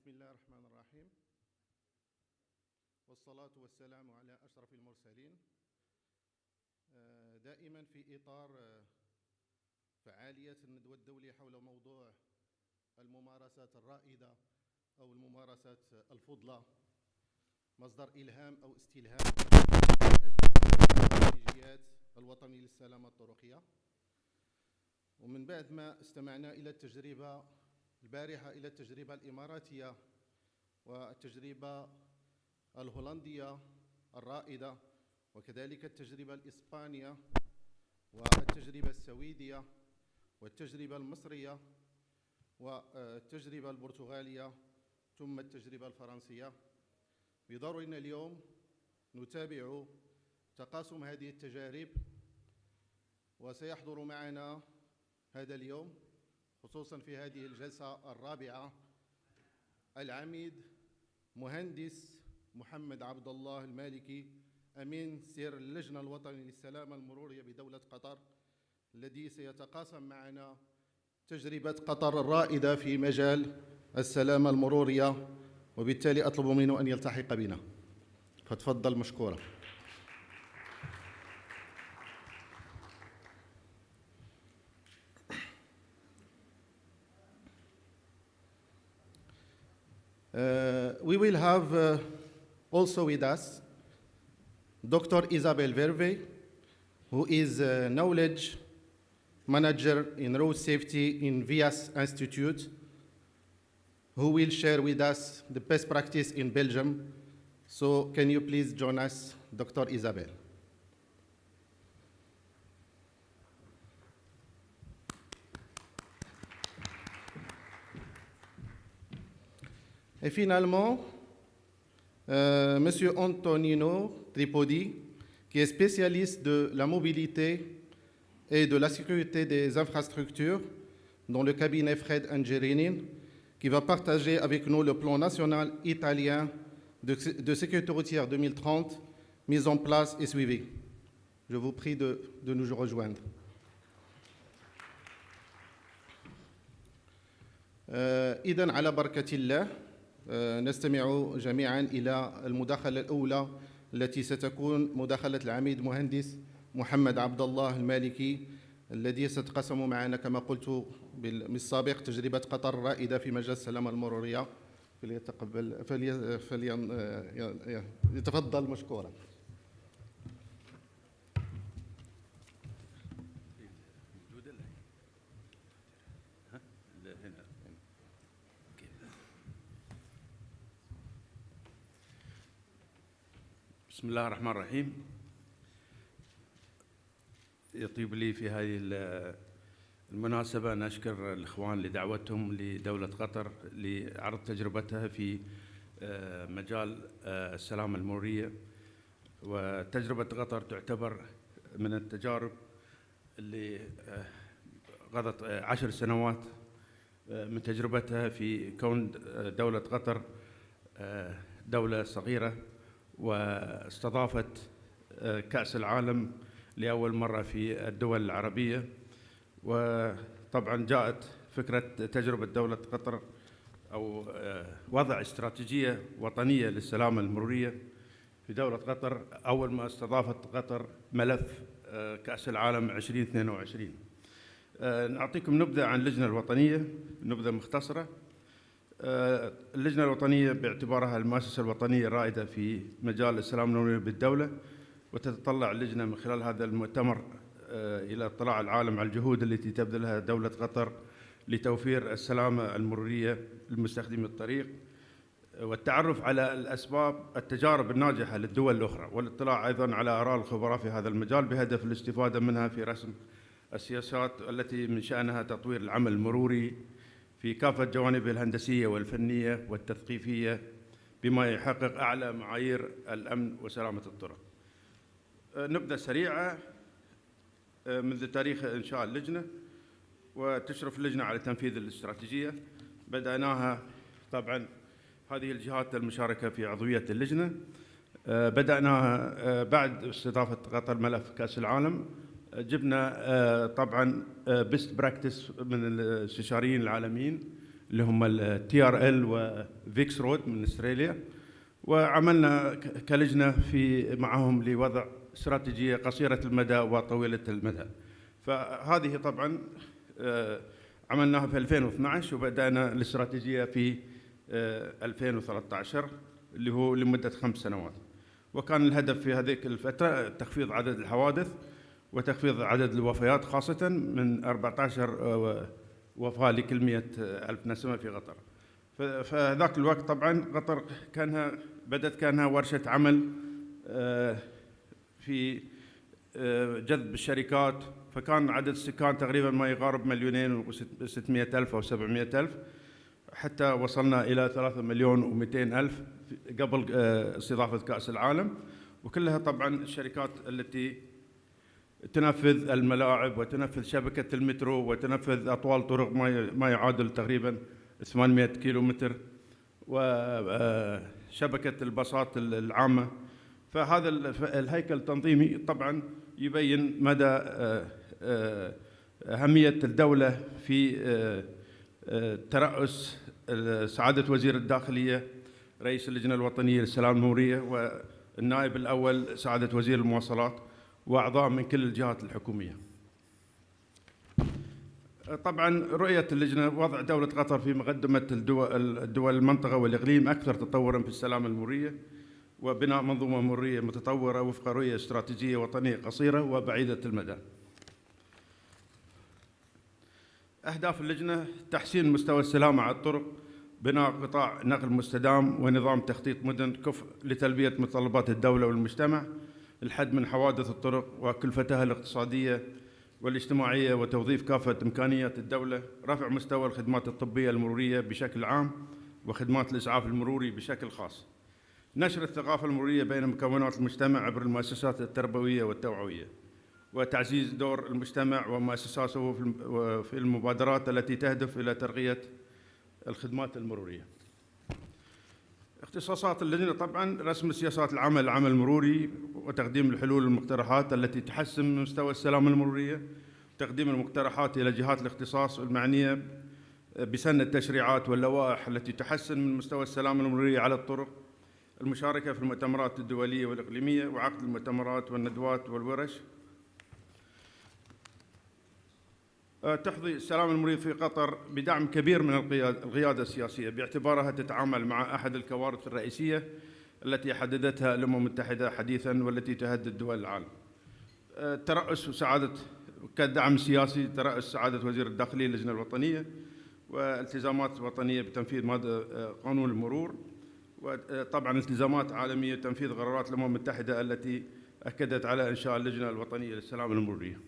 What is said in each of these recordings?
بسم الله الرحمن الرحيم، والصلاة والسلام على أشرف المرسلين. دائما في إطار فعاليات الندوة الدولية حول موضوع الممارسات الرائدة أو الممارسات الفضلى، مصدر إلهام أو استلهام من أجل الاستراتيجيات الوطني للسلامة الطرقية. ومن بعد ما استمعنا إلى التجربة البارحة إلى التجربة الإماراتية والتجربة الهولندية الرائدة، وكذلك التجربة الإسبانية والتجربة السويدية والتجربة المصرية والتجربة البرتغالية ثم التجربة الفرنسية، بدورنا اليوم نتابع تقاسم هذه التجارب. وسيحضر معنا هذا اليوم خصوصا في هذه الجلسة الرابعة العميد مهندس محمد عبد الله المالكي، أمين سر اللجنة الوطنية للسلامة المرورية بدولة قطر، الذي سيتقاسم معنا تجربة قطر الرائدة في مجال السلامة المرورية، وبالتالي أطلب منه أن يلتحق بنا، فتفضل مشكورا. We will have also with us Dr. Isabel Verve, who is a knowledge manager in road safety in VIAS Institute, who will share with us the best practice in Belgium. So can you please join us, Dr. Isabel? Et finalement, Monsieur Antonino Tripodi, qui est spécialiste de la mobilité et de la sécurité des infrastructures dans le cabinet Fred Angerini, qui va partager avec nous le plan national italien de sécurité routière 2030, mise en place et suivi. Je vous prie de nous rejoindre. إذن على بركة الله نستمع جميعا إلى المداخلة الأولى التي ستكون مداخلة العميد مهندس محمد عبد الله المالكي، الذي سيتقاسم معنا كما قلت بالسابق تجربة قطر الرائدة في مجال السلامة المرورية. فليتفضل مشكورا. بسم الله الرحمن الرحيم. يطيب لي في هذه المناسبة أن أشكر الإخوان لدعوتهم لدولة قطر لعرض تجربتها في مجال السلامة المرورية. وتجربة قطر تعتبر من التجارب اللي قضت 10 سنوات من تجربتها في كون دولة قطر دولة صغيرة، واستضافت كأس العالم لأول مرة في الدول العربية. وطبعا جاءت فكرة تجربة دولة قطر أو وضع استراتيجية وطنية للسلامة المرورية في دولة قطر أول ما استضافت قطر ملف كأس العالم 2022. نعطيكم نبذة عن اللجنة الوطنية، نبذة مختصرة. اللجنة الوطنية باعتبارها المؤسسة الوطنية الرائدة في مجال السلامة المرورية بالدولة، وتتطلع اللجنة من خلال هذا المؤتمر إلى اطلاع العالم على الجهود التي تبذلها دولة قطر لتوفير السلامة المرورية لمستخدمي الطريق، والتعرف على الأسباب التجارب الناجحة للدول الأخرى، والاطلاع أيضا على آراء الخبراء في هذا المجال بهدف الاستفادة منها في رسم السياسات التي من شأنها تطوير العمل المروري في كافة جوانبه الهندسية والفنية والتثقيفية بما يحقق أعلى معايير الأمن وسلامة الطرق. نبذة سريعة منذ تاريخ إنشاء اللجنة. وتشرف اللجنة على تنفيذ الاستراتيجية. بدأناها طبعا هذه الجهات المشاركة في عضوية اللجنة، بدأناها بعد استضافة قطر ملف كأس العالم. جبنا طبعا بيست براكتس من الاستشاريين العالميين اللي هم TRL وفيكس رود من استراليا، وعملنا كلجنة معهم لوضع استراتيجية قصيرة المدى وطويلة المدى. فهذه طبعا عملناها في 2012 وبدأنا الاستراتيجية في 2013 اللي هو لمدة 5 سنوات. وكان الهدف في هذيك الفترة تخفيض عدد الحوادث وتخفيض عدد الوفيات، خاصة من 14 وفاة لكل 100,000 نسمة في قطر. فذاك الوقت طبعا قطر كانها ورشة عمل في جذب الشركات، فكان عدد السكان تقريبا ما يقارب 2,600,000 أو 700,000، حتى وصلنا إلى 3,200,000 قبل استضافة كأس العالم. وكلها طبعا الشركات التي تنفذ الملاعب وتنفذ شبكة المترو وتنفذ أطوال طرق ما يعادل تقريبا 800 كيلومتر، وشبكة الباصات العامة. فهذا الهيكل التنظيمي طبعا يبين مدى أهمية الدولة في ترأس سعادة وزير الداخلية رئيس اللجنة الوطنية للسلامة المرورية، والنائب الأول سعادة وزير المواصلات، وأعضاء من كل الجهات الحكومية. طبعا رؤية اللجنة وضع دولة قطر في مقدمة الدول المنطقة والإقليم أكثر تطوراً في السلامة المرورية، وبناء منظومة مرورية متطورة وفق رؤية استراتيجية وطنية قصيرة وبعيدة المدى. أهداف اللجنة: تحسين مستوى السلامة على الطرق، بناء قطاع نقل مستدام ونظام تخطيط مدن كفء لتلبية متطلبات الدولة والمجتمع، الحد من حوادث الطرق وكلفتها الاقتصادية والاجتماعية وتوظيف كافة إمكانيات الدولة، رفع مستوى الخدمات الطبية المرورية بشكل عام وخدمات الإسعاف المروري بشكل خاص، نشر الثقافة المرورية بين مكونات المجتمع عبر المؤسسات التربوية والتوعوية، وتعزيز دور المجتمع ومؤسساته في المبادرات التي تهدف إلى ترقية الخدمات المرورية. اختصاصات اللجنة: طبعا رسم سياسات العمل المروري وتقديم الحلول والمقترحات التي تحسن من مستوى السلامة المرورية، تقديم المقترحات إلى جهات الاختصاص المعنية بسن التشريعات واللوائح التي تحسن من مستوى السلامة المرورية على الطرق، المشاركة في المؤتمرات الدولية والإقليمية وعقد المؤتمرات والندوات والورش. تحظي السلامة المرورية في قطر بدعم كبير من القيادة السياسية، باعتبارها تتعامل مع أحد الكوارث الرئيسية التي حددتها الأمم المتحدة حديثاً والتي تهدد دول العالم. ترأس وسعادة كدعم سياسي، ترأس سعادة وزير الداخلية اللجنة الوطنية، والتزامات وطنية بتنفيذ قانون المرور، وطبعاً التزامات عالمية تنفيذ قرارات الأمم المتحدة التي أكدت على إنشاء اللجنة الوطنية للسلامة المرورية.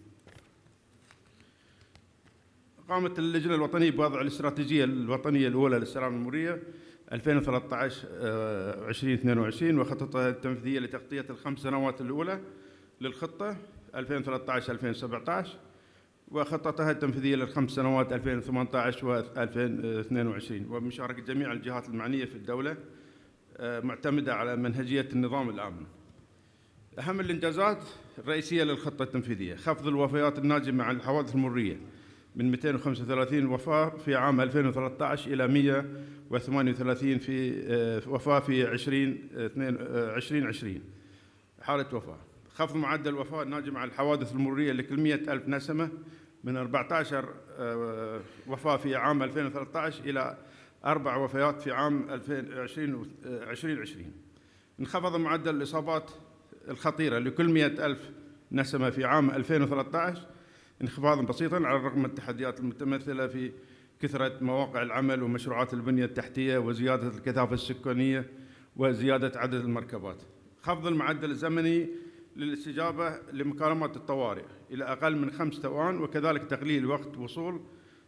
قامت اللجنة الوطنية بوضع الاستراتيجية الوطنية الأولى للسلامة المرورية 2013-2022 وخططها التنفيذية لتغطية ال5 سنوات الأولى للخطة 2013-2017، وخططها التنفيذية لل5 سنوات 2018 و2022، وبمشاركة جميع الجهات المعنية في الدولة، معتمدة على منهجية النظام الآمن. أهم الإنجازات الرئيسية للخطة التنفيذية: خفض الوفيات الناجمة عن الحوادث المرورية من 235 وفاة في عام 2013 إلى 138 وفاة في 2020 حالة وفاة. خفض معدل الوفاة الناجمة عن الحوادث المرورية لكل 100,000 نسمة من 14 وفاة في عام 2013 إلى 4 وفيات في عام 2020. انخفض معدل الإصابات الخطيرة لكل 100,000 نسمة في عام 2013 انخفاضاً بسيطاً، على الرغم من التحديات المتمثلة في كثرة مواقع العمل ومشروعات البنية التحتية وزيادة الكثافة السكانية وزيادة عدد المركبات. خفض المعدل الزمني للاستجابة لمكالمات الطوارئ إلى أقل من 5 ثوان، وكذلك تقليل وقت وصول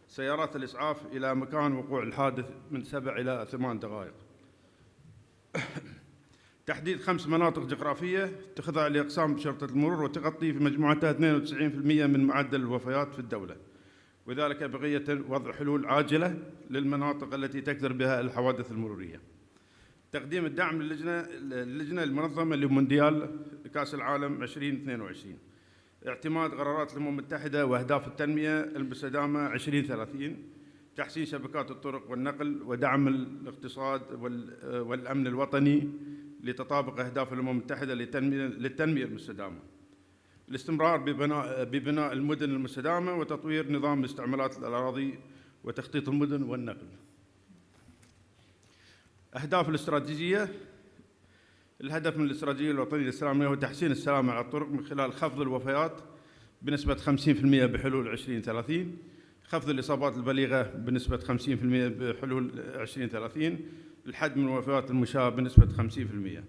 سيارات الإسعاف إلى مكان وقوع الحادث من 7 إلى 8 دقائق. تحديد 5 مناطق جغرافية تخضع لأقسام شرطة المرور وتغطي في مجموعتها 92% من معدل الوفيات في الدولة، وذلك بقية وضع حلول عاجلة للمناطق التي تكثر بها الحوادث المرورية. تقديم الدعم للجنة المنظمة لمونديال كأس العالم 2022. اعتماد قرارات الأمم المتحدة وأهداف التنمية المستدامة 2030. تحسين شبكات الطرق والنقل ودعم الاقتصاد والأمن الوطني لتطابق أهداف الأمم المتحدة للتنمية المستدامة. الاستمرار ببناء المدن المستدامة وتطوير نظام استعمالات الأراضي وتخطيط المدن والنقل. أهداف الاستراتيجية. الهدف من الاستراتيجية الوطنية للسلامة هو تحسين السلامة على الطرق من خلال خفض الوفيات بنسبة 50% بحلول 2030، خفض الإصابات البليغة بنسبة 50% بحلول 2030، الحد من الوفيات المشاة بنسبة 50%،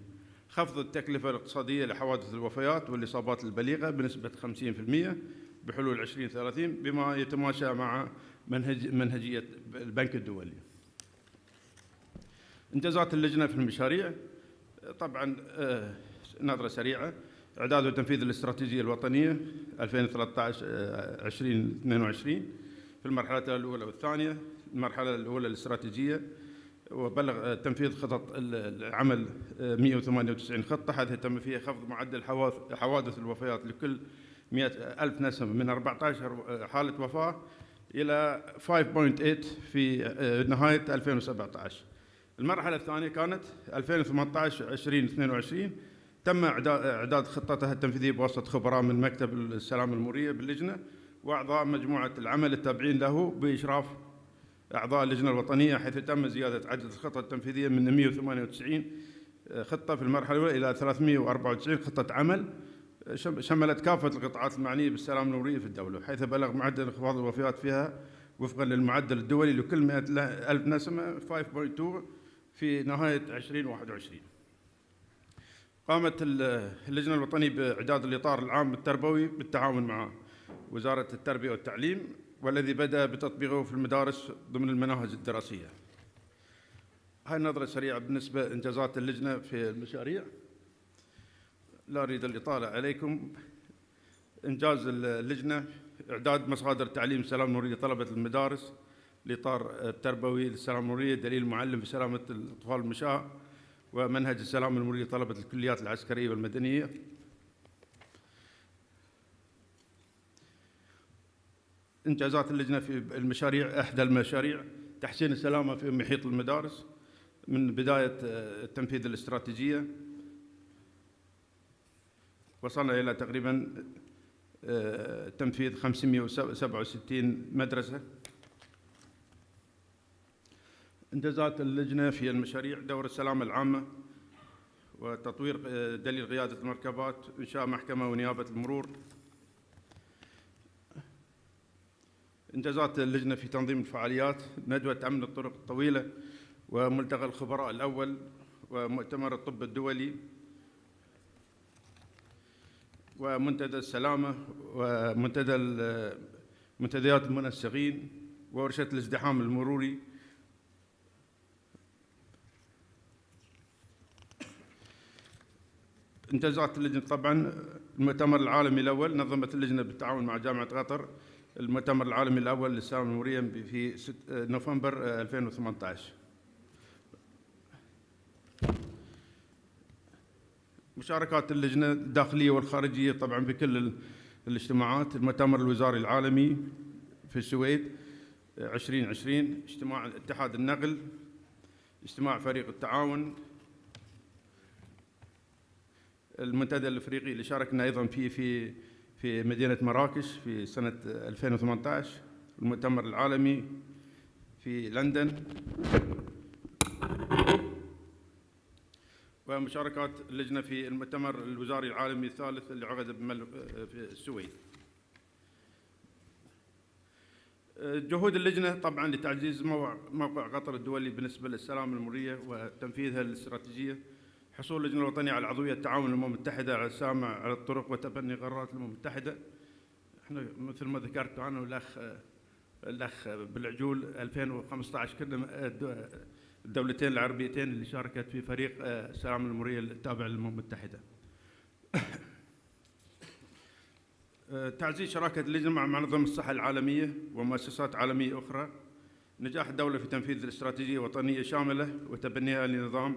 خفض التكلفة الاقتصادية لحوادث الوفيات والإصابات البليغة بنسبة 50% بحلول 2030 بما يتماشى مع منهجية البنك الدولي. إنجازات اللجنة في المشاريع. طبعاً نظرة سريعة. إعداد وتنفيذ الاستراتيجية الوطنية 2013-2022 في المرحلة الأولى والثانية. المرحلة الأولى الاستراتيجية وبلغ تنفيذ خطط العمل 198 خطة، حيث تم فيها خفض معدل حوادث الوفيات لكل 100,000 نسمة من 14 حالة وفاة إلى 5.8 في نهاية 2017. المرحلة الثانية كانت 2018-2022، تم إعداد خطتها التنفيذية بواسطة خبراء من مكتب السلامة المرورية باللجنة وأعضاء مجموعة العمل التابعين له بإشراف أعضاء اللجنة الوطنية، حيث تم زيادة عدد الخطط التنفيذية من 198 خطة في المرحلة الأولى إلى 394 خطة عمل شملت كافة القطاعات المعنية بالسلامة المرورية في الدولة، حيث بلغ معدل انخفاض الوفيات فيها وفقا للمعدل الدولي لكل 100,000 نسمة 5.2 في نهاية 2021. قامت اللجنة الوطنية بإعداد الإطار العام التربوي بالتعاون مع وزارة التربية والتعليم، والذي بدأ بتطبيقه في المدارس ضمن المناهج الدراسية. هاي نظرة سريعة بالنسبة لإنجازات اللجنة في المشاريع. لا أريد الإطالة عليكم. إنجاز اللجنة إعداد مصادر تعليم السلامة المرورية لطلبة المدارس، الإطار التربوي للسلامة المرورية، دليل معلم في سلامة الأطفال المشاة، ومنهج السلامة المرورية لطلبة الكليات العسكرية والمدنية. إنجازات اللجنة في المشاريع. إحدى المشاريع تحسين السلامة في محيط المدارس من بداية تنفيذ الاستراتيجية وصلنا إلى تقريباً تنفيذ 567 مدرسة. إنجازات اللجنة في المشاريع. دور السلامة العامة وتطوير دليل قيادة المركبات، إنشاء محكمة ونيابة المرور. إنجازات اللجنة في تنظيم الفعاليات. ندوة أمن الطرق الطويلة وملتقى الخبراء الأول ومؤتمر الطب الدولي ومنتدى السلامة ومنتديات المنسقين وورشة الازدحام المروري. إنجازات اللجنة. طبعاً المؤتمر العالمي الأول نظمت اللجنة بالتعاون مع جامعة قطر المؤتمر العالمي الأول للسلامة المرورية في نوفمبر 2018. مشاركات اللجنة الداخلية والخارجية طبعاً بكل الاجتماعات. المؤتمر الوزاري العالمي في السويد 2020، اجتماع اتحاد النقل، اجتماع فريق التعاون، المنتدى الافريقي اللي شاركنا ايضا في مدينه مراكش في سنه 2018، المؤتمر العالمي في لندن، ومشاركات اللجنه في المؤتمر الوزاري العالمي الثالث اللي عقد في السويد. جهود اللجنه طبعا لتعزيز موقع قطر الدولي بالنسبه للسلامه المروريه وتنفيذها للاستراتيجيه. حصول اللجنة الوطنية على عضوية تعاون الأمم المتحدة على السلامة على الطرق وتبني قرارات الأمم المتحدة. احنا مثل ما ذكرت أنا والأخ بالعجول 2015 كنا الدولتين العربيتين اللي شاركت في فريق السلامة المرورية التابع للأمم المتحدة. تعزيز شراكة اللجنة مع منظمة الصحة العالمية ومؤسسات عالمية أخرى. نجاح الدولة في تنفيذ الاستراتيجية وطنية شاملة وتبنيها لنظام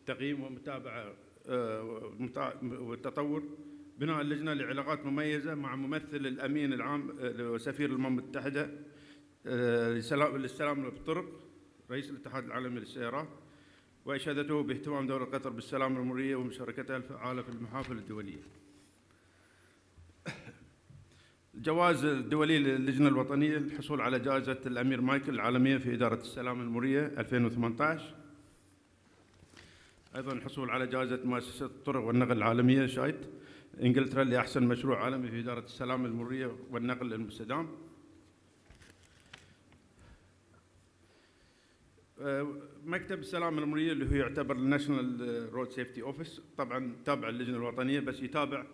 تقييم ومتابعة والتطور. بناء اللجنة لعلاقات مميزة مع ممثل الأمين العام وسفير الأمم المتحدة للسلامة بالطرق رئيس الاتحاد العالمي للسيارات، وإشادته باهتمام دولة قطر بالسلامة المرورية ومشاركتها الفعالة في المحافل الدولية. الجوائز الدولي للجنة الوطنية الحصول على جائزة الأمير مايكل العالمية في إدارة السلامة المرورية 2018. أيضاً الحصول على جائزة مؤسسة الطرق والنقل العالمية شايت إنجلترا لأحسن مشروع عالمي في إدارة السلامة المرورية والنقل المستدام. مكتب السلامة المرورية اللي هو يعتبر الناشونال رود سيفتي اوفيس، طبعاً تابع للجنة الوطنية بس يتابع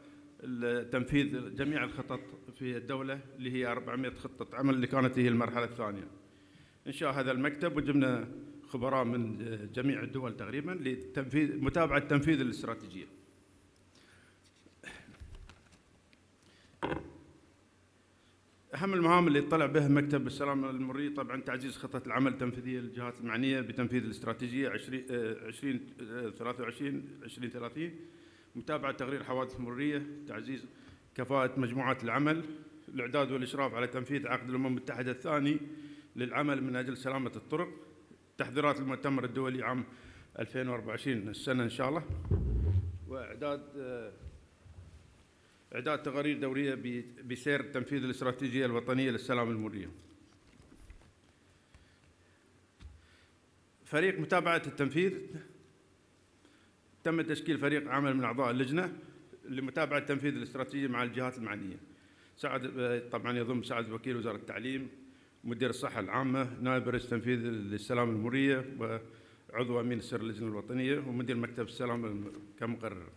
تنفيذ جميع الخطط في الدولة اللي هي 400 خطة عمل اللي كانت هي المرحلة الثانية. إنشاء هذا المكتب وجبنا خبراء من جميع الدول تقريباً لتنفيذ متابعة تنفيذ الاستراتيجية. أهم المهام اللي اطلع بها مكتب السلامة المرورية طبعاً تعزيز خطة العمل التنفيذية للجهات المعنية بتنفيذ الاستراتيجية 2023-2030، متابعة تقرير حوادث مرورية، تعزيز كفاءة مجموعات العمل، الإعداد والإشراف على تنفيذ عقد الأمم المتحدة الثاني للعمل من أجل سلامة الطرق، تحضيرات المؤتمر الدولي عام 2024 السنة إن شاء الله، وإعداد تقارير دورية بسير تنفيذ الاستراتيجية الوطنية للسلامة المرورية. فريق متابعة التنفيذ تم تشكيل فريق عمل من أعضاء اللجنة لمتابعة تنفيذ الاستراتيجية مع الجهات المعنية. طبعاً يضم مساعد وكيل وزارة التعليم، مدير الصحة العامة، نائب رئيس تنفيذ للسلامة المرورية، وعضو أمين سر اللجنة الوطنية، ومدير مكتب السلامة كمقرر.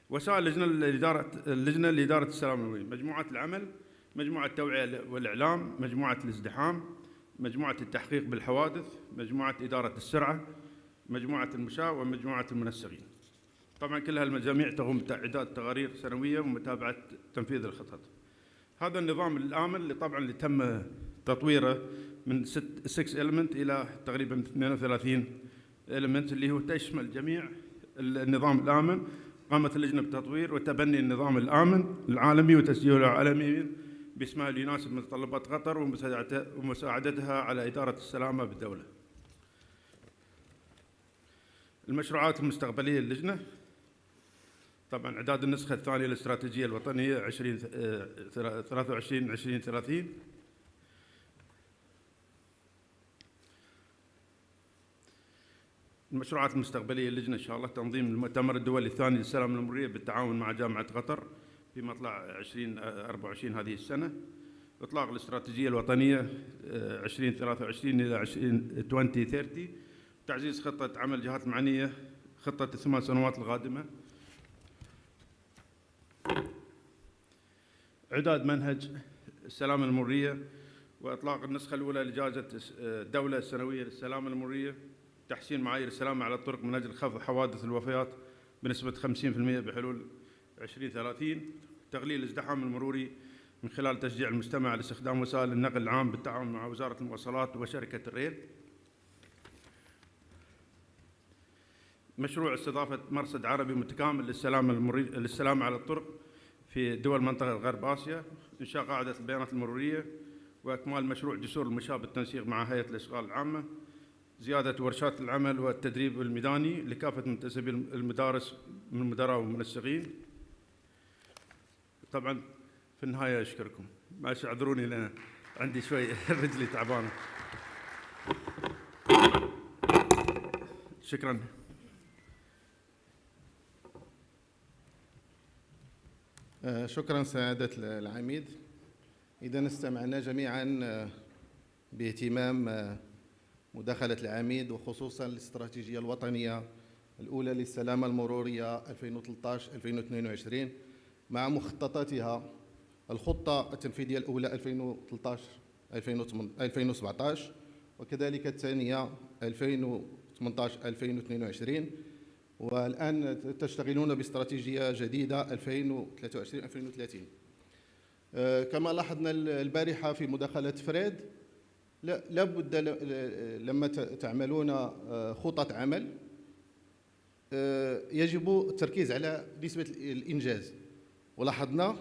وسائل اللجنة لإدارة السلامة المرورية: مجموعة العمل، مجموعة التوعية والإعلام، مجموعة الازدحام، مجموعة التحقيق بالحوادث، مجموعة إدارة السرعة، مجموعة المشاة، ومجموعة المنسقين. طبعاً كل هالمجاميع تقوم بإعداد تقارير سنوية ومتابعة تنفيذ الخطط. هذا النظام الآمن اللي طبعاً اللي تم تطويره من 6 إلمنت إلى تقريباً 32 إلمنت اللي هو تشمل جميع النظام الآمن. قامت اللجنة بتطوير وتبني النظام الآمن العالمي وتسجيله عالمياً باسمها اللي يناسب متطلبات قطر ومساعدتها على إدارة السلامة بالدولة. المشروعات المستقبلية للجنة: طبعاً إعداد النسخة الثانية للاستراتيجية الوطنية 2023-2030. المشروعات المستقبلية للجنة إن شاء الله: تنظيم المؤتمر الدولي الثاني للسلامة المرورية بالتعاون مع جامعة قطر في مطلع 2024 هذه السنة. إطلاق الاستراتيجية الوطنية 2023 إلى 2030. تعزيز خطة عمل الجهات المعنية خطة ال8 سنوات القادمة. إعداد منهج السلامة المرورية وإطلاق النسخة الأولى لجائزة الدولة السنوية للسلامة المرورية. تحسين معايير السلامة على الطرق من أجل خفض حوادث الوفيات بنسبة 50% بحلول 2030. تقليل الازدحام المروري من خلال تشجيع المجتمع على استخدام وسائل النقل العام بالتعاون مع وزارة المواصلات وشركة الريل. مشروع استضافة مرصد عربي متكامل للسلامة على الطرق في دول منطقة غرب آسيا. إنشاء قاعدة البيانات المرورية وإكمال مشروع جسور المشاة بالتنسيق مع هيئة الأشغال العامة. زيادة ورشات العمل والتدريب الميداني لكافة منتسبي المدارس من المدراء والمنسقين. طبعاً في النهاية أشكركم، ما اعذروني لأن عندي شوي رجلي تعبانة. شكراً. شكراً سعادة العميد. إذا استمعنا جميعاً باهتمام مداخلة العميد وخصوصاً الاستراتيجية الوطنية الأولى للسلامة المرورية 2013-2022 مع مخططاتها. الخطة التنفيذية الأولى 2013-2017 وكذلك الثانية 2018-2022، والآن تشتغلون باستراتيجية جديدة 2023-2030. كما لاحظنا البارحة في مداخلة فريد، لابد لما تعملون خطط عمل يجب التركيز على نسبة الإنجاز، ولاحظنا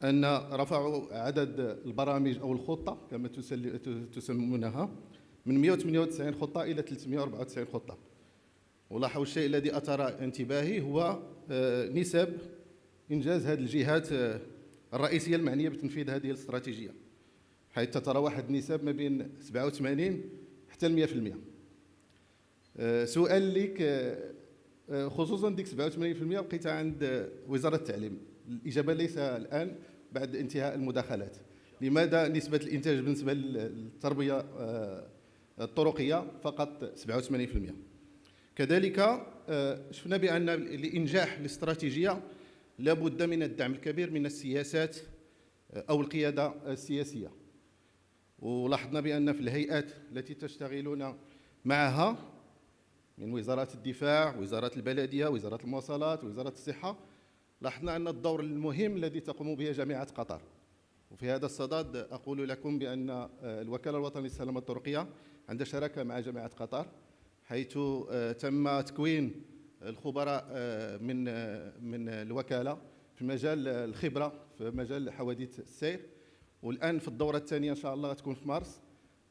أن رفعوا عدد البرامج أو الخطة كما تسمونها من 198 خطة إلى 394 خطة. ولاحظوا الشيء الذي أثار انتباهي هو نسب إنجاز هذه الجهات الرئيسية المعنية بتنفيذ هذه الاستراتيجية، حيث تتراوح النسب ما بين 87 حتى 100%. سؤال لك خصوصا ديك 87% لقيتها عند وزارة التعليم، الإجابة ليس الآن بعد انتهاء المداخلات. لماذا نسبة الإنتاج بالنسبة للتربية الطرقية فقط 87%؟ كذلك شفنا بأن لإنجاح الاستراتيجية لابد من الدعم الكبير من السياسات أو القيادة السياسية، ولاحظنا بأن في الهيئات التي تشتغلون معها من وزارات الدفاع، وزارة البلدية، وزارة المواصلات، وزارة الصحة، لاحظنا أن الدور المهم الذي تقوم به جامعة قطر. وفي هذا الصدد أقول لكم بأن الوكالة الوطنية للسلامة الطرقية عندها شراكة مع جامعة قطر، حيث تم تكوين الخبراء من الوكالة في مجال الخبرة في مجال حوادث السير. والآن في الدورة الثانية إن شاء الله غتكون في مارس،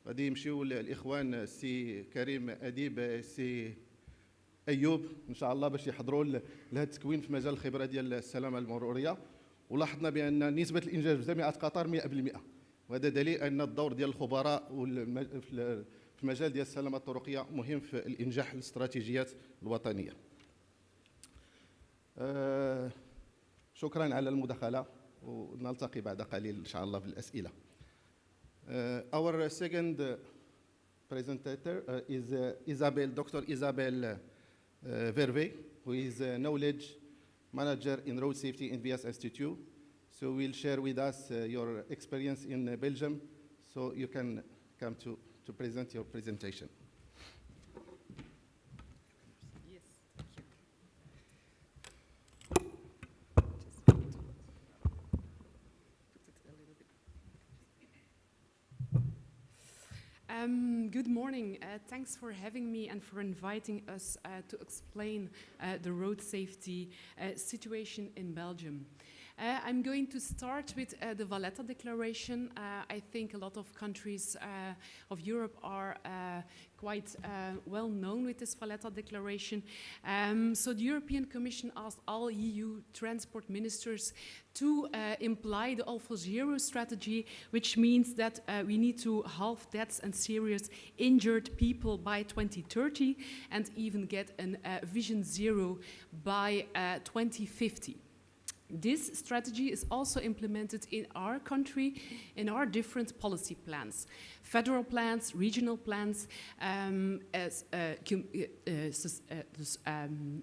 غادي يمشيو الإخوان السي كريم أديب السي أيوب إن شاء الله باش يحضروا لهذا التكوين في مجال الخبرة ديال السلامة المرورية. ولاحظنا بأن نسبة الإنجاز في جامعة قطر 100%، وهذا دليل أن الدور ديال الخبراء في مجال ديال السلامة الطرقية مهم في الإنجاح الاستراتيجيات الوطنية. شكرا على المداخلة، ونلتقي بعد قليل إن شاء الله بالأسئلة. Our second presenter is Dr. Isabel Verve, who is a knowledge manager in road safety in VS Institute. So we'll share with us your experience in Belgium, so you can come to present your presentation. Yes, thank you. Good morning. Thanks for having me and for inviting us to explain the road safety situation in Belgium. I'm going to start with the Valletta Declaration. I think a lot of countries of Europe are quite well known with this Valletta Declaration. So the European Commission asked all EU transport ministers to imply the Alpha Zero strategy, which means that we need to halve deaths and serious injured people by 2030 and even get a Vision Zero by 2050. This strategy is also implemented in our country in our different policy plans, federal plans, regional plans,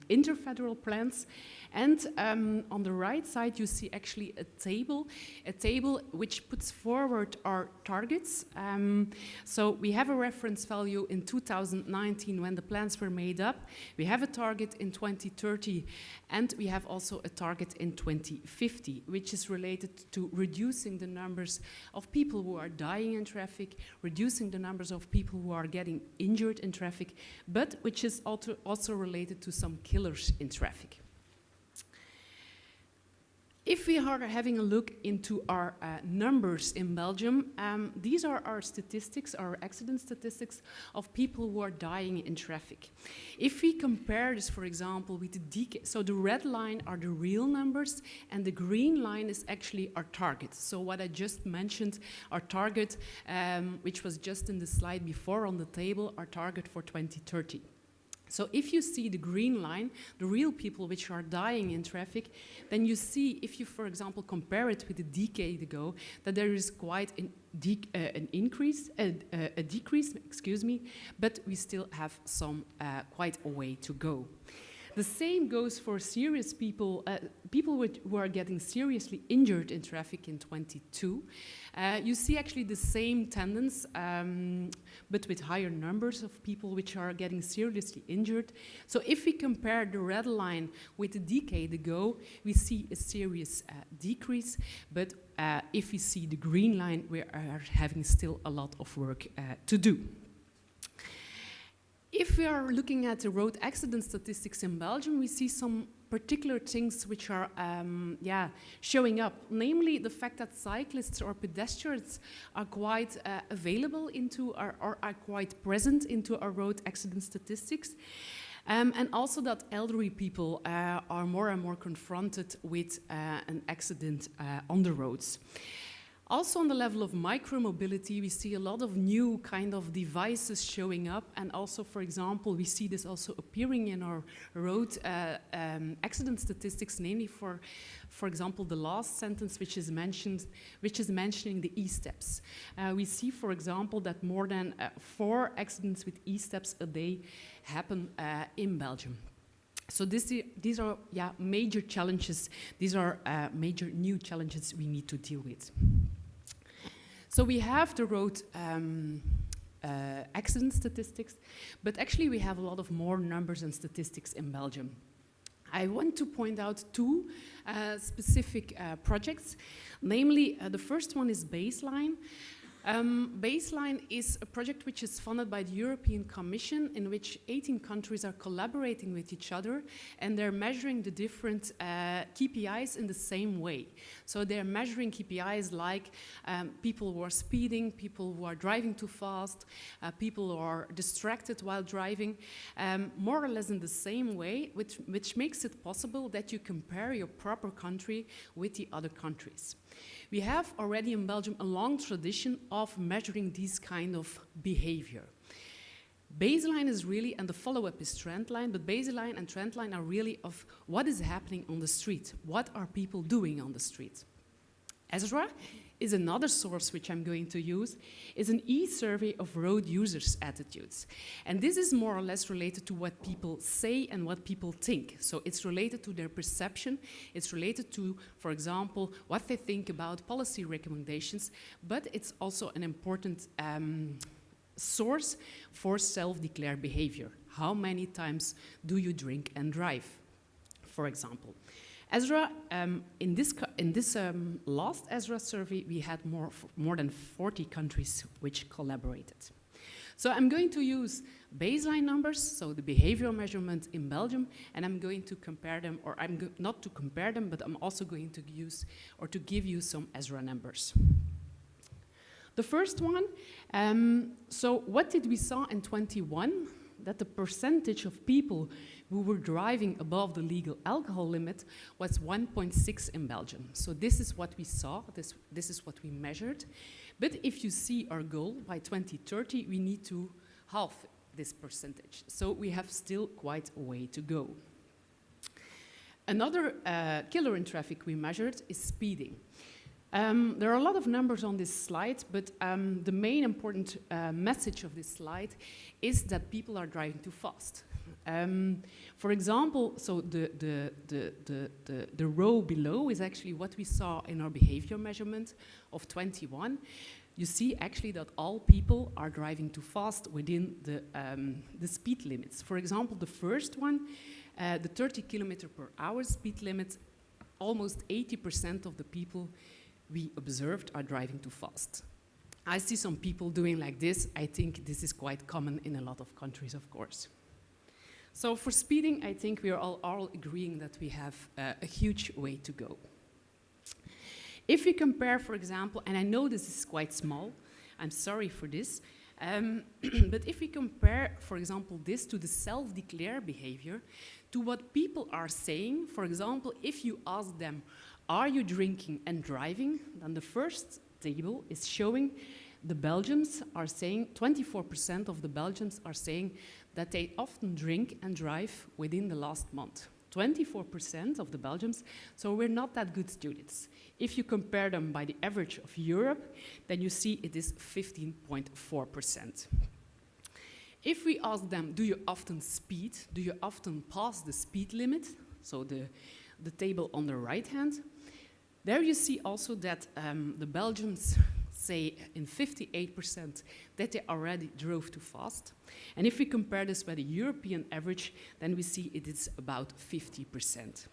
interfederal plans. And on the right side, you see actually a table which puts forward our targets. So we have a reference value in 2019 when the plans were made up. We have a target in 2030, and we have also a target in 2050, which is related to reducing the numbers of people who are dying in traffic, reducing the numbers of people who are getting injured in traffic, but which is also related to some killers in traffic. If we are having a look into our numbers in Belgium, these are our statistics, our accident statistics of people who are dying in traffic. If we compare this, for example, with the decade, so the red line are the real numbers, and the green line is actually our target. So what I just mentioned, our target, which was just in the slide before on the table, our target for 2030. So if you see the green line, the real people which are dying in traffic, then you see, if you, for example, compare it with a decade ago, that there is quite a decrease, excuse me, but we still have some quite a way to go. The same goes for serious people, people who are getting seriously injured in traffic in 22. You see actually the same tendency, but with higher numbers of people which are getting seriously injured. So if we compare the red line with a decade ago, we see a serious decrease, but if we see the green line, we are having still a lot of work to do. If we are looking at the road accident statistics in Belgium, we see some particular things which are showing up, namely the fact that cyclists or pedestrians are quite available into or are quite present into our road accident statistics. And also that elderly people are more and more confronted with an accident on the roads. Also on the level of micromobility, we see a lot of new kind of devices showing up, and also, for example, we see this also appearing in our road accident statistics, namely for example, the last sentence which is mentioning the e-steps. We see, for example, that more than 4 accidents with e-steps a day happen in Belgium. So these are major challenges. These are major new challenges we need to deal with. So we have the road accident statistics, but actually we have a lot of more numbers and statistics in Belgium. I want to point out 2 specific projects. Namely, the first one is Baseline. Baseline is a project which is funded by the European Commission, in which 18 countries are collaborating with each other, and they're measuring the different KPIs in the same way. So they're measuring KPIs like people who are speeding, people who are driving too fast, people who are distracted while driving, more or less in the same way, which makes it possible that you compare your proper country with the other countries. We have already in Belgium a long tradition of measuring these kind of behavior. Baseline is really, and the follow-up is trendline, but baseline and trendline are really of what is happening on the street. What are people doing on the street? Ezra is another source which I'm going to use, is an e-survey of road users' attitudes. And this is more or less related to what people say and what people think. So it's related to their perception, it's related to, for example, what they think about policy recommendations, but it's also an important source for self-declared behavior. How many times do you drink and drive, for example? Ezra, in this last Ezra survey, we had more than 40 countries which collaborated. So I'm going to use baseline numbers, so the behavioral measurement in Belgium, and I'm going to compare them, or not to compare them, but I'm also going to use, or to give you some Ezra numbers. The first one, so what did we saw in 21? That the percentage of people who were driving above the legal alcohol limit was 1.6 in Belgium. So this is what we saw, this is what we measured. But if you see our goal, by 2030, we need to halve this percentage. So we have still quite a way to go. Another killer in traffic we measured is speeding. There are a lot of numbers on this slide, but the main important message of this slide is that people are driving too fast. For example, so the row below is actually what we saw in our behavior measurement of 21. You see actually that all people are driving too fast within the speed limits. For example, the first one, the 30 km/h speed limit, almost 80% of the people we observed are driving too fast. I see some people doing like this. I think this is quite common in a lot of countries, of course. So for speeding, I think we are all agreeing that we have a huge way to go. If we compare, for example, and I know this is quite small, I'm sorry for this, but if we compare, for example, this to the self-declared behavior, to what people are saying, for example, if you ask them, are you drinking and driving? Then the first table is showing the Belgians are saying, 24% of the Belgians are saying that they often drink and drive within the last month. 24% of the Belgians, so we're not that good students. If you compare them by the average of Europe, then you see it is 15.4%. If we ask them, do you often speed? Do you often pass the speed limit? So the table on the right hand, there you see also that the Belgians say in 58% that they already drove too fast. And if we compare this with the European average, then we see it is about 50%.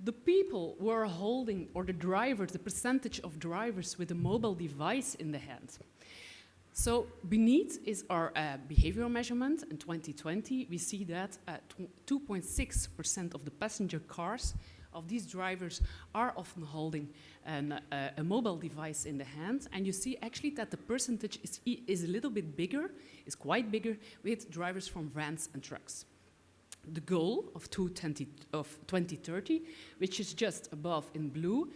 The people who are holding, or the drivers, the percentage of drivers with a mobile device in the hand. So beneath is our behavioral measurement. In 2020, we see that 2.6% of the passenger cars of these drivers are often holding a mobile device in the hand. And you see actually that the percentage is a little bit bigger, is quite bigger, with drivers from vans and trucks. The goal of 2030, which is just above in blue,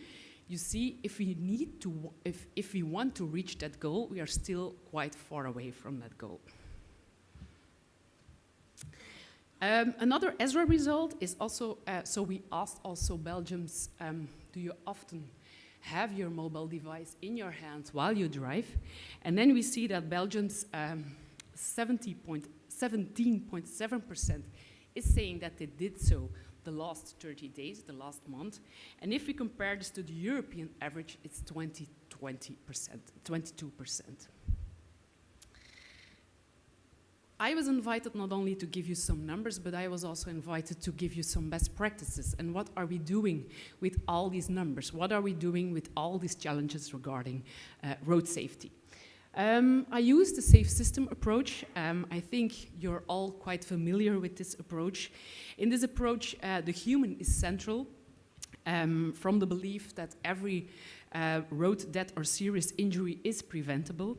you see if we want to reach that goal, we are still quite far away from that goal. Another ESRA result is also, so we asked also Belgians, do you often have your mobile device in your hands while you drive? And then we see that Belgians, 17.7% is saying that they did so the last 30 days, the last month. And if we compare this to the European average, it's 22%. I was invited not only to give you some numbers, but I was also invited to give you some best practices. And what are we doing with all these numbers? What are we doing with all these challenges regarding road safety? I use the safe system approach. I think you're all quite familiar with this approach. In this approach, the human is central, from the belief that every road death or serious injury is preventable.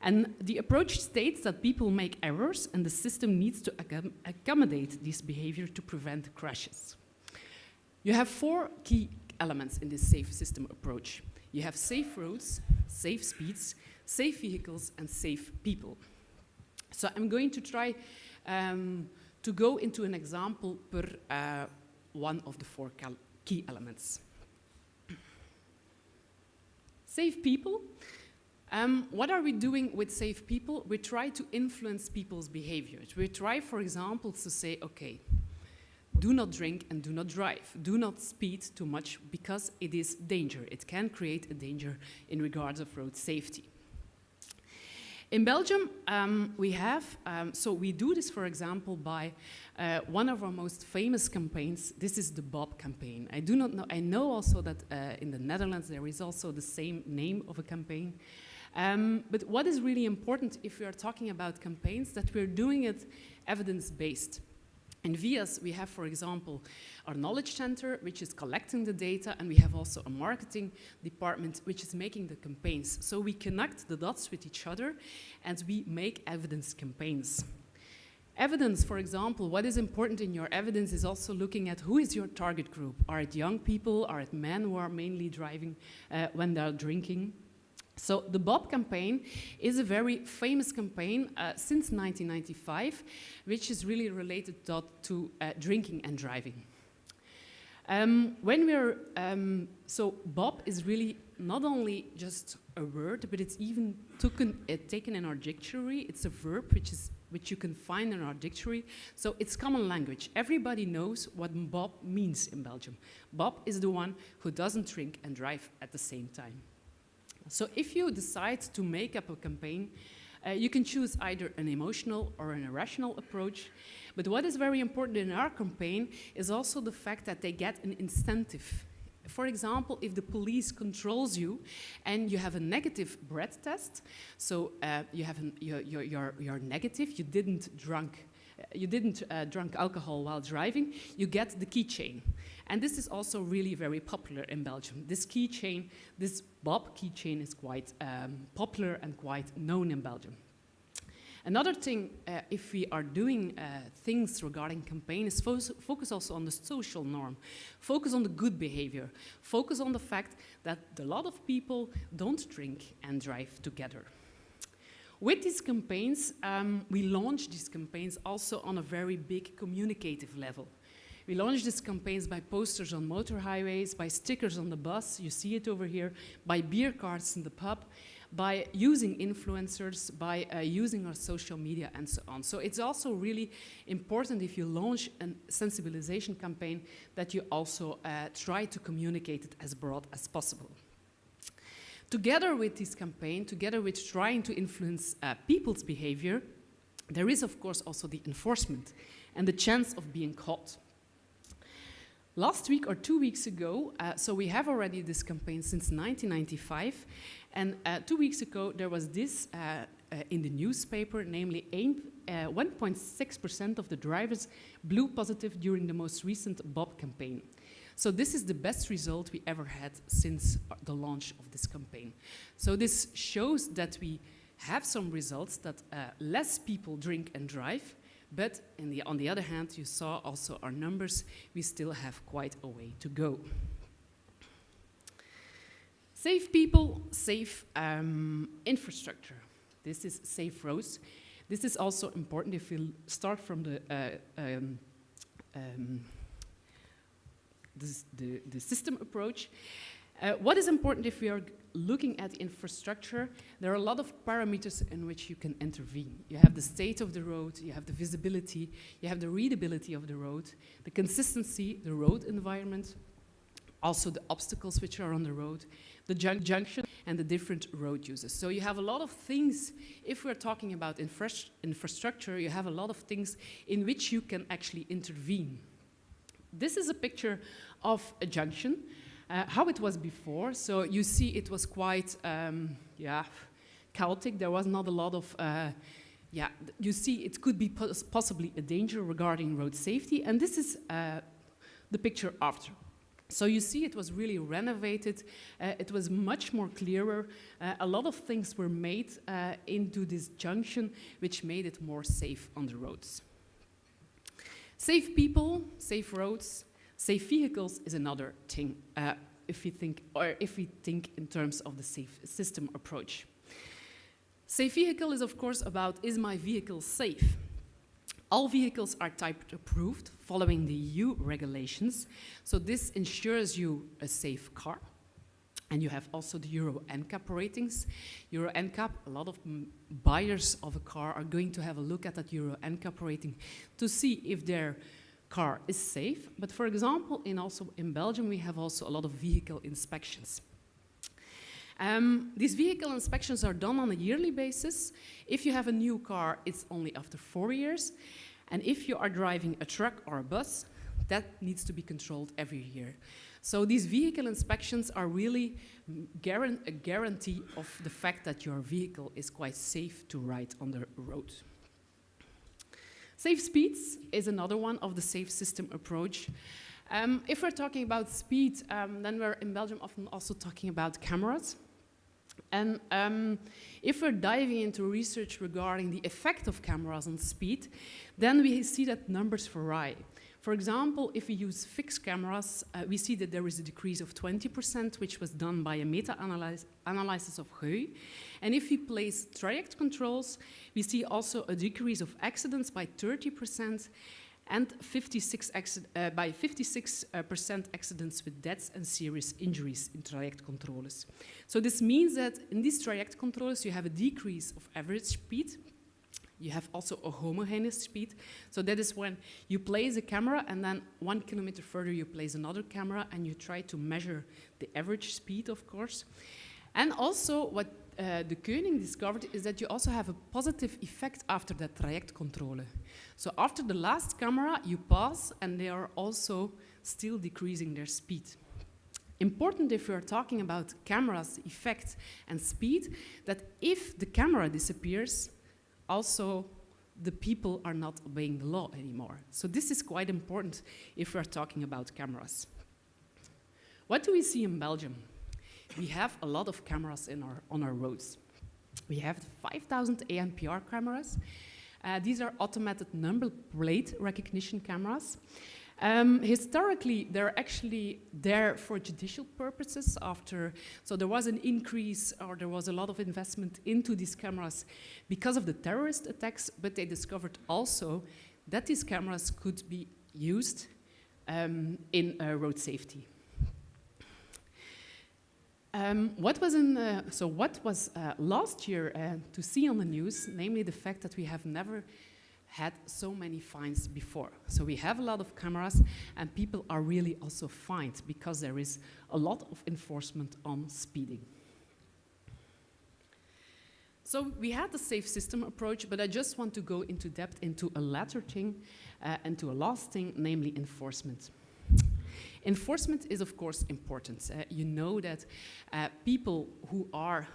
And the approach states that people make errors and the system needs to accommodate this behavior to prevent crashes. You have 4 key elements in this safe system approach. You have safe roads, safe speeds, safe vehicles, and safe people. So I'm going to try to go into an example per one of the 4 key elements. Safe people. What are we doing with safe people? We try to influence people's behaviors. We try, for example, to say, okay, do not drink and do not drive. Do not speed too much because it is danger. It can create a danger in regards of road safety. In Belgium, we have, so we do this, for example, by one of our most famous campaigns. This is the Bob campaign. I do not know, I know also that in the Netherlands there is also the same name of a campaign. But what is really important if we are talking about campaigns, that we're doing it evidence-based. In VIAS, we have, for example, our knowledge center, which is collecting the data, and we have also a marketing department, which is making the campaigns. So we connect the dots with each other, and we make evidence campaigns. Evidence, for example, what is important in your evidence is also looking at who is your target group. Are it young people? Are it men who are mainly driving when they're drinking? So the Bob campaign is a very famous campaign since 1995, which is really related to drinking and driving. So Bob is really not only just a word, but it's even taken in our dictionary. It's a verb which you can find in our dictionary. So it's common language. Everybody knows what Bob means in Belgium. Bob is the one who doesn't drink and drive at the same time. So if you decide to make up a campaign, you can choose either an emotional or an irrational approach. But what is very important in our campaign is also the fact that they get an incentive. For example, if the police controls you and you have a negative breath test, so you're negative, you didn't drunk alcohol while driving, you get the keychain. And this is also really very popular in Belgium. This keychain, this Bob keychain is quite popular and quite known in Belgium. Another thing, if we are doing things regarding campaign, is focus also on the social norm. Focus on the good behavior. Focus on the fact that a lot of people don't drink and drive together. With these campaigns, we launch these campaigns also on a very big communicative level. We launch these campaigns by posters on motor highways, by stickers on the bus, you see it over here, by beer cards in the pub, by using influencers, by using our social media and so on. So it's also really important if you launch a sensibilization campaign that you also try to communicate it as broad as possible. Together with this campaign, together with trying to influence people's behavior, there is of course also the enforcement and the chance of being caught. Last week or 2 weeks ago, so we have already this campaign since 1995, and 2 weeks ago there was this in the newspaper, namely 1.6% of the drivers blew positive during the most recent Bob campaign. So this is the best result we ever had since the launch of this campaign. So this shows that we have some results, that less people drink and drive, but on the other hand, you saw also our numbers, we still have quite a way to go. Safe people, safe infrastructure. This is safe roads. This is also important if we start from the system approach. What is important if we are looking at infrastructure? There are a lot of parameters in which you can intervene. You have the state of the road, you have the visibility, you have the readability of the road, the consistency, the road environment, also the obstacles which are on the road, the junction, and the different road uses. So you have a lot of things, if we're talking about infrastructure, you have a lot of things in which you can actually intervene. This is a picture of a junction, how it was before. So you see it was quite, chaotic. There was not a lot of, you see it could be possibly a danger regarding road safety. And this is the picture after. So you see it was really renovated. It was much more clearer. A lot of things were made into this junction, which made it more safe on the roads. Safe people, safe roads, safe vehicles is another thing if we think in terms of the safe system approach. Safe vehicle is of course about, is my vehicle safe? All vehicles are type approved following the EU regulations. So this ensures you a safe car. And you have also the Euro NCAP ratings. Euro NCAP, a lot of buyers of a car are going to have a look at that Euro NCAP rating to see if their car is safe. But for example, in Belgium, we have also a lot of vehicle inspections. These vehicle inspections are done on a yearly basis. If you have a new car, it's only after 4 years. And if you are driving a truck or a bus, that needs to be controlled every year. So these vehicle inspections are really a guarantee of the fact that your vehicle is quite safe to ride on the road. Safe speeds is another one of the safe system approach. If we're talking about speed, then we're in Belgium often also talking about cameras. And if we're diving into research regarding the effect of cameras on speed, then we see that numbers vary. For example, if we use fixed cameras, we see that there is a decrease of 20%, which was done by a meta-analysis of Heu. And if we place traject controls, we see also a decrease of accidents by 30% and by 56% accidents with deaths and serious injuries in traject controls. So this means that in these traject controls, you have a decrease of average speed. You have also a homogeneous speed. So that is when you place a camera and then 1 kilometer further you place another camera and you try to measure the average speed, of course. And also what the Koenig discovered is that you also have a positive effect after that traject control. So after the last camera, you pass and they are also still decreasing their speed. Important if we are talking about cameras, effect and speed, that if the camera disappears, also the people are not obeying the law anymore. So this is quite important if we're talking about cameras. What do we see in Belgium? We have a lot of cameras on our roads. We have 5,000 ANPR cameras. These are automated number plate recognition cameras. Historically, they're actually there for judicial purposes so there was an increase or there was a lot of investment into these cameras because of the terrorist attacks, but they discovered also that these cameras could be used in road safety. What was last year to see on the news, namely the fact that we have never had so many fines before. So we have a lot of cameras and people are really also fined because there is a lot of enforcement on speeding. So we had the safe system approach, but I just want to go into depth into a latter thing and to a last thing, namely enforcement. Enforcement is of course important. You know that people who are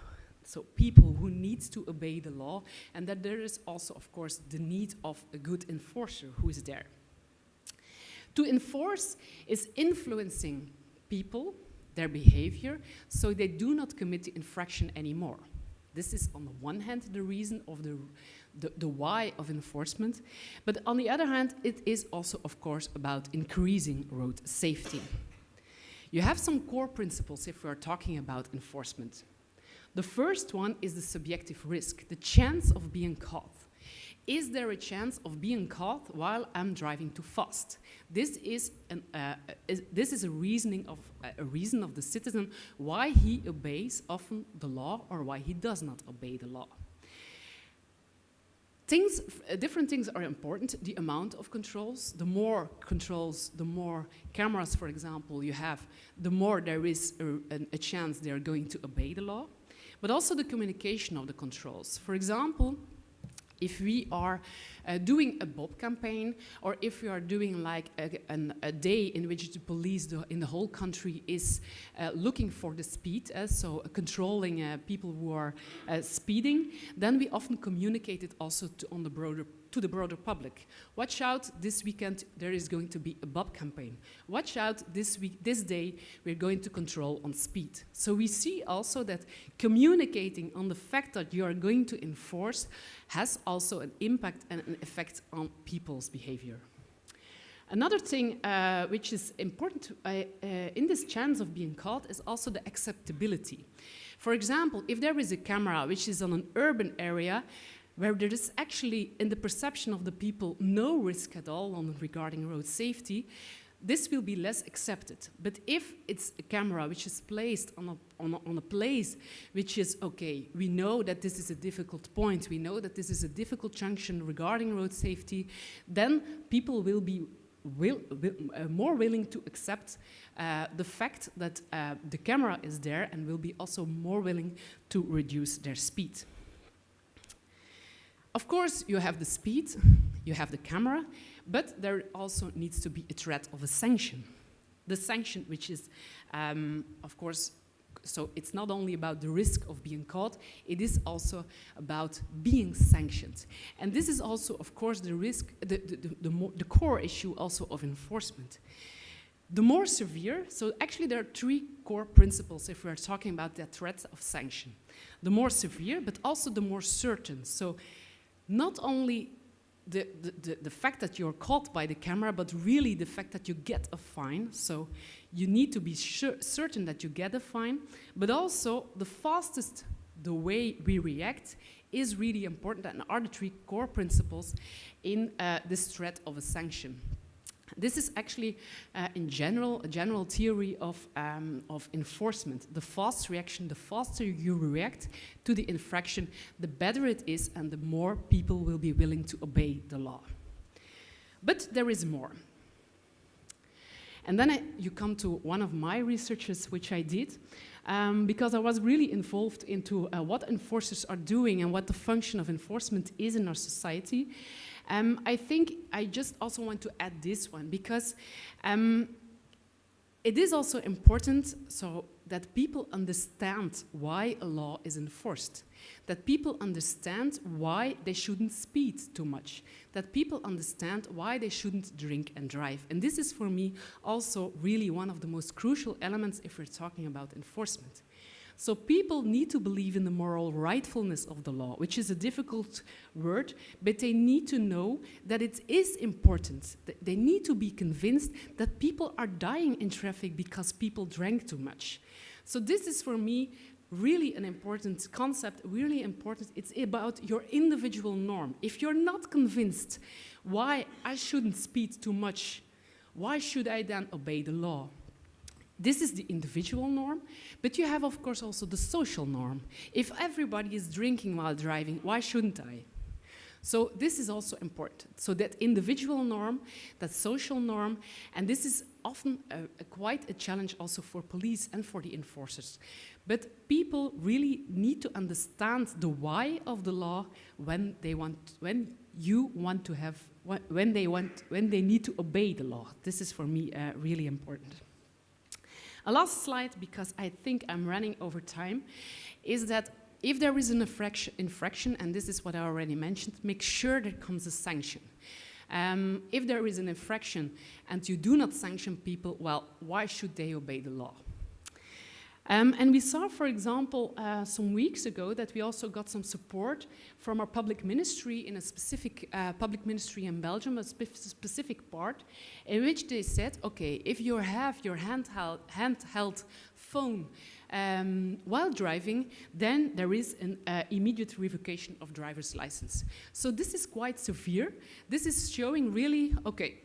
So people who need to obey the law, and that there is also, of course, the need of a good enforcer who is there. To enforce is influencing people, their behavior, so they do not commit the infraction anymore. This is, on the one hand, the reason of the why of enforcement, but on the other hand, it is also, of course, about increasing road safety. You have some core principles if we are talking about enforcement. The first one is the subjective risk, the chance of being caught. Is there a chance of being caught while I'm driving too fast? This is a reason of the citizen why he obeys often the law or why he does not obey the law. Different things are important. The amount of controls, the more cameras, for example, you have, the more there is a chance they are going to obey the law. But also the communication of the controls. For example, if we are doing a BOP campaign, or if we are doing like a day in which the police in the whole country is looking for the speed, so controlling people who are speeding, then we often communicate it also to the broader public. Watch out, this weekend there is going to be a BOP campaign. Watch out, this day we're going to control on speed. So we see also that communicating on the fact that you are going to enforce has also an impact and an effect on people's behavior. Another thing which is important in this chance of being caught is also the acceptability. For example, if there is a camera which is on an urban area, where there is actually, in the perception of the people, no risk at all regarding road safety, this will be less accepted. But if it's a camera which is placed on a place which is, okay, we know that this is a difficult point, we know that this is a difficult junction regarding road safety, then people will be more willing to accept the fact that the camera is there, and will be also more willing to reduce their speed. Of course, you have the speed, you have the camera, but there also needs to be a threat of a sanction. The sanction, which is, of course, so it's not only about the risk of being caught, it is also about being sanctioned. And this is also, of course, the risk, the core issue also of enforcement. The more severe, so actually there are three core principles if we're talking about the threat of sanction. The more severe, but also the more certain. So not only the fact that you're caught by the camera, but really the fact that you get a fine. So you need to be certain that you get a fine, but also the way we react is really important, and are the three core principles in this threat of a sanction. This is actually, in general, a general theory of enforcement. The fast reaction, the faster you react to the infraction, the better it is, and the more people will be willing to obey the law. But there is more. And then you come to one of my researches, which I did, because I was really involved into what enforcers are doing and what the function of enforcement is in our society. I think I just also want to add this one, because it is also important so that people understand why a law is enforced, that people understand why they shouldn't speed too much, that people understand why they shouldn't drink and drive. And this is, for me, also really one of the most crucial elements if we're talking about enforcement. So people need to believe in the moral rightfulness of the law, which is a difficult word, but they need to know that it is important. They need to be convinced that people are dying in traffic because people drank too much. So this is, for me, really an important concept, really important. It's about your individual norm. If you're not convinced why I shouldn't speed too much, why should I then obey the law? This is the individual norm, but you have, of course, also the social norm. If everybody is drinking while driving, why shouldn't I? So this is also important. So that individual norm, that social norm, and this is often quite a challenge also for police and for the enforcers. But people really need to understand the why of the law when they need to obey the law. This is, for me, really important. A last slide, because I think I'm running over time, is that if there is an infraction, and this is what I already mentioned, make sure there comes a sanction. If there is an infraction and you do not sanction people, well, why should they obey the law? And we saw, for example, some weeks ago that we also got some support from our public ministry in a specific public ministry in Belgium, a specific part, in which they said, okay, if you have your handheld phone while driving, then there is an immediate revocation of driver's license. So this is quite severe. This is showing really, okay,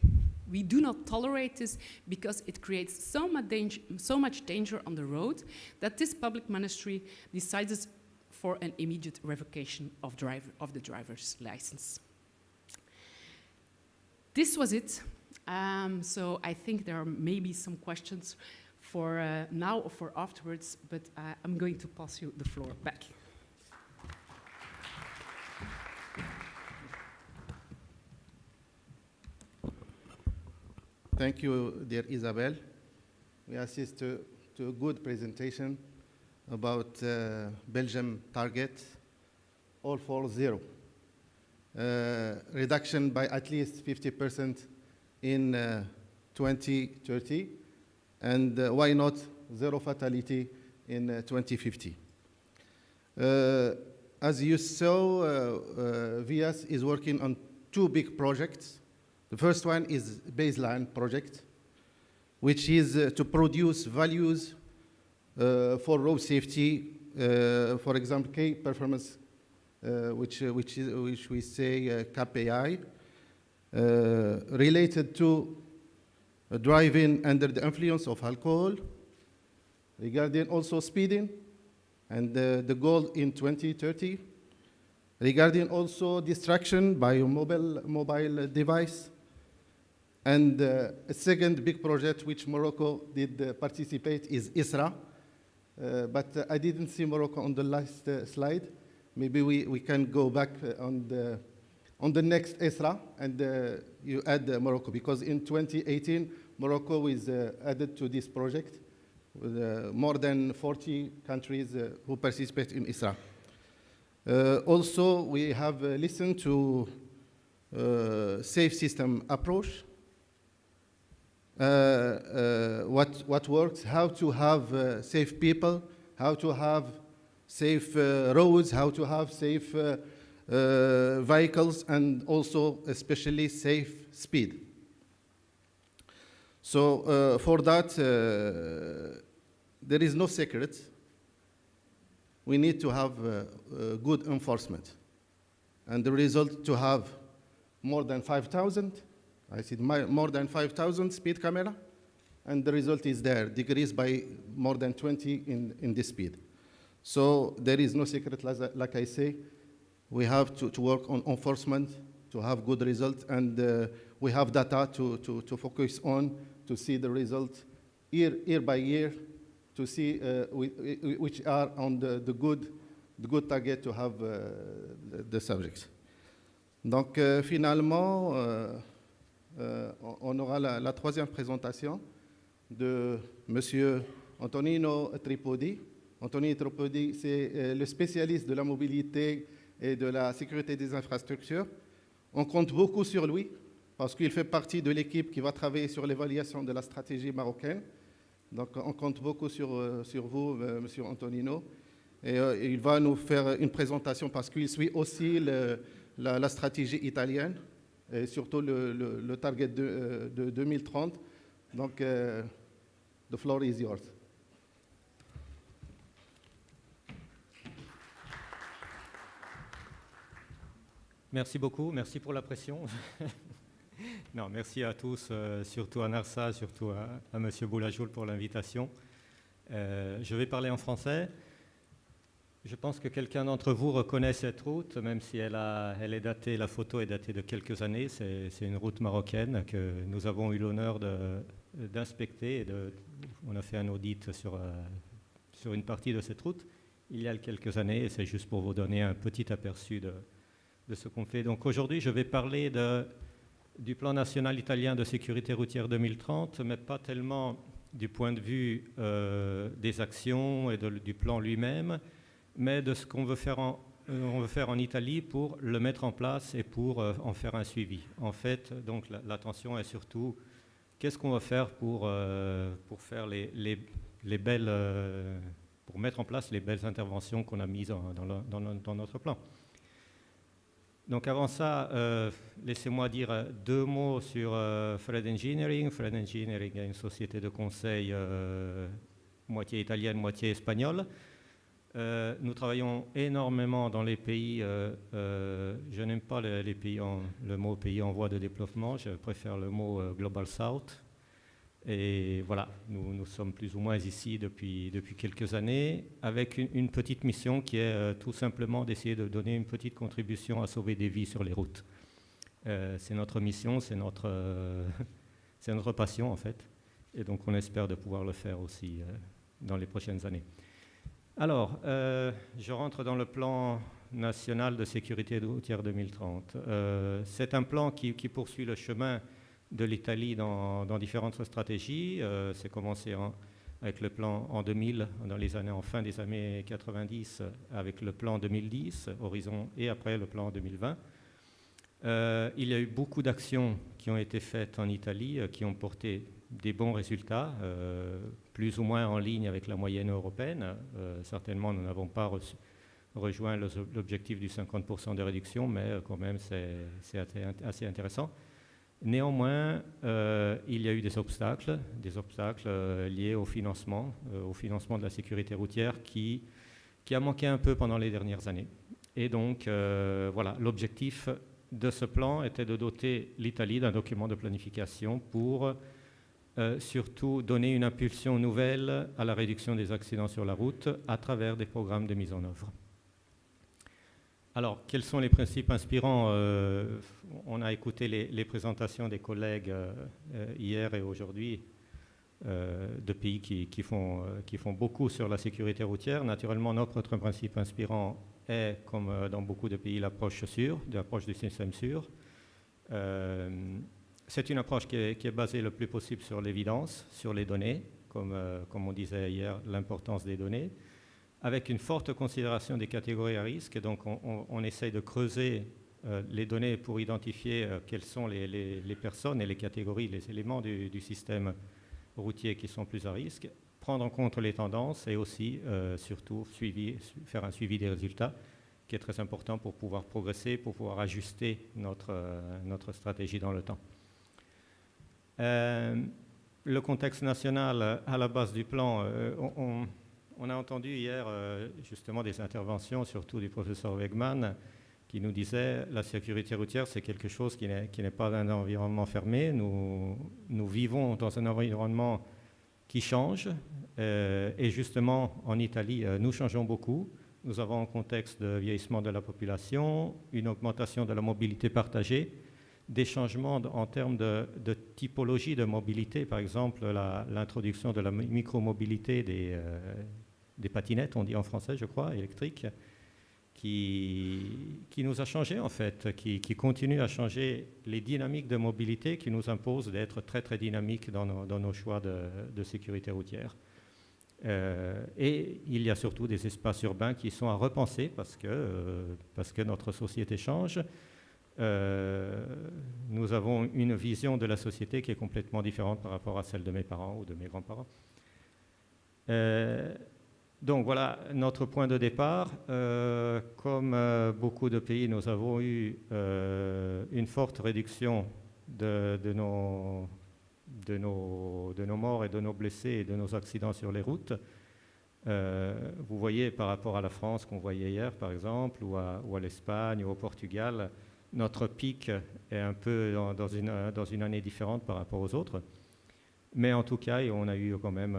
we do not tolerate this because it creates so much danger on the road that this public ministry decides for an immediate revocation of the driver's license. This was it. So I think there are maybe some questions for now or for afterwards, but I'm going to pass you the floor back. Thank you, dear Isabel. We assist to a good presentation about Belgium target, all for zero. Reduction by at least 50% in 2030, and why not zero fatality in 2050. As you saw, VIAS is working on two big projects. The first one is baseline project, which is to produce values for road safety, for example, key performance, which we say KPI, related to driving under the influence of alcohol, regarding also speeding, and the goal in 2030, regarding also distraction by a mobile device. And a second big project which Morocco did participate is ISRA, but I didn't see Morocco on the last slide. Maybe we can go back on the next ISRA and you add Morocco, because in 2018 Morocco is added to this project with more than 40 countries who participate in ISRA. Also, we have listened to safe system approach. What works, how to have safe people, how to have safe roads, how to have safe vehicles, and also especially safe speed. So for that, there is no secret. We need to have good enforcement. And the result to have more than 5,000, I said more than 5,000 speed camera, and the result is there, decreased by more than 20 in this speed. So there is no secret, like I say. We have to work on enforcement to have good results, and we have data to focus on, to see the results year by year, to see which are on the good target to have the subjects. Donc finalement, on aura la troisième présentation de Monsieur Antonino Tripodi. Antonino Tripodi, c'est le spécialiste de la mobilité et de la sécurité des infrastructures. On compte beaucoup sur lui parce qu'il fait partie de l'équipe qui va travailler sur l'évaluation de la stratégie marocaine. Donc on compte beaucoup sur vous, Monsieur Antonino. Et il va nous faire une présentation parce qu'il suit aussi la stratégie italienne, et surtout le target de 2030. Donc, the floor is yours. Merci beaucoup, merci pour la pression. Non, merci à tous, surtout à Narsa, surtout à M. Boulajoul pour l'invitation. Je vais parler en français. Je pense que quelqu'un d'entre vous reconnaît cette route, même si elle est datée, la photo est datée de quelques années. C'est une route marocaine que nous avons eu l'honneur d'inspecter. On a fait un audit sur une partie de cette route il y a quelques années, et c'est juste pour vous donner un petit aperçu de ce qu'on fait. Donc aujourd'hui, je vais parler du plan national italien de sécurité routière 2030, mais pas tellement du point de vue des actions et du plan lui-même, mais de ce qu'on veut faire en Italie pour le mettre en place et pour en faire un suivi. En fait, donc l'attention est surtout qu'est-ce qu'on va faire pour faire les belles, pour mettre en place les belles interventions qu'on a mises dans notre plan. Donc avant ça, laissez-moi dire 2 mots sur Fred Engineering. Fred Engineering est une société de conseil moitié italienne, moitié espagnole. Nous travaillons énormément dans les pays, je n'aime pas le mot pays en voie de développement, je préfère le mot Global South. Et voilà, nous sommes plus ou moins ici depuis quelques années, avec une petite mission qui est tout simplement d'essayer de donner une petite contribution à sauver des vies sur les routes. C'est notre mission, c'est notre passion en fait, et donc on espère de pouvoir le faire aussi dans les prochaines années. Alors, je rentre dans le plan national de sécurité routière 2030. C'est un plan qui poursuit le chemin de l'Italie dans différentes stratégies. C'est commencé avec le plan en 2000, en fin des années 90, avec le plan 2010, Horizon, et après le plan 2020. Il y a eu beaucoup d'actions qui ont été faites en Italie, qui ont porté des bons résultats, plus ou moins en ligne avec la moyenne européenne. Certainement, nous n'avons pas rejoint l'objectif du 50% de réduction, mais quand même, c'est assez intéressant. Néanmoins, il y a eu des obstacles liés au financement de la sécurité routière qui a manqué un peu pendant les dernières années. Et donc, voilà, l'objectif de ce plan était de doter l'Italie d'un document de planification pour surtout donner une impulsion nouvelle à la réduction des accidents sur la route à travers des programmes de mise en œuvre. Alors, quels sont les principes inspirants? On a écouté les présentations des collègues hier et aujourd'hui de pays qui font beaucoup sur la sécurité routière. Naturellement, notre principe inspirant est, comme dans beaucoup de pays, l'approche du système sûr. C'est une approche qui est basée le plus possible sur l'évidence, sur les données, comme on disait hier, l'importance des données, avec une forte considération des catégories à risque. Donc, on essaye de creuser les données pour identifier quelles sont les personnes et les catégories, les éléments du système routier qui sont plus à risque, prendre en compte les tendances et aussi, surtout, faire un suivi des résultats, qui est très important pour pouvoir progresser, pour pouvoir ajuster notre stratégie dans le temps. Le contexte national à la base du plan, on a entendu hier justement des interventions, surtout du professeur Wegman, qui nous disait la sécurité routière, c'est quelque chose qui n'est pas un environnement fermé. Nous vivons dans un environnement qui change. Et justement, en Italie, nous changeons beaucoup. Nous avons un contexte de vieillissement de la population, une augmentation de la mobilité partagée, des changements en termes de typologie de mobilité, par exemple l'introduction de la micromobilité des patinettes, on dit en français, je crois, électriques, qui nous a changé en fait, qui continue à changer les dynamiques de mobilité qui nous imposent d'être très très dynamiques dans nos choix de sécurité routière. Et il y a surtout des espaces urbains qui sont à repenser parce que notre société change. Nous avons une vision de la société qui est complètement différente par rapport à celle de mes parents ou de mes grands-parents. Donc voilà notre point de départ. Comme beaucoup de pays, nous avons eu une forte réduction de nos morts et de nos blessés et de nos accidents sur les routes. Vous voyez par rapport à la France qu'on voyait hier par exemple, ou à l'Espagne ou au Portugal, notre pic est un peu dans une année différente par rapport aux autres. Mais en tout cas, on a eu quand même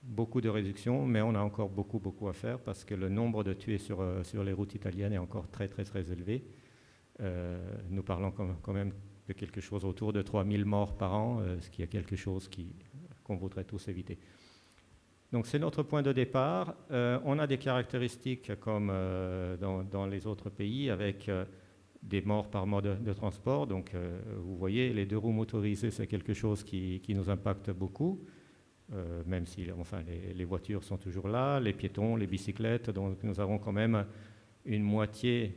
beaucoup de réductions, mais on a encore beaucoup à faire parce que le nombre de tués sur les routes italiennes est encore très élevé. Nous parlons quand même de quelque chose autour de 3000 morts par an, ce qui est quelque chose qu'on voudrait tous éviter. Donc c'est notre point de départ. On a des caractéristiques comme dans les autres pays avec des morts par mode de transport. Donc vous voyez, les 2 roues motorisées, c'est quelque chose qui nous impacte beaucoup. même si les voitures sont toujours là, les piétons, les bicyclettes. Donc nous avons quand même une moitié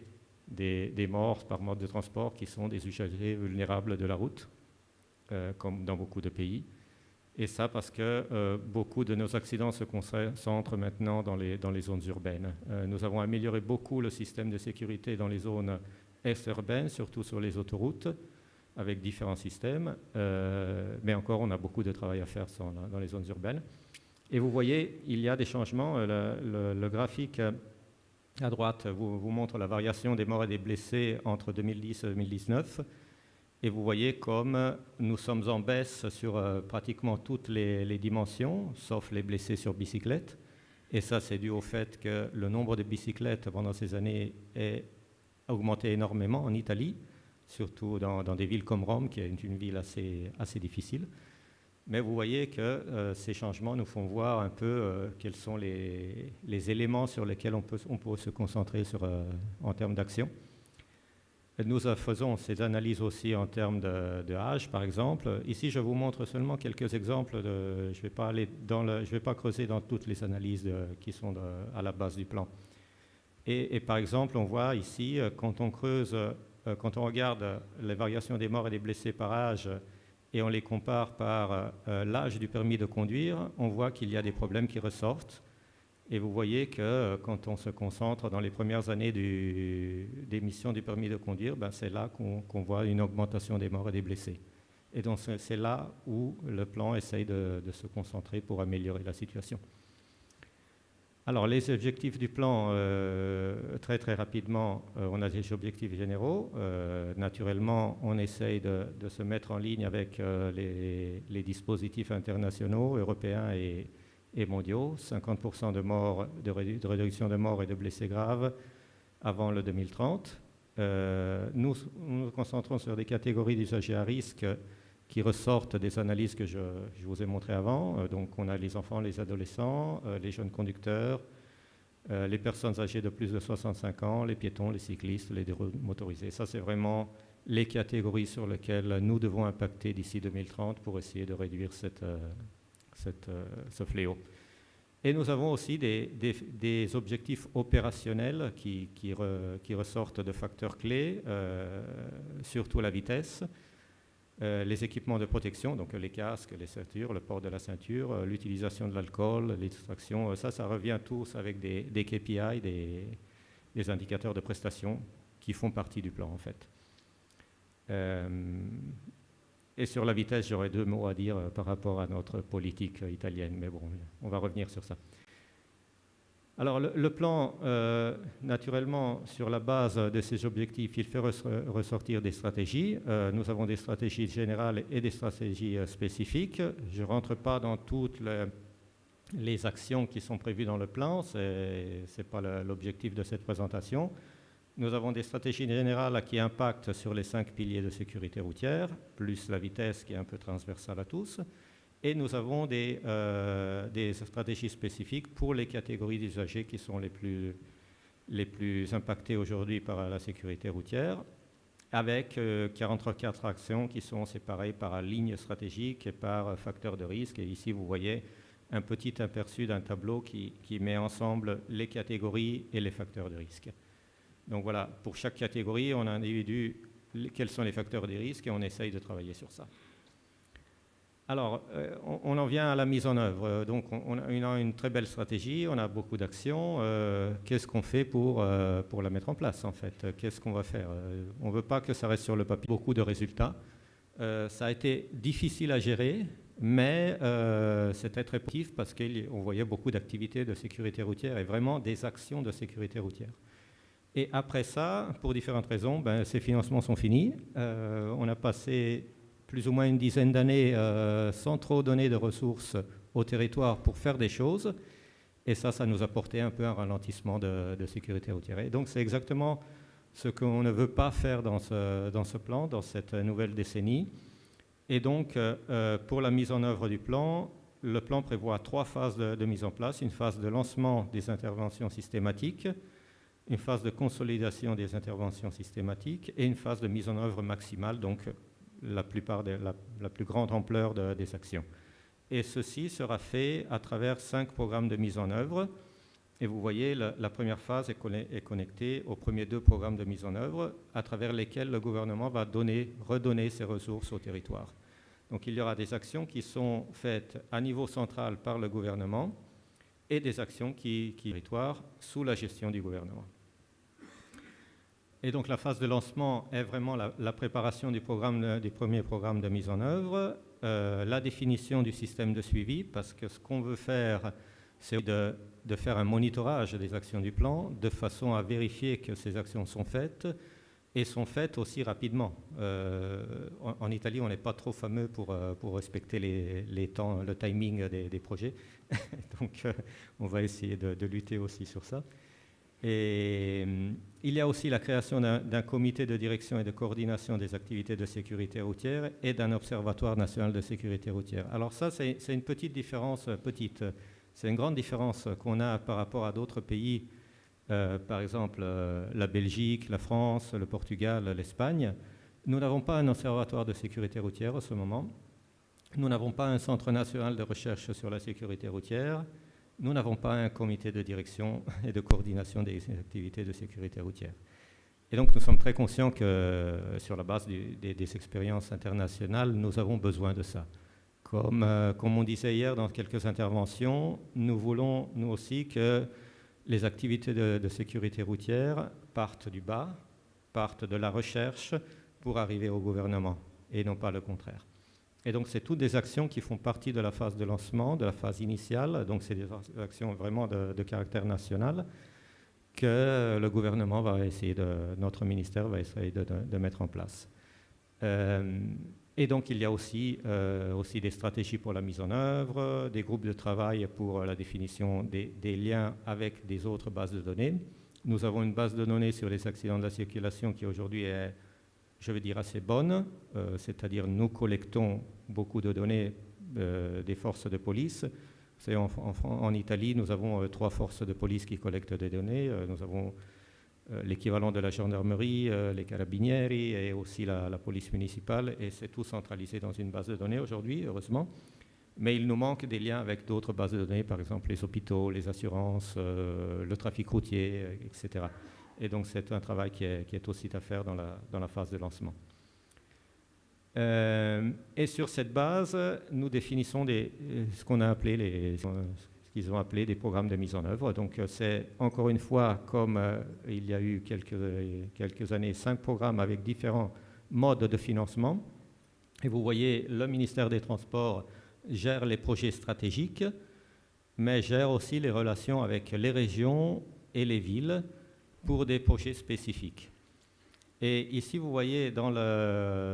des morts par mode de transport qui sont des usagers vulnérables de la route, comme dans beaucoup de pays. Et ça parce que beaucoup de nos accidents se concentrent maintenant dans les zones urbaines. Nous avons amélioré beaucoup le système de sécurité dans les zones extra-urbaines, surtout sur les autoroutes, avec différents systèmes. Mais encore, on a beaucoup de travail à faire dans les zones urbaines. Et vous voyez, il y a des changements. Le graphique à droite vous montre la variation des morts et des blessés entre 2010 et 2019. Et vous voyez comme nous sommes en baisse sur pratiquement toutes les dimensions, sauf les blessés sur bicyclette. Et ça, c'est dû au fait que le nombre de bicyclettes pendant ces années a augmenté énormément en Italie, surtout dans des villes comme Rome, qui est une ville assez difficile. Mais vous voyez que ces changements nous font voir un peu quels sont les éléments sur lesquels on peut se concentrer en termes d'action. Nous faisons ces analyses aussi en termes de âge, par exemple. Ici, je vous montre seulement quelques exemples. Je ne vais pas creuser dans toutes les analyses qui sont à la base du plan. Et par exemple, on voit ici, quand on regarde les variations des morts et des blessés par âge, et on les compare par l'âge du permis de conduire, on voit qu'il y a des problèmes qui ressortent. Et vous voyez que quand on se concentre dans les premières années d'émission du permis de conduire, c'est là qu'on voit une augmentation des morts et des blessés. Et donc c'est là où le plan essaye de se concentrer pour améliorer la situation. Alors les objectifs du plan, très très rapidement, on a des objectifs généraux. Naturellement, on essaye de se mettre en ligne avec les dispositifs internationaux, européens et mondiaux. 50% de réduction de morts et de blessés graves avant le 2030. Nous nous concentrons sur des catégories d'usagers à risque qui ressortent des analyses que je vous ai montrées avant. Donc on a les enfants, les adolescents, les jeunes conducteurs, les personnes âgées de plus de 65 ans, les piétons, les cyclistes, les motorisés. Ça, c'est vraiment les catégories sur lesquelles nous devons impacter d'ici 2030 pour essayer de réduire ce fléau. Et nous avons aussi des objectifs opérationnels qui ressortent de facteurs clés, surtout la vitesse, les équipements de protection, donc les casques, les ceintures, le port de la ceinture, l'utilisation de l'alcool, les distractions, ça revient tous avec des KPI, des indicateurs de prestation qui font partie du plan en fait. Et sur la vitesse, j'aurais 2 mots à dire par rapport à notre politique italienne, mais bon, on va revenir sur ça. Alors le plan, naturellement, sur la base de ces objectifs, il fait ressortir des stratégies. Nous avons des stratégies générales et des stratégies spécifiques. Je ne rentre pas dans toutes les actions qui sont prévues dans le plan, ce n'est pas l'objectif de cette présentation. Nous avons des stratégies générales qui impactent sur les 5 piliers de sécurité routière, plus la vitesse qui est un peu transversale à tous. Et nous avons des stratégies spécifiques pour les catégories d'usagers qui sont les plus impactés aujourd'hui par la sécurité routière, avec 44 actions qui sont séparées par ligne stratégique et par facteur de risque. Et ici, vous voyez un petit aperçu d'un tableau qui met ensemble les catégories et les facteurs de risque. Donc voilà, pour chaque catégorie, on a individu quels sont les facteurs de risque et on essaye de travailler sur ça. Alors, on en vient à la mise en œuvre. Donc, on a une très belle stratégie, on a beaucoup d'actions. Qu'est-ce qu'on fait pour la mettre en place, en fait? Qu'est-ce qu'on va faire? On ne veut pas que ça reste sur le papier. Beaucoup de résultats. Ça a été difficile à gérer, mais c'était très positif parce qu'on voyait beaucoup d'activités de sécurité routière et vraiment des actions de sécurité routière. Et après ça, pour différentes raisons, ces financements sont finis. On a passé plus ou moins une dizaine d'années sans trop donner de ressources au territoire pour faire des choses. Et ça nous a porté un peu un ralentissement de sécurité routière. Et donc c'est exactement ce qu'on ne veut pas faire dans ce plan, dans cette nouvelle décennie. Et donc, pour la mise en œuvre du plan, le plan prévoit 3 phases de mise en place. Une phase de lancement des interventions systématiques, une phase de consolidation des interventions systématiques et une phase de mise en œuvre maximale, donc la plus grande ampleur des actions. et ceci sera fait à travers 5 programmes de mise en œuvre. Et vous voyez, la première phase est connectée aux premiers 2 programmes de mise en œuvre à travers lesquels le gouvernement va redonner ses ressources au territoire. Donc il y aura des actions qui sont faites à niveau central par le gouvernement et des actions qui territoire sous la gestion du gouvernement. Et donc la phase de lancement est vraiment la préparation des premiers programmes de mise en œuvre, la définition du système de suivi, parce que ce qu'on veut faire, c'est de faire un monitorage des actions du plan, de façon à vérifier que ces actions sont faites, et sont faites aussi rapidement. En Italie, on n'est pas trop fameux pour respecter les temps, le timing des projets, donc on va essayer de lutter aussi sur ça. Et il y a aussi la création d'un comité de direction et de coordination des activités de sécurité routière et d'un observatoire national de sécurité routière. Alors ça, c'est une petite différence, c'est une grande différence qu'on a par rapport à d'autres pays, par exemple la Belgique, la France, le Portugal, l'Espagne. Nous n'avons pas un observatoire de sécurité routière en ce moment. Nous n'avons pas un centre national de recherche sur la sécurité routière. Nous n'avons pas un comité de direction et de coordination des activités de sécurité routière. Et donc, nous sommes très conscients que, sur la base des expériences internationales, nous avons besoin de ça. Comme on disait hier dans quelques interventions, nous voulons, nous aussi, que les activités de sécurité routière partent du bas, partent de la recherche pour arriver au gouvernement, et non pas le contraire. Et donc, c'est toutes des actions qui font partie de la phase de lancement, de la phase initiale. Donc, c'est des actions vraiment de caractère national que le gouvernement va essayer notre ministère va essayer de mettre en place. Et donc, il y a aussi des stratégies pour la mise en œuvre, des groupes de travail pour la définition des liens avec des autres bases de données. Nous avons une base de données sur les accidents de la circulation qui aujourd'hui est, je veux dire, assez bonne, c'est-à-dire nous collectons beaucoup de données des forces de police. En Italie, nous avons 3 forces de police qui collectent des données. Nous avons l'équivalent de la gendarmerie, les carabinieri et aussi la police municipale, et c'est tout centralisé dans une base de données aujourd'hui, heureusement. Mais il nous manque des liens avec d'autres bases de données, par exemple les hôpitaux, les assurances, le trafic routier, etc. Et donc, c'est un travail qui est aussi à faire dans la phase de lancement. Et sur cette base, nous définissons ce qu'ils ont appelé des programmes de mise en œuvre. Donc, c'est encore une fois, comme il y a eu quelques années, 5 programmes avec différents modes de financement. Et vous voyez, le ministère des Transports gère les projets stratégiques, mais gère aussi les relations avec les régions et les villes pour des projets spécifiques. Et ici, vous voyez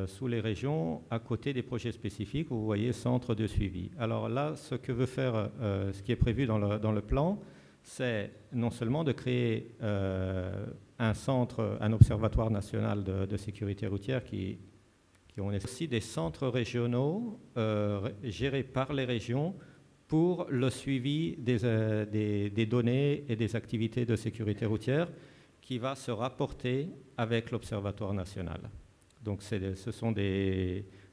sous les régions, à côté des projets spécifiques, vous voyez centre de suivi. Alors là, ce qui est prévu dans le plan, c'est non seulement de créer un observatoire national de sécurité routière qui ont aussi des centres régionaux gérés par les régions pour le suivi des données et des activités de sécurité routière qui va se rapporter avec l'Observatoire national. Donc ce sont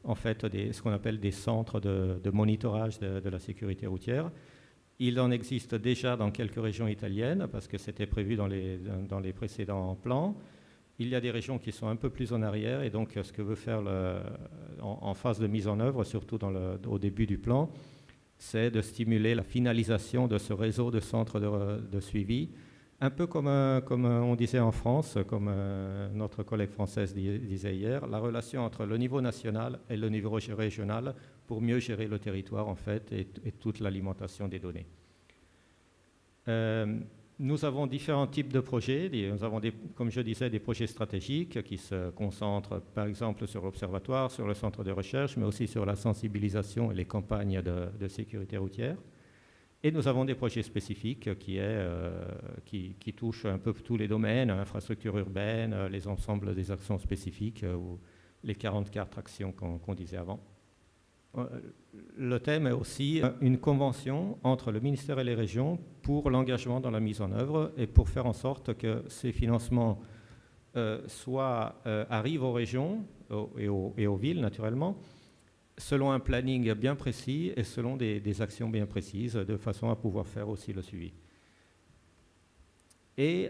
en fait ce qu'on appelle des centres de monitorage de la sécurité routière. Il en existe déjà dans quelques régions italiennes parce que c'était prévu dans les précédents plans. Il y a des régions qui sont un peu plus en arrière et donc ce que veut faire en phase de mise en œuvre, surtout au début du plan, c'est de stimuler la finalisation de ce réseau de centres de suivi, un peu comme on disait en France, comme notre collègue française disait hier, la relation entre le niveau national et le niveau régional pour mieux gérer le territoire en fait et toute l'alimentation des données. Nous avons différents types de projets. Nous avons, comme je disais, des projets stratégiques qui se concentrent par exemple sur l'observatoire, sur le centre de recherche, mais aussi sur la sensibilisation et les campagnes de sécurité routière. Et nous avons des projets spécifiques qui touchent un peu tous les domaines, infrastructures urbaines, les ensembles des actions spécifiques ou les 44 actions qu'on disait avant. Le thème est aussi une convention entre le ministère et les régions pour l'engagement dans la mise en œuvre et pour faire en sorte que ces financements arrivent aux régions et aux villes naturellement selon un planning bien précis et selon des actions bien précises, de façon à pouvoir faire aussi le suivi. Et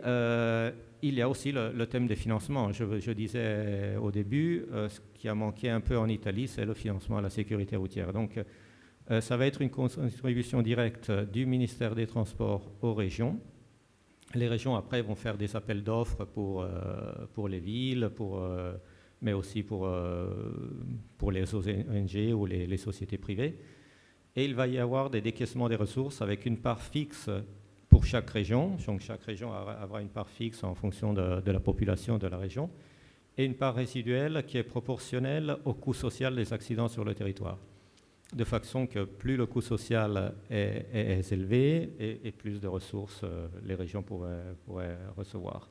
il y a aussi le thème des financements. Je disais au début, ce qui a manqué un peu en Italie, c'est le financement à la sécurité routière. Donc, ça va être une contribution directe du ministère des Transports aux régions. Les régions, après, vont faire des appels d'offres pour les villes, mais aussi pour les ONG ou les sociétés privées. Et il va y avoir des décaissements des ressources avec une part fixe pour chaque région. Donc chaque région aura une part fixe en fonction de la population de la région, et une part résiduelle qui est proportionnelle au coût social des accidents sur le territoire. De façon que plus le coût social est élevé et plus de ressources les régions pourraient recevoir.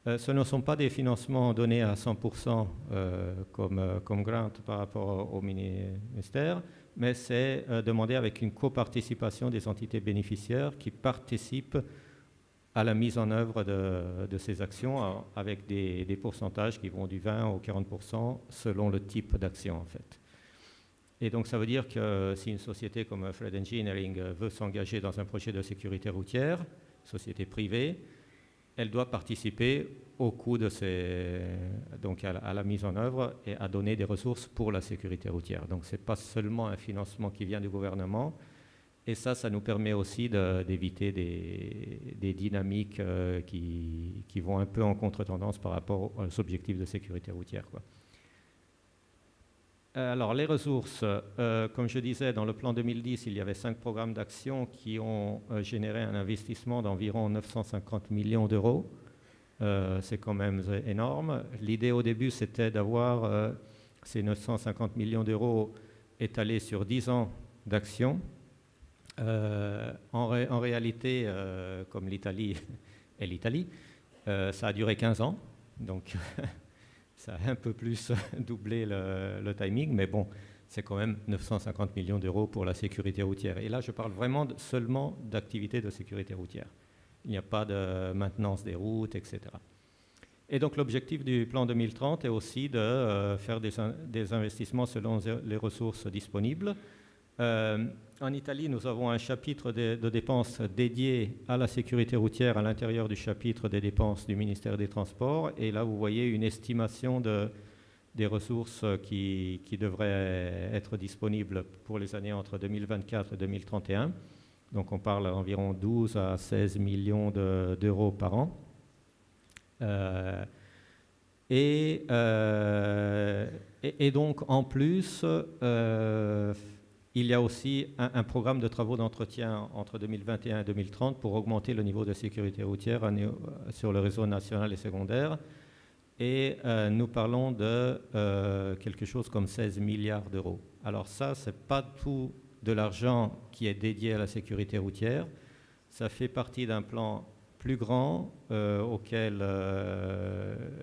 Ce ne sont pas des financements donnés à 100% comme grant par rapport au ministère, mais c'est demandé avec une coparticipation des entités bénéficiaires qui participent à la mise en œuvre de ces actions avec des pourcentages qui vont du 20 au 40% selon le type d'action en fait. Et donc ça veut dire que si une société comme Fred Engineering veut s'engager dans un projet de sécurité routière, société privée, elle doit participer au coût donc à la mise en œuvre et à donner des ressources pour la sécurité routière. Donc ce n'est pas seulement un financement qui vient du gouvernement, et ça nous permet aussi d'éviter des dynamiques qui vont un peu en contre-tendance par rapport aux objectifs de sécurité routière, quoi. Alors, les ressources, comme je disais, dans le plan 2010, il y avait 5 programmes d'action qui ont généré un investissement d'environ 950 millions d'euros. C'est quand même énorme. L'idée au début, c'était d'avoir ces 950 millions d'euros étalés sur 10 ans d'action. En réalité, comme l'Italie est l'Italie, ça a duré 15 ans. Donc... ça a un peu plus doublé le timing, mais bon, c'est quand même 950 millions d'euros pour la sécurité routière. Et là, je parle vraiment seulement d'activités de sécurité routière. Il n'y a pas de maintenance des routes, etc. Et donc, l'objectif du plan 2030 est aussi de faire des investissements selon les ressources disponibles. En Italie, nous avons un chapitre de dépenses dédié à la sécurité routière à l'intérieur du chapitre des dépenses du ministère des Transports. Et là, vous voyez une estimation des ressources qui devraient être disponibles pour les années entre 2024 et 2031. Donc, on parle d'environ 12 à 16 millions d'euros par an. Et donc, en plus... il y a aussi un programme de travaux d'entretien entre 2021 et 2030 pour augmenter le niveau de sécurité routière sur le réseau national et secondaire. Et nous parlons de quelque chose comme 16 milliards d'euros. Alors ça, ce n'est pas tout de l'argent qui est dédié à la sécurité routière. Ça fait partie d'un plan plus grand auquel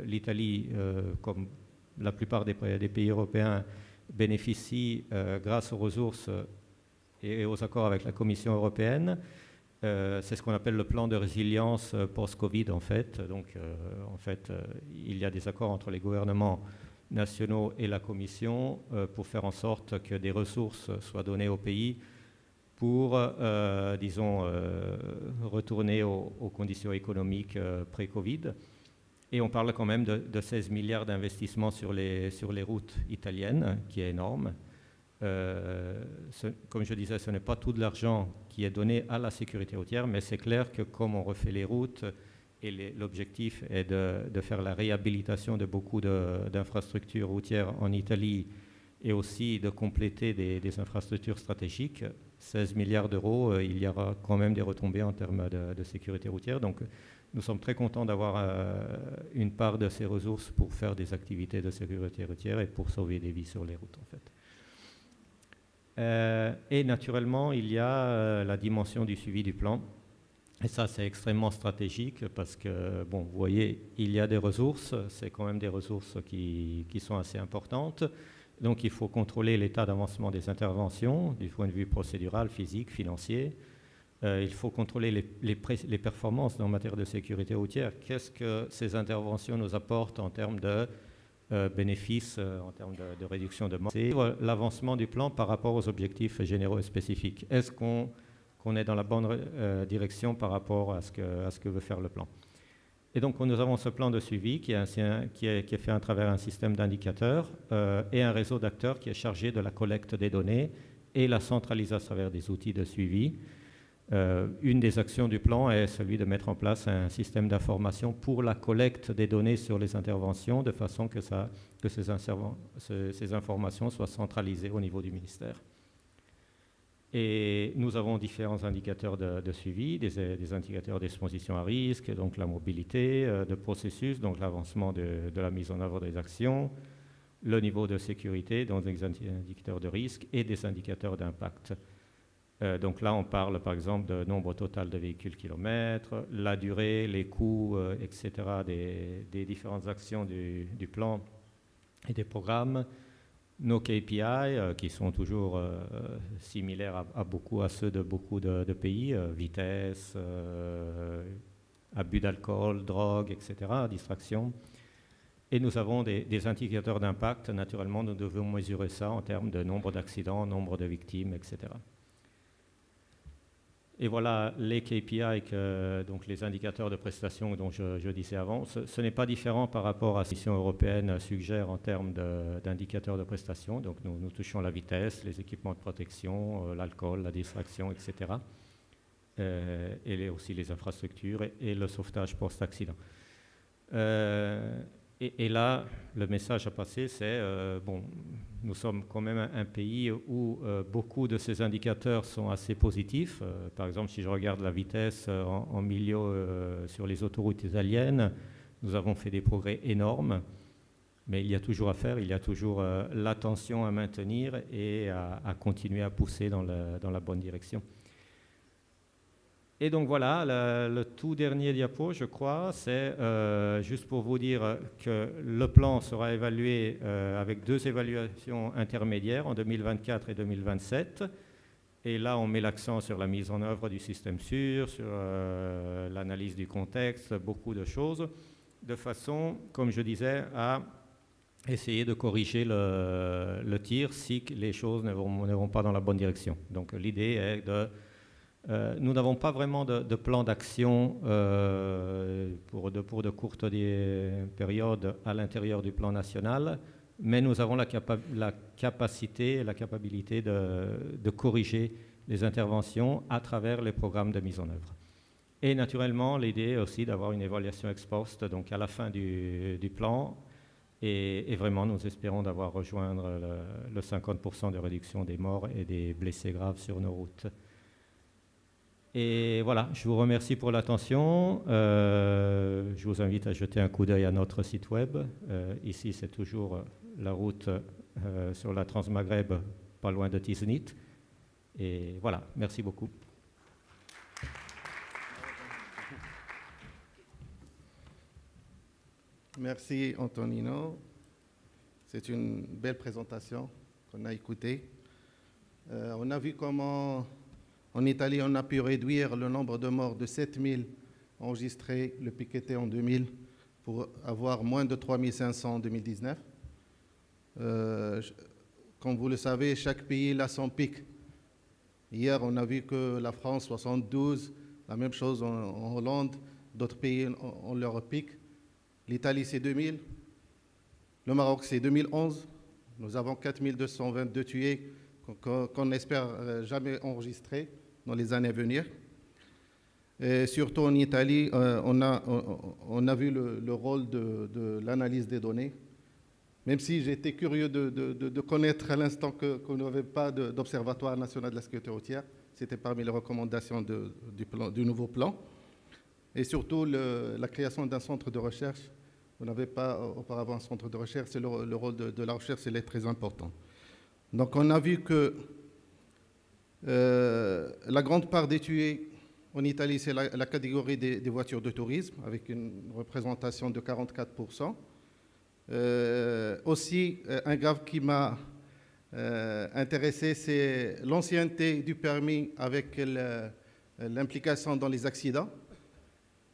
l'Italie, comme la plupart des pays européens, bénéficie grâce aux ressources et aux accords avec la Commission européenne. C'est ce qu'on appelle le plan de résilience post-Covid, en fait. Donc, il y a des accords entre les gouvernements nationaux et la Commission pour faire en sorte que des ressources soient données au pays pour, retourner aux conditions économiques pré-Covid. Et on parle quand même de 16 milliards d'investissements sur les routes italiennes, qui est énorme. Comme je disais, ce n'est pas tout de l'argent qui est donné à la sécurité routière, mais c'est clair que comme on refait les routes, et l'objectif est de faire la réhabilitation de beaucoup d'infrastructures routières en Italie et aussi de compléter des infrastructures stratégiques, 16 milliards d'euros, il y aura quand même des retombées en termes de sécurité routière. Donc, nous sommes très contents d'avoir une part de ces ressources pour faire des activités de sécurité routière et pour sauver des vies sur les routes, en fait. Et naturellement, il y a la dimension du suivi du plan. Et ça, c'est extrêmement stratégique parce que, bon, vous voyez, il y a des ressources. C'est quand même des ressources qui sont assez importantes. Donc, il faut contrôler l'état d'avancement des interventions du point de vue procédural, physique, financier. Il faut contrôler les performances en matière de sécurité routière. Qu'est-ce que ces interventions nous apportent en termes de bénéfices en termes de réduction de mort. C'est l'avancement du plan par rapport aux objectifs généraux et spécifiques. Est-ce qu'on est dans la bonne direction par rapport à ce que veut faire le plan? Et donc, nous avons ce plan de suivi qui est fait à travers un système d'indicateurs et un réseau d'acteurs qui est chargé de la collecte des données et la centralisation à travers des outils de suivi. Une des actions du plan est celui de mettre en place un système d'information pour la collecte des données sur les interventions, de façon que ces informations soient centralisées au niveau du ministère. Et nous avons différents indicateurs de suivi, des indicateurs d'exposition à risque, donc la mobilité de processus, donc l'avancement de la mise en œuvre des actions, le niveau de sécurité, donc des indicateurs de risque et des indicateurs d'impact. Donc là, on parle par exemple de nombre total de véhicules kilomètres, la durée, les coûts, etc. des différentes actions du plan et des programmes. Nos KPI, qui sont toujours similaires à ceux de beaucoup de pays, vitesse, abus d'alcool, drogue, etc., distraction. Et nous avons des indicateurs d'impact. Naturellement, nous devons mesurer ça en termes de nombre d'accidents, nombre de victimes, etc. Et voilà les KPI, donc les indicateurs de prestations dont je disais avant. Ce n'est pas différent par rapport à ce que la Commission européenne suggère en termes d'indicateurs de prestations. Donc nous touchons la vitesse, les équipements de protection, l'alcool, la distraction, etc. Et aussi les infrastructures et le sauvetage post-accident. Et là, le message à passer, c'est nous sommes quand même un pays où beaucoup de ces indicateurs sont assez positifs. Par exemple, si je regarde la vitesse en milieu sur les autoroutes italiennes, nous avons fait des progrès énormes, mais il y a toujours à faire, il y a toujours l'attention à maintenir et à continuer à pousser dans la bonne direction. Et donc voilà, le tout dernier diapo, je crois, c'est juste pour vous dire que le plan sera évalué avec 2 évaluations intermédiaires en 2024 et 2027. Et là, on met l'accent sur la mise en œuvre du système sûr, sur l'analyse du contexte, beaucoup de choses, de façon, comme je disais, à essayer de corriger le tir si les choses ne vont pas dans la bonne direction. Donc l'idée est de... nous n'avons pas vraiment de plan d'action pour de courtes périodes à l'intérieur du plan national, mais nous avons la capacité et la capacité de corriger les interventions à travers les programmes de mise en œuvre. Et naturellement, l'idée est aussi d'avoir une évaluation ex post, donc à la fin du plan, et vraiment nous espérons d'avoir rejoindre le 50% de réduction des morts et des blessés graves sur nos routes. Et voilà, je vous remercie pour l'attention. Je vous invite à jeter un coup d'œil à notre site web. Ici, c'est toujours la route sur la Transmaghreb, pas loin de Tiznit. Et voilà, merci beaucoup. Merci Antonino. C'est une belle présentation qu'on a écoutée. On a vu comment... En Italie, on a pu réduire le nombre de morts de 7000 enregistrés, le pic était en 2000, pour avoir moins de 3500 en 2019. Comme vous le savez, chaque pays a son pic. Hier, on a vu que la France, 72, la même chose en Hollande, d'autres pays ont leur pic. L'Italie, c'est 2000. Le Maroc, c'est 2011. Nous avons 4222 tués qu'on n'espère jamais enregistrer dans les années à venir. Et surtout en Italie, on a vu le rôle de l'analyse des données. Même si j'étais curieux de connaître à l'instant qu'on n'avait pas d'observatoire national de la sécurité routière, c'était parmi les recommandations du nouveau plan. Et surtout la création d'un centre de recherche. On n'avait pas auparavant un centre de recherche, et le rôle de la recherche il est très important. Donc on a vu que la grande part des tués en Italie, c'est la catégorie des voitures de tourisme, avec une représentation de 44%. Aussi, un graphe qui m'a intéressé, c'est l'ancienneté du permis avec l'implication dans les accidents.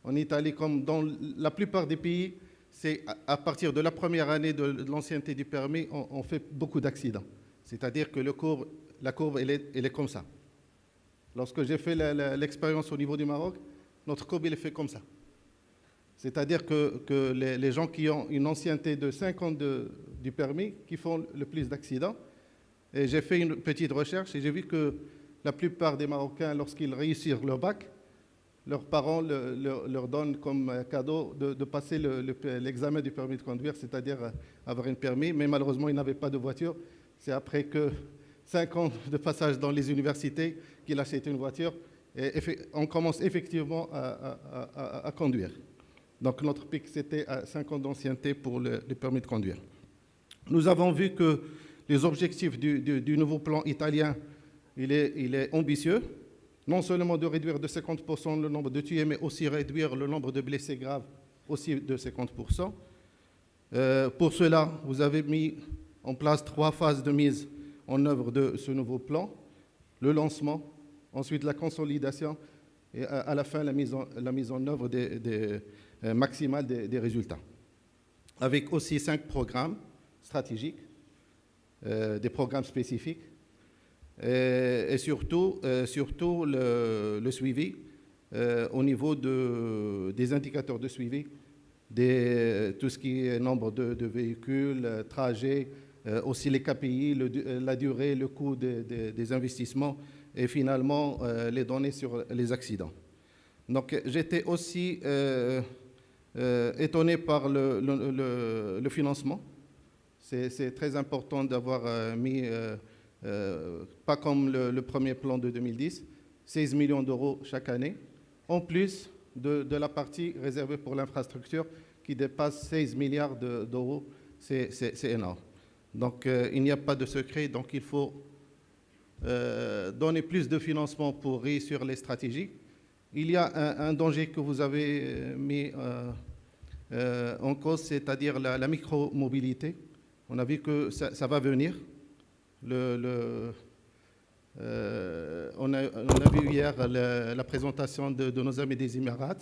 En Italie, comme dans la plupart des pays, c'est à partir de la première année de l'ancienneté du permis, on fait beaucoup d'accidents. C'est-à-dire que la courbe, elle est comme ça. Lorsque j'ai fait l'expérience au niveau du Maroc, notre courbe, elle est faite comme ça. C'est-à-dire que les gens qui ont une ancienneté de 5 ans du permis, qui font le plus d'accidents. Et j'ai fait une petite recherche et j'ai vu que la plupart des Marocains, lorsqu'ils réussissent leur bac, leurs parents leur donnent comme cadeau de passer l'examen du permis de conduire, c'est-à-dire avoir un permis, mais malheureusement, ils n'avaient pas de voiture. C'est après que 5 ans de passage dans les universités qu'il achète une voiture et on commence effectivement à conduire. Donc notre pic, c'était à 5 ans d'ancienneté pour le permis de conduire. Nous avons vu que les objectifs du nouveau plan italien, il est ambitieux. Non seulement de réduire de 50% le nombre de tués, mais aussi réduire le nombre de blessés graves aussi de 50%. Pour cela, vous avez mis en place 3 phases de mise en œuvre de ce nouveau plan. Le lancement, ensuite la consolidation et à la fin la mise en œuvre maximale des résultats. Avec aussi 5 programmes stratégiques, des programmes spécifiques, et surtout le suivi au niveau des indicateurs de suivi, tout ce qui est nombre de véhicules, trajets, aussi les KPI, la durée, le coût des investissements et finalement les données sur les accidents. Donc j'étais aussi étonné par le financement. C'est très important d'avoir mis, pas comme le premier plan de 2010, 16 millions d'euros chaque année, en plus de la partie réservée pour l'infrastructure qui dépasse 16 milliards d'euros. C'est énorme. Donc il n'y a pas de secret, donc il faut donner plus de financement pour réussir les stratégies. Il y a un danger que vous avez mis en cause, c'est-à-dire la micro-mobilité. On a vu que ça va venir. On a vu hier la présentation de nos amis des Émirats.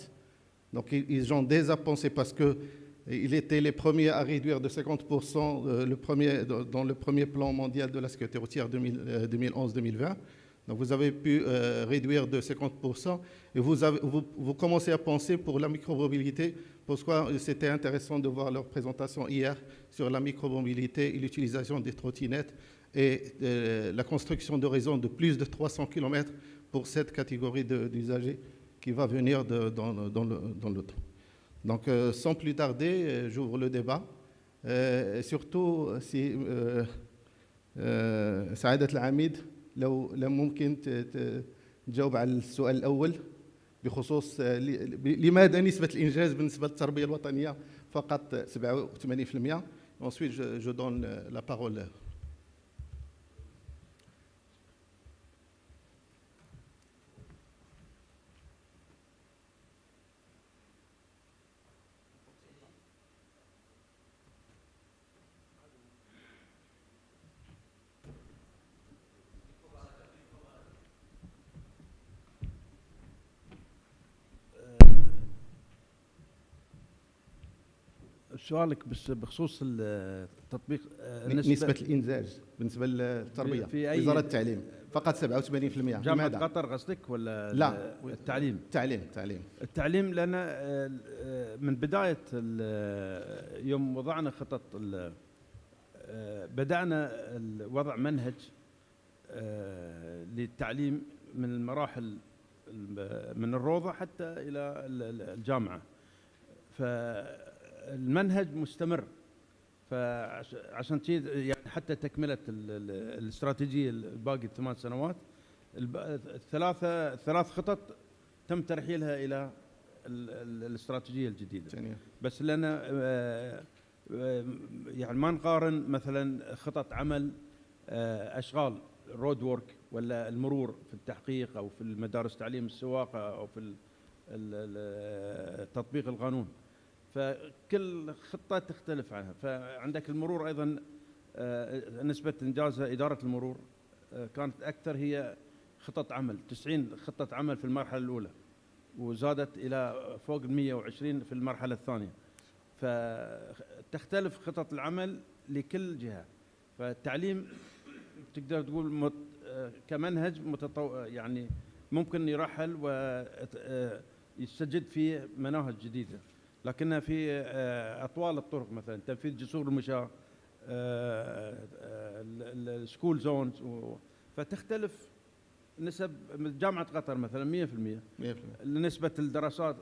Donc ils ont déjà pensé parce qu'ils étaient les premiers à réduire de 50% dans le premier plan mondial de la sécurité routière 2011-2020. Donc vous avez pu réduire de 50% et vous commencez à penser pour la micromobilité. Pourquoi c'était intéressant de voir leur présentation hier sur la micromobilité et l'utilisation des trottinettes et la construction de réseaux de plus de 300 km pour cette catégorie d'usagers qui va venir dans le temps. Donc sans plus tarder, j'ouvre le débat. Et surtout, si سعادة العميد لو ممكن تجاوب على السؤال الأول بخصوص لماذا نسبة الإنجاز بالنسبة للتربية الوطنية فقط 87%. Ensuite, je donne la parole. سؤالك بس بخصوص التطبيق نسبة الإنجاز بالنسبة للتربية في وزارة التعليم فقط 87%. جامعة قطر قصدك ولا لا التعليم؟ التعليم لأن من بداية يوم وضعنا خطط بدأنا وضع منهج للتعليم من المراحل من الروضة حتى إلى الجامعة. فالمنهج مستمر، فعشان كذا يعني حتى تكملة الاستراتيجية الباقي 8 سنوات الثلاث خطط تم ترحيلها إلى الاستراتيجية الجديدة. بس لنا يعني ما نقارن مثلا خطط عمل أشغال رود وورك ولا المرور في التحقيق أو في المدارس تعليم السواقة أو في تطبيق القانون، فكل خطة تختلف عنها. فعندك المرور أيضا نسبة إنجازها إدارة المرور كانت أكثر، هي خطط عمل 90 خطة عمل في المرحلة الأولى وزادت إلى فوق 120 في المرحلة الثانية. فتختلف خطط العمل لكل جهة. فالتعليم تقدر تقول كمنهج يعني ممكن يرحل ويستجد فيه مناهج جديدة، لكنها في أطوال الطرق مثلا تنفيذ جسور المشاة، السكول زونز، فتختلف نسب. جامعة قطر مثلا 100% نسبة الدراسات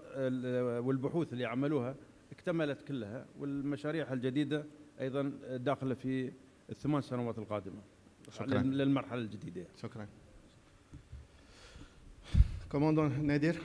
والبحوث اللي عملوها اكتملت كلها، والمشاريع الجديدة أيضا داخلة في ال8 سنوات القادمة. شكرا للمرحلة الجديدة. شكرا. كوماندون نادر.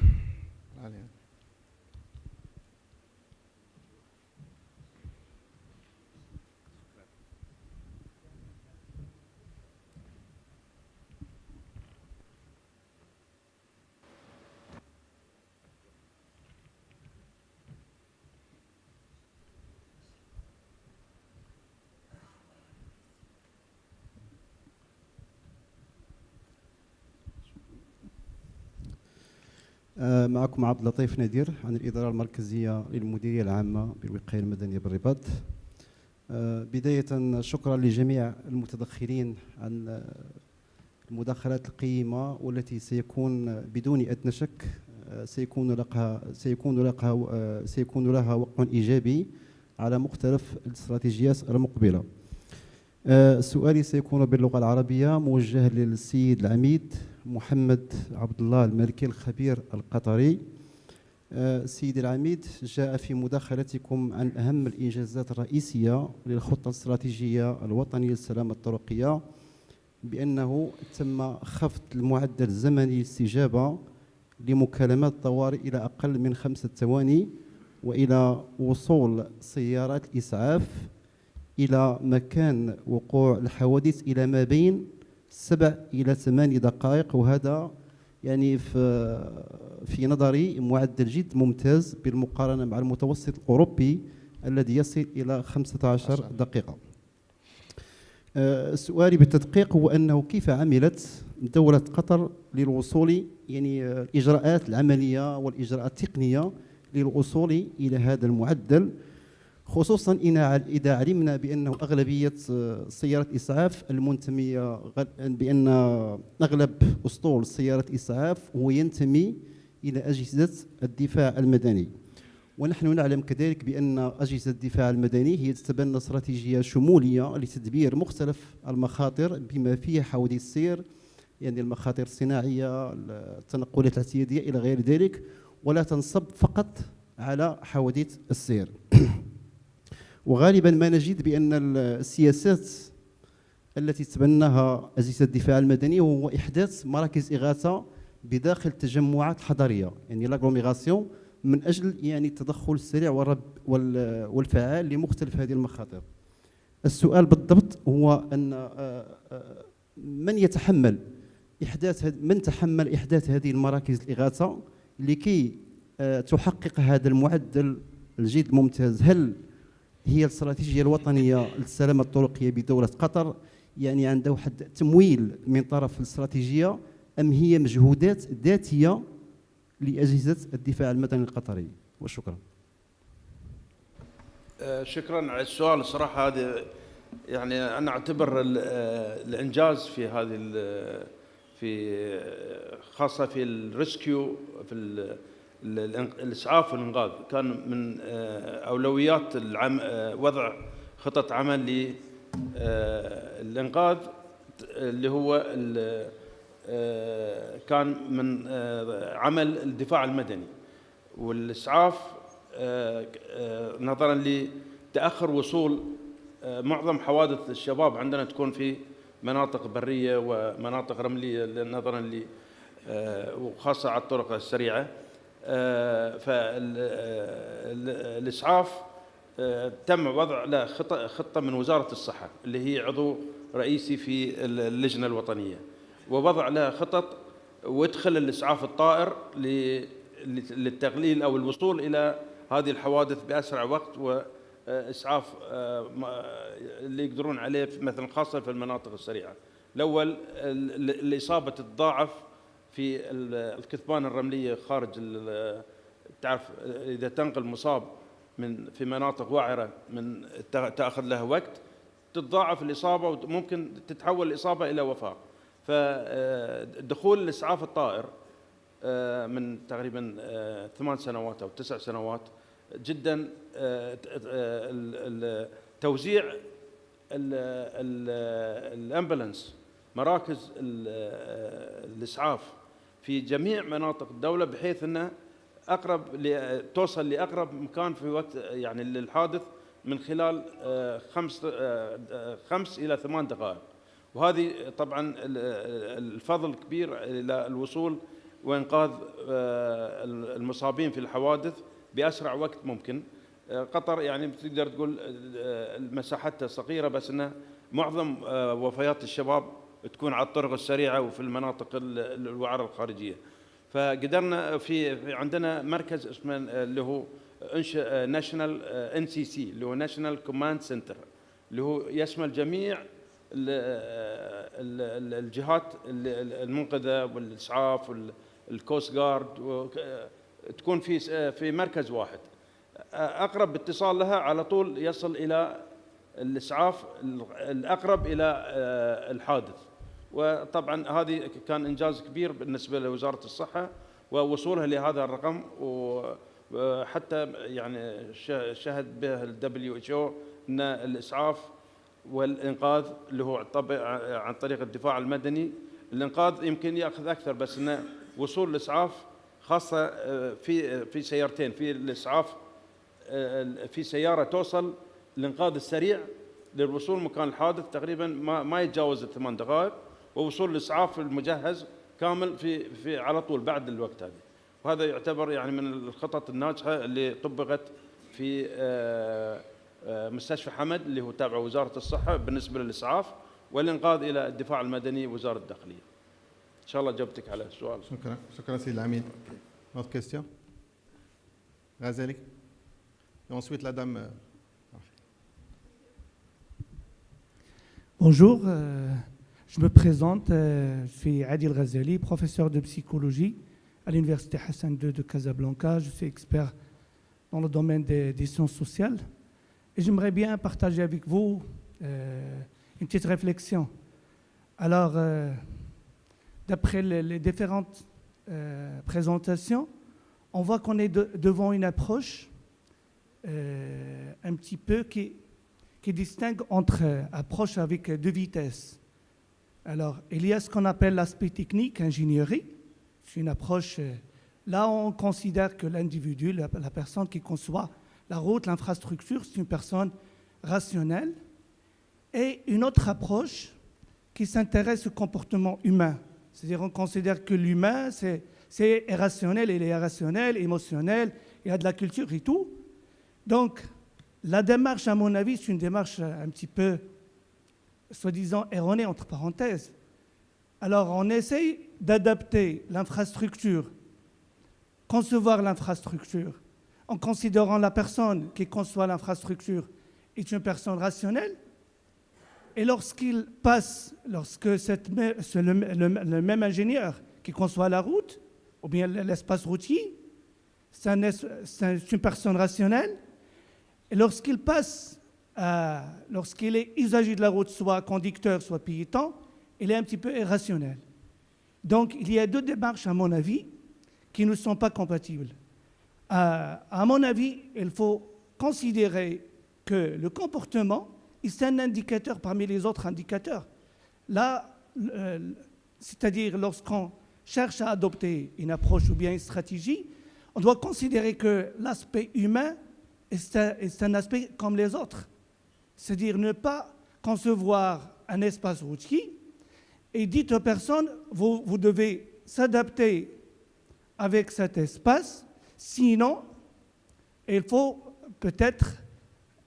معكم عبد اللطيف نادر عن الإدارة المركزية للمديرية العامة بالوقاية المدنية بالرباط. بداية شكرا لجميع المتدخلين عن المداخلات القيمة، والتي سيكون بدون أدنى شك سيكون لها وقع إيجابي على مختلف الاستراتيجيات المقبلة. سؤالي سيكون باللغة العربية، موجه للسيد العميد محمد عبد الله المالكي الخبير القطري. سيدي العميد، جاء في مداخلتكم عن أهم الإنجازات الرئيسية للخطة الاستراتيجية الوطنية للسلامة الطرقية، بأنه تم خفض المعدل الزمني للاستجابة لمكالمات الطوارئ إلى أقل من 5 ثواني، وإلى وصول سيارات الإسعاف إلى مكان وقوع الحوادث إلى ما بين 7 إلى 8 دقائق. وهذا يعني في نظري معدل جد ممتاز بالمقارنة مع المتوسط الأوروبي الذي يصل إلى 15 دقيقة. سؤالي بالتدقيق هو أنه كيف عملت دولة قطر للوصول، يعني الإجراءات العملية والإجراءات التقنية للوصول إلى هذا المعدل، خصوصا إذا علمنا بأنه أغلبية سيارات الإسعاف المنتمية، بأن أغلب أسطول سيارة الإسعاف هو ينتمي إلى أجهزة الدفاع المدني. ونحن نعلم كذلك بأن أجهزة الدفاع المدني هي تتبنى استراتيجية شمولية لتدبير مختلف المخاطر بما فيها حوادث السير، يعني المخاطر الصناعية، التنقلات الاعتيادية إلى غير ذلك، ولا تنصب فقط على حوادث السير. وغالبا ما نجد بأن السياسات التي تبناها أجهزة الدفاع المدني هو إحداث مراكز إغاثة بداخل التجمعات الحضرية، يعني لاغلوميغاسيون، من أجل يعني التدخل السريع والفعال لمختلف هذه المخاطر. السؤال بالضبط هو أن من تحمل إحداث هذه المراكز الإغاثة لكي تحقق هذا المعدل الجد ممتاز؟ هل هي الاستراتيجية الوطنية للسلامة الطرقية بدولة قطر، يعني عنده واحد تمويل من طرف الاستراتيجية، أم هي مجهودات ذاتية لأجهزة الدفاع المدني القطري؟ وشكرا. شكرا على السؤال. الصراحة هذه يعني أنا أعتبر الإنجاز في هذه خاصة في الريسكيو، في الإسعاف والإنقاذ، كان من أولويات وضع خطط عمل للإنقاذ، اللي هو كان من عمل الدفاع المدني والإسعاف، نظرا لتأخر وصول معظم حوادث الشباب عندنا تكون في مناطق برية ومناطق رملية، نظرا وخاصة على الطرق السريعة. فالإسعاف تم وضع له خطة من وزارة الصحة اللي هي عضو رئيسي في اللجنة الوطنية، ووضع لها خطط وادخل الإسعاف الطائر للتقليل أو الوصول إلى هذه الحوادث بأسرع وقت، وإسعاف اللي يقدرون عليه مثلا خاصة في المناطق السريعة. الأول الإصابة تتضاعف في الكثبان الرملية خارج، تعرف إذا تنقل مصاب في مناطق وعرة تأخذ لها وقت، تتضاعف الإصابة وممكن تتحول الإصابة إلى وفاة. فدخول الإسعاف الطائر من تقريبا 8 سنوات أو 9 سنوات جدا، توزيع الأمبولانس، مراكز الإسعاف في جميع مناطق الدولة، بحيث أنه توصل لأقرب مكان في وقت يعني للحادث من خلال 5 إلى 8 دقائق. وهذه طبعا الفضل كبير إلى الوصول وإنقاذ المصابين في الحوادث بأسرع وقت ممكن. قطر يعني تقدر تقول مساحتها صغيرة، بس أنه معظم وفيات الشباب تكون على الطرق السريعة وفي المناطق الوعرة الخارجية. فقدرنا عندنا مركز اسمه اللي هو ناشونال NCC اللي هو ناشونال كوماند سنتر، اللي هو يشمل جميع الجهات المنقذة والإسعاف والكوست جارد، تكون في مركز واحد. أقرب اتصال لها على طول يصل إلى الإسعاف الأقرب إلى الحادث. وطبعا هذه كان إنجاز كبير بالنسبة لوزارة الصحة ووصولها لهذا الرقم، وحتى يعني شهد به WHO أن الإسعاف والإنقاذ اللي هو عن طريق الدفاع المدني، الإنقاذ يمكن يأخذ أكثر، بس أن وصول الإسعاف خاصة في سيارتين، في الإسعاف في سيارة توصل الإنقاذ السريع للوصول مكان الحادث تقريبا ما يتجاوز 8 دقائق، ووصول الإسعاف المجهز كامل في على طول بعد الوقت هذا. وهذا يعتبر يعني من الخطط الناجحة اللي طبقت في مستشفى حمد اللي هو تابع وزارة الصحة بالنسبة للإسعاف والإنقاذ إلى الدفاع المدني وزارة الداخلية. إن شاء الله جبتك على السؤال. شكرا سيد العميد. Autre question? Razali. Et ensuite la dame. Bonjour, je me présente, je suis Adil Ghazali, professeur de psychologie à l'université Hassan II de Casablanca. Je suis expert dans le domaine des sciences sociales et j'aimerais bien partager avec vous une petite réflexion. Alors, d'après les différentes présentations, on voit qu'on est devant une approche un petit peu qui distingue entre approche avec 2 vitesses. Alors, il y a ce qu'on appelle l'aspect technique, ingénierie. C'est une approche, là on considère que l'individu, la personne qui conçoit la route, l'infrastructure, c'est une personne rationnelle. Et une autre approche qui s'intéresse au comportement humain. C'est-à-dire qu'on considère que l'humain, c'est irrationnel, il est irrationnel, émotionnel, il y a de la culture et tout. Donc, la démarche, à mon avis, c'est une démarche un petit peu, soi-disant, erronée, entre parenthèses. Alors, on essaye d'adapter l'infrastructure, concevoir l'infrastructure, en considérant la personne qui conçoit l'infrastructure est une personne rationnelle. Et lorsque le même ingénieur qui conçoit la route, ou bien l'espace routier, c'est une personne rationnelle, et lorsqu'il est usager de la route, soit conducteur, soit piéton, il est un petit peu irrationnel. Donc, il y a 2 démarches, à mon avis, qui ne sont pas compatibles. À mon avis, il faut considérer que le comportement est un indicateur parmi les autres indicateurs. Là, c'est-à-dire lorsqu'on cherche à adopter une approche ou bien une stratégie, on doit considérer que l'aspect humain est un aspect comme les autres. C'est-à-dire ne pas concevoir un espace routier et dire aux personnes, vous devez s'adapter avec cet espace, sinon il faut peut-être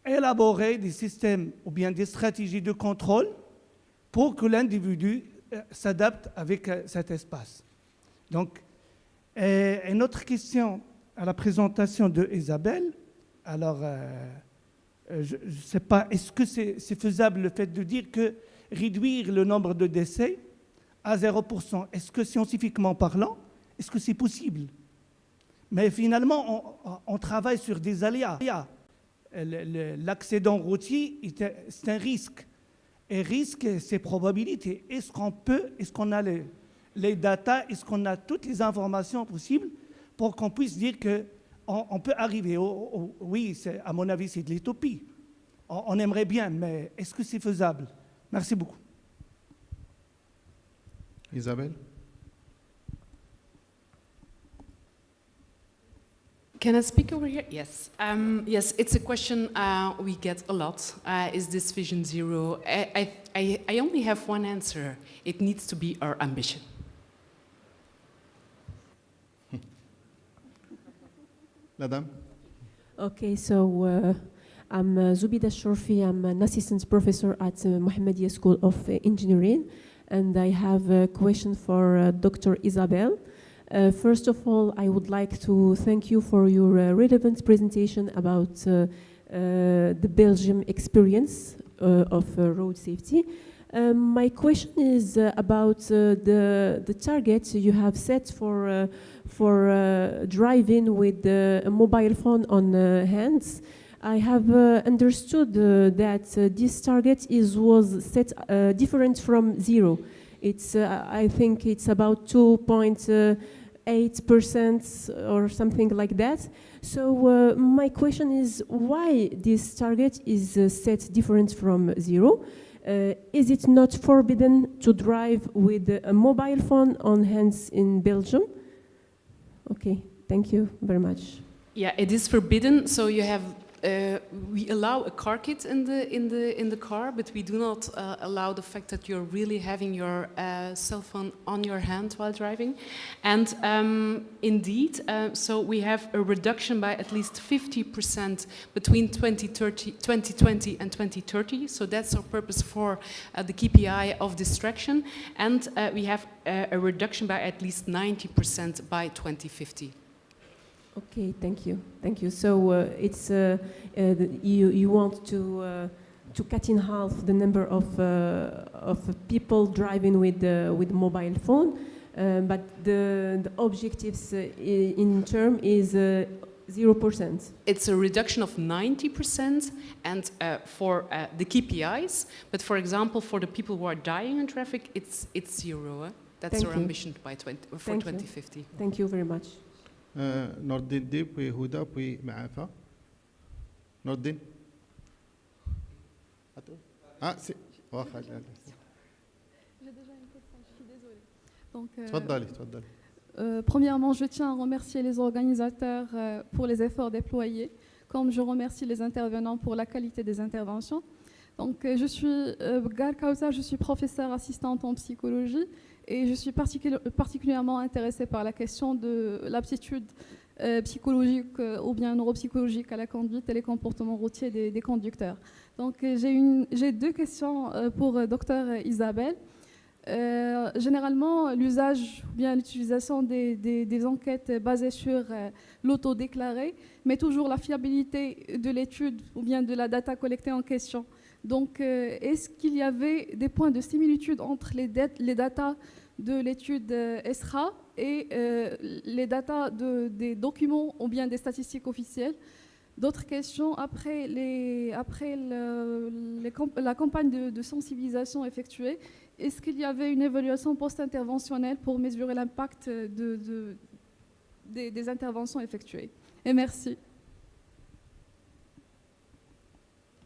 élaborer des systèmes ou bien des stratégies de contrôle pour que l'individu s'adapte avec cet espace. Donc, une autre question à la présentation de Isabelle. Alors, je ne sais pas, est-ce que c'est faisable le fait de dire que réduire le nombre de décès à 0%, est-ce que scientifiquement parlant, est-ce que c'est possible? Mais finalement, on travaille sur des aléas. l'accident routier, c'est un risque. Et risque, c'est probabilité. Est-ce qu'on a les datas, est-ce qu'on a toutes les informations possibles pour qu'on puisse dire qu'on peut arriver oui, à mon avis, c'est de l'utopie. On aimerait bien, mais est-ce que c'est faisable? Merci beaucoup. Isabelle? Can I speak over here? Yes. Yes, it's a question we get a lot. Is this Vision Zero? I only have one answer. It needs to be our ambition. Madame? Okay, so I'm Zubida Shorfi. I'm an assistant professor at Mohammedia School of Engineering, and I have a question for Dr. Isabel. First of all, I would like to thank you for your relevant presentation about the Belgium experience of road safety. My question is about the target you have set for driving with a mobile phone on hands. I have understood that this target was set different from zero. It's I think it's about 2.8% or something like that. So my question is why this target is set different from zero? Is it not forbidden to drive with a mobile phone on hands in Belgium? Okay, thank you very much. Yeah, it is forbidden. So you have. We allow a car kit in the car, but we do not allow the fact that you're really having your cell phone on your hand while driving. And indeed, so we have a reduction by at least 50% between 2020 and 2030. So that's our purpose for the KPI of distraction. And we have a reduction by at least 90% by 2050. Okay, thank you. Thank you. So it's you want to cut in half the number of people driving with mobile phone, but the objectives in term is 0%. It's a reduction of 90%, and for the KPIs. But for example, for the people who are dying in traffic, it's zero. That's our ambition by 2050. Thank you very much. Nordin Di, puis Houda, puis Maafa. Nordin? Ah, c'est. J'ai déjà une question, je suis désolée. Donc, تفضلي. premièrement, je tiens à remercier les organisateurs pour les efforts déployés, comme je remercie les intervenants pour la qualité des interventions. Donc, je suis Gar Kausa, je suis professeure assistante en psychologie et je suis particulièrement intéressée par la question de l'aptitude psychologique ou bien neuropsychologique à la conduite et les comportements routiers des conducteurs. Donc, j'ai deux questions pour Dr Isabelle. Généralement, l'usage ou bien l'utilisation des enquêtes basées sur l'autodéclaré met toujours la fiabilité de l'étude ou bien de la data collectée en question. Donc, est-ce qu'il y avait des points de similitude entre les datas de l'étude ESRA et les datas des documents ou bien des statistiques officielles? D'autres questions, après la campagne de sensibilisation effectuée, est-ce qu'il y avait une évaluation post-interventionnelle pour mesurer l'impact des interventions effectuées? Et merci.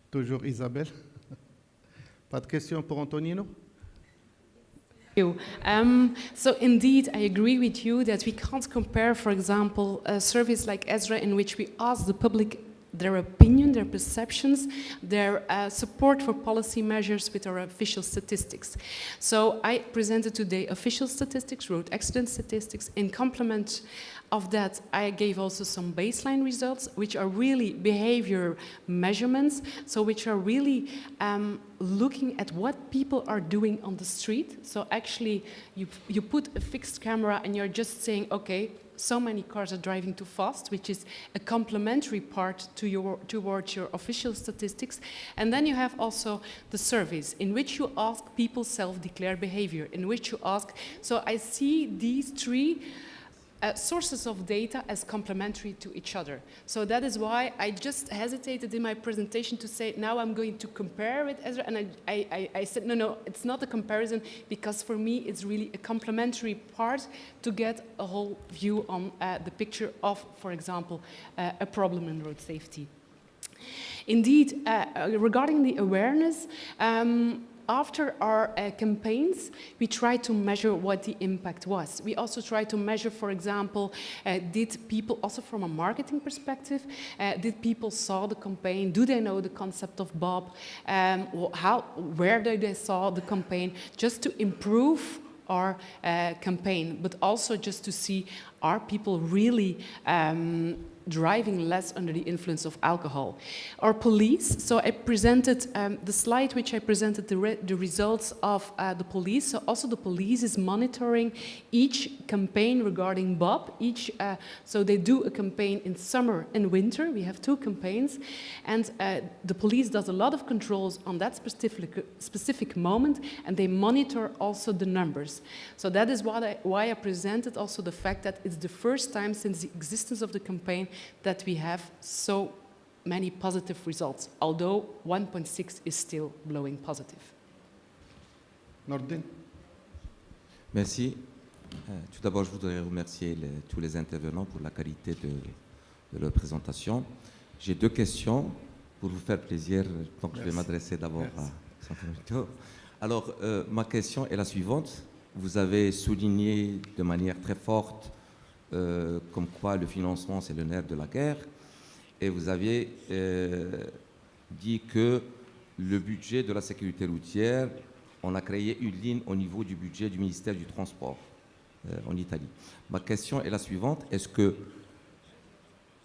Toujours Isabelle. Pas de questions pour Antonino? So indeed, I agree with you that we can't compare, for example, a service like Ezra in which we ask the public their opinion, their perceptions, their support for policy measures with our official statistics. So I presented today official statistics, road accident statistics. In complement of that, I gave also some baseline results, which are really behavior measurements, so which are really looking at what people are doing on the street. So actually, you put a fixed camera and you're just saying, okay, so many cars are driving too fast, which is a complementary part towards your official statistics. And then you have also the surveys in which you ask people self-declared behavior, in which you ask, so I see these three sources of data as complementary to each other. So that is why I just hesitated in my presentation to say, now I'm going to compare it, and I said, no, it's not a comparison, because for me it's really a complementary part to get a whole view on the picture of, for example, a problem in road safety. Indeed, regarding the awareness, after our campaigns, we try to measure what the impact was. We also try to measure, for example, did people, also from a marketing perspective, did people saw the campaign? Do they know the concept of Bob? Where did they saw the campaign? Just to improve our campaign, but also just to see, are people really driving less under the influence of alcohol? Or police, so I presented the slide which I presented the results of the police. So also the police is monitoring each campaign regarding Bob. So they do a campaign in summer and winter. We have 2 campaigns, and the police does a lot of controls on that specific moment, and they monitor also the numbers. So that is why I presented also the fact that it's the first time since the existence of the campaign that we have so many positive results, although 1.6 is still blowing positive. Nordin. Merci. Tout d'abord, je voudrais remercier tous les intervenants pour la qualité de leur présentation. J'ai 2 questions pour vous faire plaisir, donc je vais m'adresser d'abord à Santo. Alors, ma question est la suivante. Vous avez souligné de manière très forte comme quoi le financement, c'est le nerf de la guerre. Et vous aviez dit que le budget de la sécurité routière, on a créé une ligne au niveau du budget du ministère du Transport en Italie. Ma question est la suivante. Est-ce que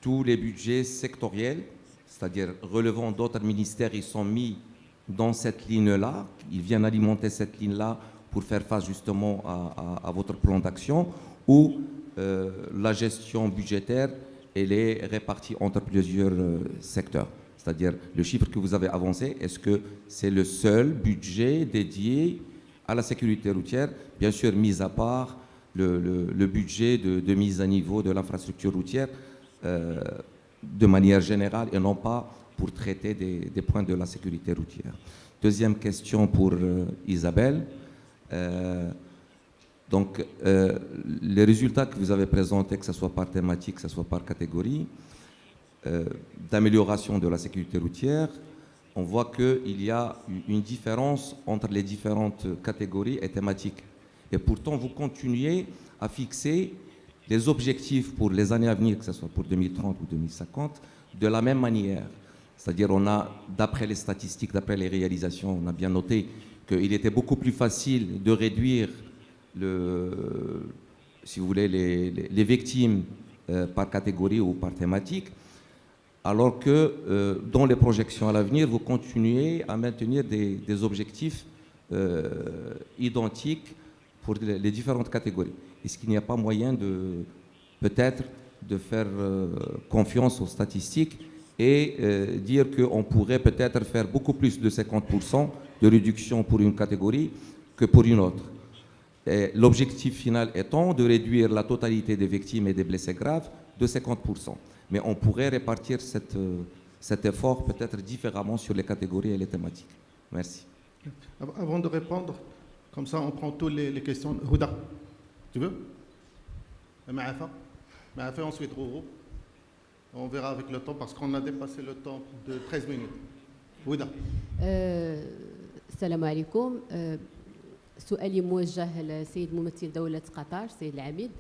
tous les budgets sectoriels, c'est-à-dire relevant d'autres ministères, ils sont mis dans cette ligne-là, ils viennent alimenter cette ligne-là pour faire face justement à votre plan d'action, ou la gestion budgétaire, elle est répartie entre plusieurs secteurs? C'est-à-dire, le chiffre que vous avez avancé, est-ce que c'est le seul budget dédié à la sécurité routière, bien sûr mis à part le budget de mise à niveau de l'infrastructure routière de manière générale, et non pas pour traiter des points de la sécurité routière? Deuxième question pour Isabelle. Donc, les résultats que vous avez présentés, que ce soit par thématique, que ce soit par catégorie, d'amélioration de la sécurité routière, on voit qu'il y a une différence entre les différentes catégories et thématiques. Et pourtant, vous continuez à fixer les objectifs pour les années à venir, que ce soit pour 2030 ou 2050, de la même manière. C'est-à-dire, on a, d'après les statistiques, d'après les réalisations, on a bien noté qu'il était beaucoup plus facile de réduire si vous voulez, les victimes par catégorie ou par thématique, alors que dans les projections à l'avenir, vous continuez à maintenir des objectifs identiques pour les différentes catégories. Est-ce qu'il n'y a pas moyen peut-être de faire confiance aux statistiques et dire qu'on pourrait peut-être faire beaucoup plus de 50% de réduction pour une catégorie que pour une autre? L'objectif final étant de réduire la totalité des victimes et des blessés graves de 50%. Mais on pourrait répartir cet effort peut-être différemment sur les catégories et les thématiques. Merci. Avant de répondre, comme ça on prend toutes les questions. Houda, tu veux? Maafa, ensuite Rouro. On verra avec le temps parce qu'on a dépassé le temps de 13 minutes. Houda. السلام عليكم. سؤالي موجه للسيد ممثل دولة قطر السيد العميد.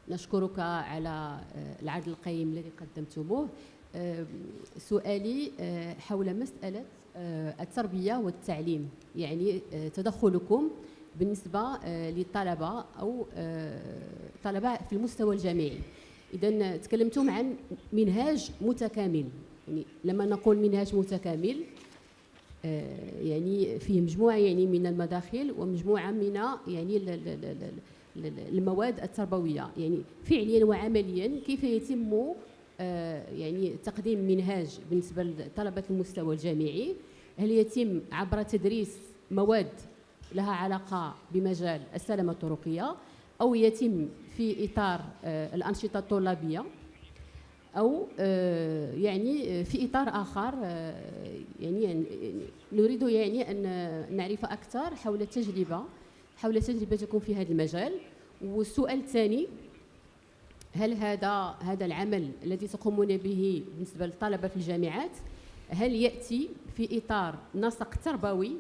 نشكرك على العرض القيم الذي قدمتموه. سؤالي حول مسألة التربية والتعليم، يعني تدخلكم بالنسبة للطلبة أو طلبة في المستوى الجامعي. إذن تكلمتم عن منهاج متكامل، يعني لما نقول منهاج متكامل يعني فيه مجموعة يعني من المداخل ومجموعة من يعني المواد التربوية، يعني فعليا وعمليا كيف يتم يعني تقديم منهاج بالنسبة لطلبة المستوى الجامعي؟ هل يتم عبر تدريس مواد لها علاقة بمجال السلامة الطرقية، أو يتم في إطار الأنشطة الطلابية، أو يعني في إطار آخر. يعني نريد يعني أن نعرف أكثر حول تجربتكم في هذا المجال. والسؤال الثاني، هل هذا العمل الذي تقومون به بالنسبة للطلبة في الجامعات هل يأتي في إطار نسق تربوي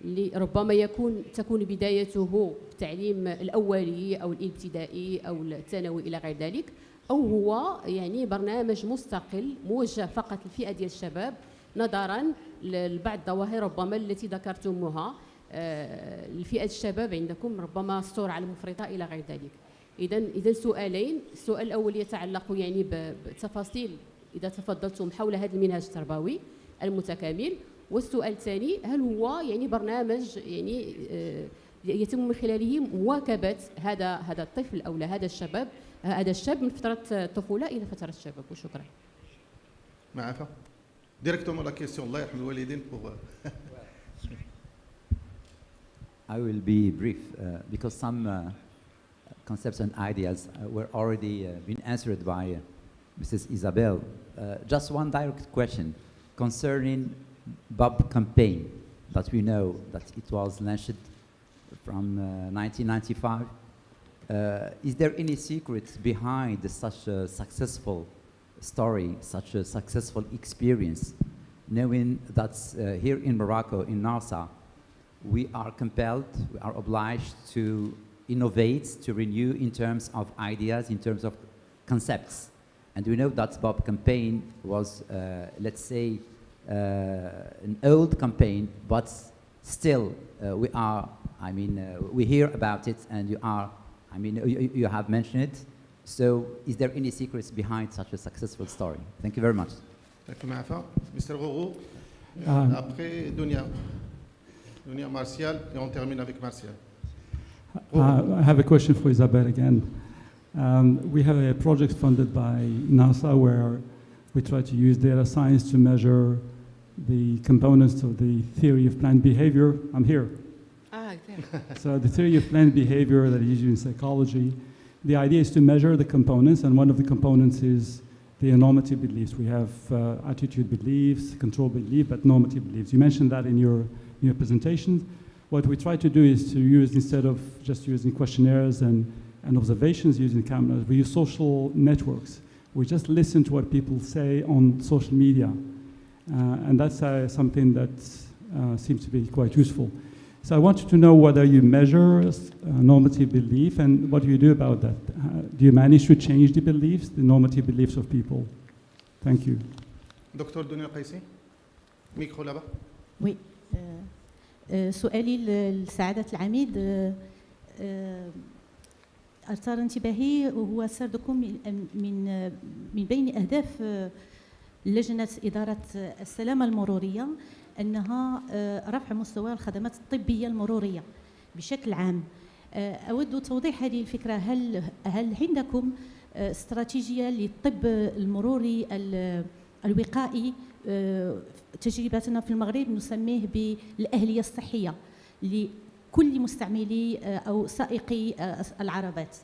اللي ربما تكون بدايته بالتعليم الأولي أو الابتدائي أو الثانوي إلى غير ذلك، أو هو يعني برنامج مستقل موجه فقط للفئة ديال الشباب نظرا لبعض الظواهر ربما التي ذكرتموها؟ الفئة الشباب عندكم ربما السرعة المفرطة إلى غير ذلك. إذا سؤالين، السؤال الأول يتعلق يعني بتفاصيل إذا تفضلتم حول هذا المنهج التربوي المتكامل، والسؤال الثاني هل هو يعني برنامج يعني يتم من خلاله مواكبة هذا الطفل أو هذا الشاب من فترة الطفولة إلى فترة الشباب؟ وشكرا. معافى ديريكتومون لا كيسيون. الله يرحم الوالدين. I will be brief because some concepts and ideas were already been answered by Mrs. Isabel. Just one direct question concerning BOB campaign that we know that it was launched from 1995. Is there any secret behind such a successful story, such a successful experience, knowing that here in Morocco, in Narsa, we are compelled, we are obliged to innovate, to renew in terms of ideas, in terms of concepts. And we know that BOB campaign was, let's say, an old campaign, but still we are, I mean, we hear about it and you are, I mean, you have mentioned it. So is there any secrets behind such a successful story? Thank you very much. Thank you, Maafa. Mr. Gogo, après Dunia Martial, et on termine avec Martial. I have a question for Isabel again. We have a project funded by NASA where we try to use data science to measure the components of the theory of planned behavior. I'm here. So the theory of planned behavior that is used in psychology, the idea is to measure the components, and one of the components is the normative beliefs. We have attitude beliefs, control belief, but normative beliefs. You mentioned that in your presentation. What we try to do is to use, instead of just using questionnaires and observations using cameras, we use social networks. We just listen to what people say on social media. And that's something that seems to be quite useful. So I wanted to know whether you measure normative belief and what do you do about that? Do you manage to change the beliefs, the normative beliefs of people? Thank you. Dr. Dunia Qaisi, micro là-bas. Oui. سؤالي لسعادة العميد، أثار انتباهي وهو سردكم من بين أهداف لجنة إدارة السلامة المرورية أنها رفع مستوى الخدمات الطبية المرورية بشكل عام. أود توضيح هذه الفكرة. هل عندكم استراتيجية للطب المروري الوقائي؟ تجربتنا في المغرب نسميه بالأهلية الصحية لكل مستعملي أو سائقي العربات،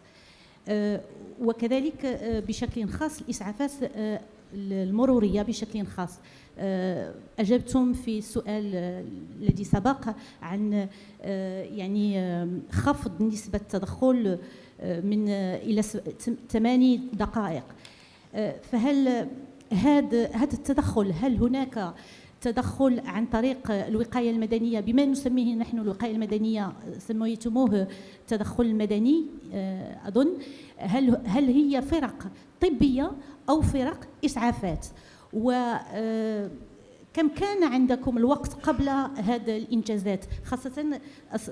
وكذلك بشكل خاص الإسعافات المرورية بشكل خاص. أجبتم في السؤال الذي سبق عن يعني خفض نسبة التدخل من إلى 8 دقائق. فهل هذا التدخل، هل هناك تدخل عن طريق الوقاية المدنية بما نسميه نحن الوقاية المدنية، سميتموه التدخل المدني أظن، هل هي فرق طبية أو فرق إسعافات؟ وكم كان عندكم الوقت قبل هذا الإنجازات؟ خاصة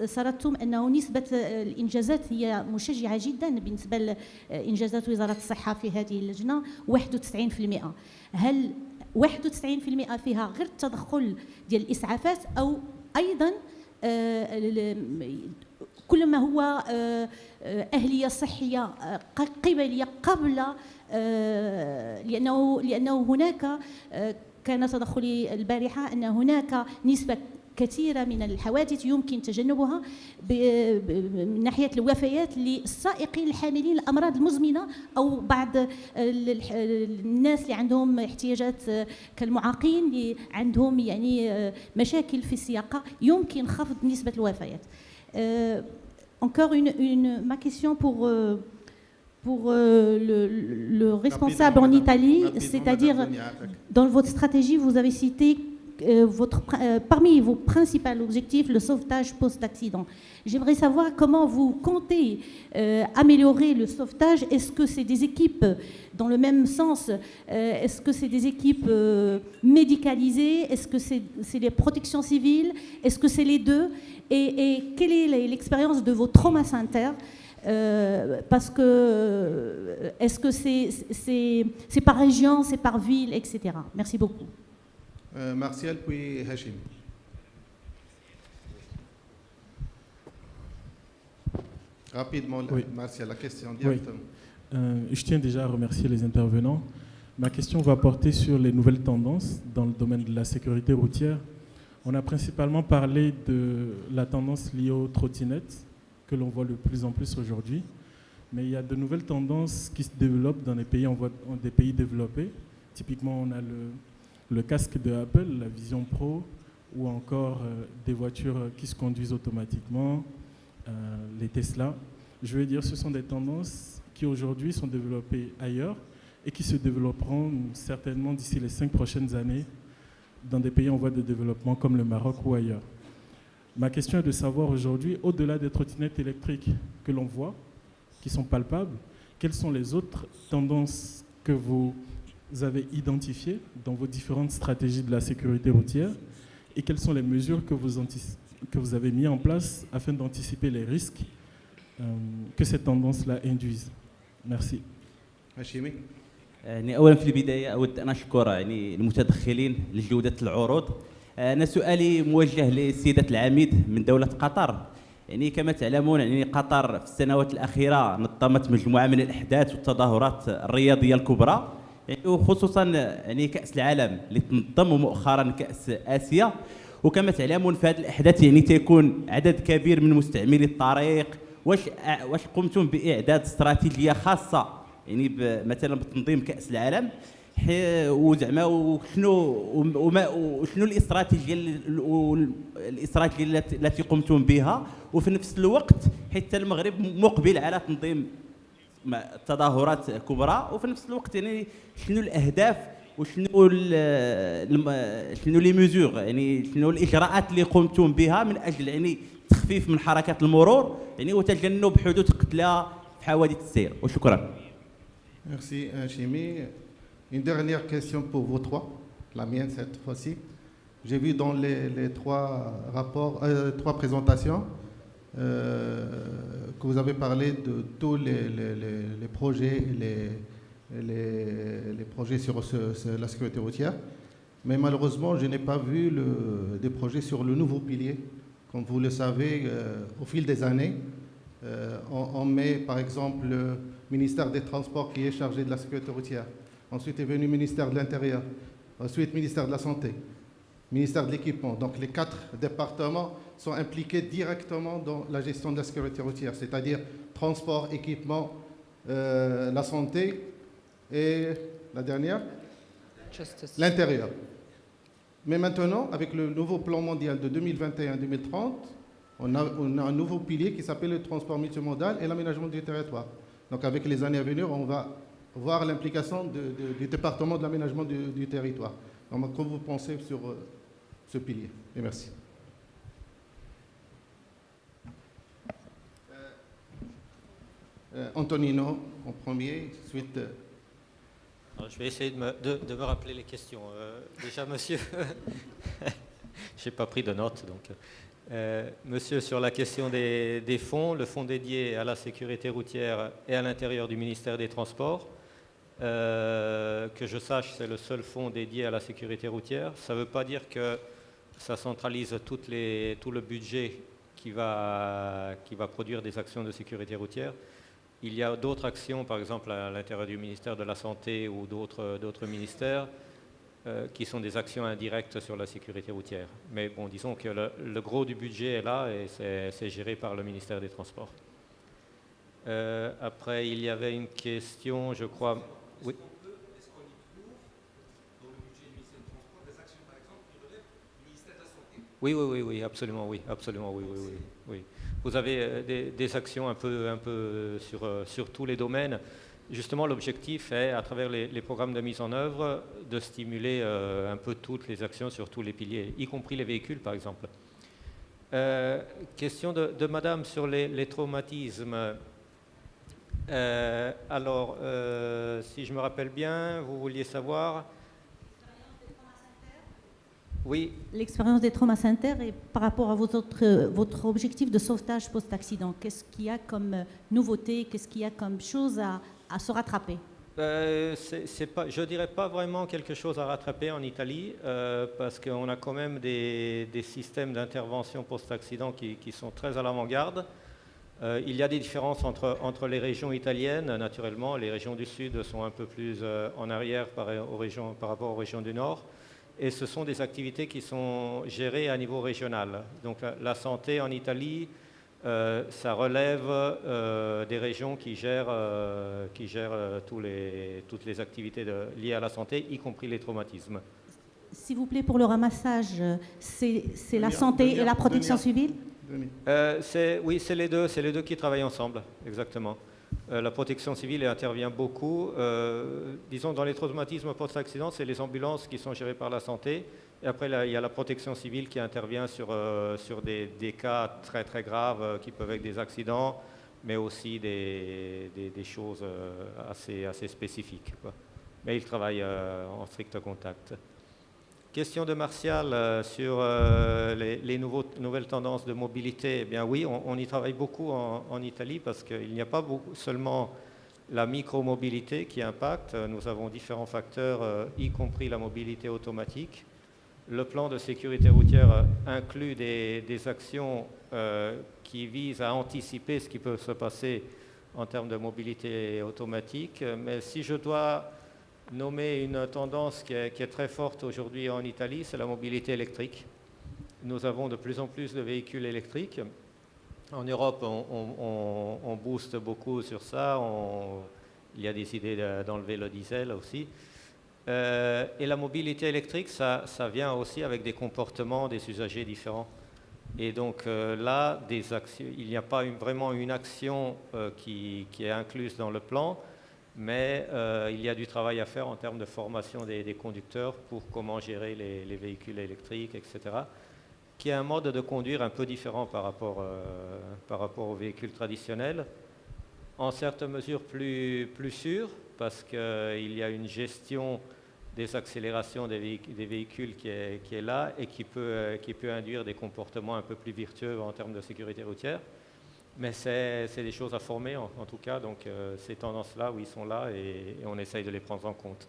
سردتم أنه نسبة الإنجازات هي مشجعة جدا بالنسبة لإنجازات وزارة الصحة في هذه اللجنة 91%. هل 91% فيها غير التدخل ديال الإسعافات أو أيضا كل ما هو أهلية صحية قبلية قبل، لأنه هناك كان تدخلي البارحة أن هناك نسبة كثيرة من الحوادث يمكن تجنبها من ناحية الوفيات للسائقين الحاملين الأمراض المزمنة أو بعض الناس اللي عندهم احتياجات كالمعاقين اللي عندهم يعني مشاكل في السياقة، يمكن خفض نسبة الوفيات. Encore ma question pour le responsable en Italie, c'est-à-dire dans votre stratégie, vous avez cité parmi vos principaux objectifs le sauvetage post-accident. J'aimerais savoir comment vous comptez améliorer le sauvetage. Est-ce que c'est des équipes dans le même sens? Est-ce que c'est des équipes médicalisées? Est-ce que c'est les protections civiles? Est-ce que c'est les deux? Et quelle est l'expérience de vos trauma centers? Parce que est-ce que c'est par région, c'est par ville, etc. Merci beaucoup. Martial puis Hachim. Rapidement, oui. Martial, la question directement. Oui. Je tiens déjà à remercier les intervenants. Ma question va porter sur les nouvelles tendances dans le domaine de la sécurité routière. On a principalement parlé de la tendance liée aux trottinettes, que l'on voit de plus en plus aujourd'hui. Mais il y a de nouvelles tendances qui se développent dans les pays, des pays développés. Typiquement, on a le casque de Apple, la Vision Pro, ou encore des voitures qui se conduisent automatiquement, les Tesla. Je veux dire, ce sont des tendances qui aujourd'hui sont développées ailleurs et qui se développeront certainement d'ici les 5 prochaines années dans des pays en voie de développement comme le Maroc ou ailleurs. Ma question est de savoir aujourd'hui, au-delà des trottinettes électriques que l'on voit, qui sont palpables, quelles sont les autres tendances que vous avez identifiées dans vos différentes stratégies de la sécurité routière et quelles sont les mesures que vous avez mises en place afin d'anticiper les risques que ces tendances-là induisent. Merci. Hachimi. يعني اولا في البدايه اود ان اشكر يعني المتدخلين لجوده العروض. انا سؤالي موجه لسياده العميد من دوله قطر. يعني كما تعلمون يعني قطر في السنوات الاخيره نظمت مجموعه من الاحداث والتظاهرات الرياضيه الكبرى، يعني وخصوصا يعني كاس العالم اللي تنظم ومؤخرا كاس اسيا. وكما تعلمون في هذه الاحداث يعني تيكون عدد كبير من مستعملي الطريق. واش قمتم باعداد استراتيجيه خاصه يعني مثلا بتنظيم كاس العالم وزعما وشنو الاستراتيجيه التي قمتم بها؟ وفي نفس الوقت حتى المغرب مقبل على تنظيم تظاهرات كبرى، وفي نفس الوقت يعني شنو الاهداف وشنو لي ميزور يعني شنو الاجراءات اللي قمتم بها من اجل يعني تخفيف من حركات المرور يعني وتجنب حدوث قتلى في حوادث السير. وشكرا. Merci, Chimi. Une dernière question pour vous trois, la mienne cette fois-ci. J'ai vu dans les trois présentations que vous avez parlé de tous les projets, les projets sur la sécurité routière. Mais malheureusement, je n'ai pas vu des projets sur le nouveau pilier. Comme vous le savez, au fil des années, on met par exemple le ministère des Transports qui est chargé de la sécurité routière. Ensuite est venu le ministère de l'Intérieur. Ensuite, le ministère de la Santé, ministère de l'Équipement. Donc les 4 départements sont impliqués directement dans la gestion de la sécurité routière, c'est-à-dire transport, équipement, la santé et la dernière, l'Intérieur. Mais maintenant, avec le nouveau plan mondial de 2021-2030, on a un nouveau pilier qui s'appelle le transport multimodal et l'aménagement du territoire. Donc avec les années à venir, on va voir l'implication du département de l'aménagement du territoire. Donc comment vous pensez sur ce pilier? Et merci. Antonino en premier, suite... Alors, je vais essayer de me rappeler les questions. Déjà, monsieur, je n'ai pas pris de notes. Donc, monsieur, sur la question des fonds, le fonds dédié à la sécurité routière et à l'intérieur du ministère des Transports, que je sache, c'est le seul fonds dédié à la sécurité routière. Ça ne veut pas dire que ça centralise tout le budget qui va produire des actions de sécurité routière. Il y a d'autres actions, par exemple à l'intérieur du ministère de la Santé ou d'autres ministères, qui sont des actions indirectes sur la sécurité routière. Mais bon, disons que le gros du budget est là et c'est géré par le ministère des Transports. Après, il y avait une question, je crois... Oui. Est-ce qu'on y trouve dans le budget du ministère des Transports des actions, par exemple, qui relèvent du ministère de la Santé? Oui, absolument, oui. Vous avez des actions un peu sur tous les domaines. Justement, l'objectif est, à travers les programmes de mise en œuvre, de stimuler un peu toutes les actions sur tous les piliers, y compris les véhicules, par exemple. Question de Madame sur les traumatismes. Alors, si je me rappelle bien, vous vouliez savoir... Oui. L'expérience des traumas sanitaires et par rapport à votre objectif de sauvetage post-accident, qu'est-ce qu'il y a comme nouveauté, qu'est-ce qu'il y a comme chose à se rattraper? Je ne dirais pas vraiment quelque chose à rattraper en Italie, parce qu'on a quand même des systèmes d'intervention post-accident qui sont très à l'avant-garde. Il y a des différences entre les régions italiennes, naturellement. Les régions du Sud sont un peu plus en arrière par rapport aux régions du Nord. Et ce sont des activités qui sont gérées à niveau régional. Donc la santé en Italie, ça relève des régions qui gèrent toutes les activités liées à la santé, y compris les traumatismes. S'il vous plaît, pour le ramassage, c'est la santé et la protection civile? Oui, c'est les deux qui travaillent ensemble, exactement. La protection civile intervient beaucoup. Disons, dans les traumatismes post-accident, c'est les ambulances qui sont gérées par la santé. Et après, il y a la protection civile qui intervient sur des cas très, très graves qui peuvent être des accidents, mais aussi des choses assez spécifiques, quoi. Mais ils travaillent en strict contact. Question de Martial sur les nouvelles tendances de mobilité. Eh bien oui, on y travaille beaucoup en Italie parce qu'il n'y a pas seulement la micromobilité qui impacte. Nous avons différents facteurs, y compris la mobilité automatique. Le plan de sécurité routière inclut des actions qui visent à anticiper ce qui peut se passer en termes de mobilité automatique. Mais si je dois nommer une tendance qui est très forte aujourd'hui en Italie, c'est la mobilité électrique. Nous avons de plus en plus de véhicules électriques. En Europe, on booste beaucoup sur ça. Il y a des idées d'enlever le diesel aussi. Et la mobilité électrique, ça vient aussi avec des comportements des usagers différents. Et donc là, il n'y a pas vraiment une action qui est incluse dans le plan, mais il y a du travail à faire en termes de formation des conducteurs pour comment gérer les véhicules électriques, etc., qui est un mode de conduire un peu différent par rapport aux véhicules traditionnels, en certaines mesures plus sûr, parce qu'il y a une gestion des accélérations des véhicules qui est là et qui peut induire des comportements un peu plus vertueux en termes de sécurité routière. Mais c'est des choses à former en tout cas, donc ces tendances-là, oui, sont là et on essaye de les prendre en compte.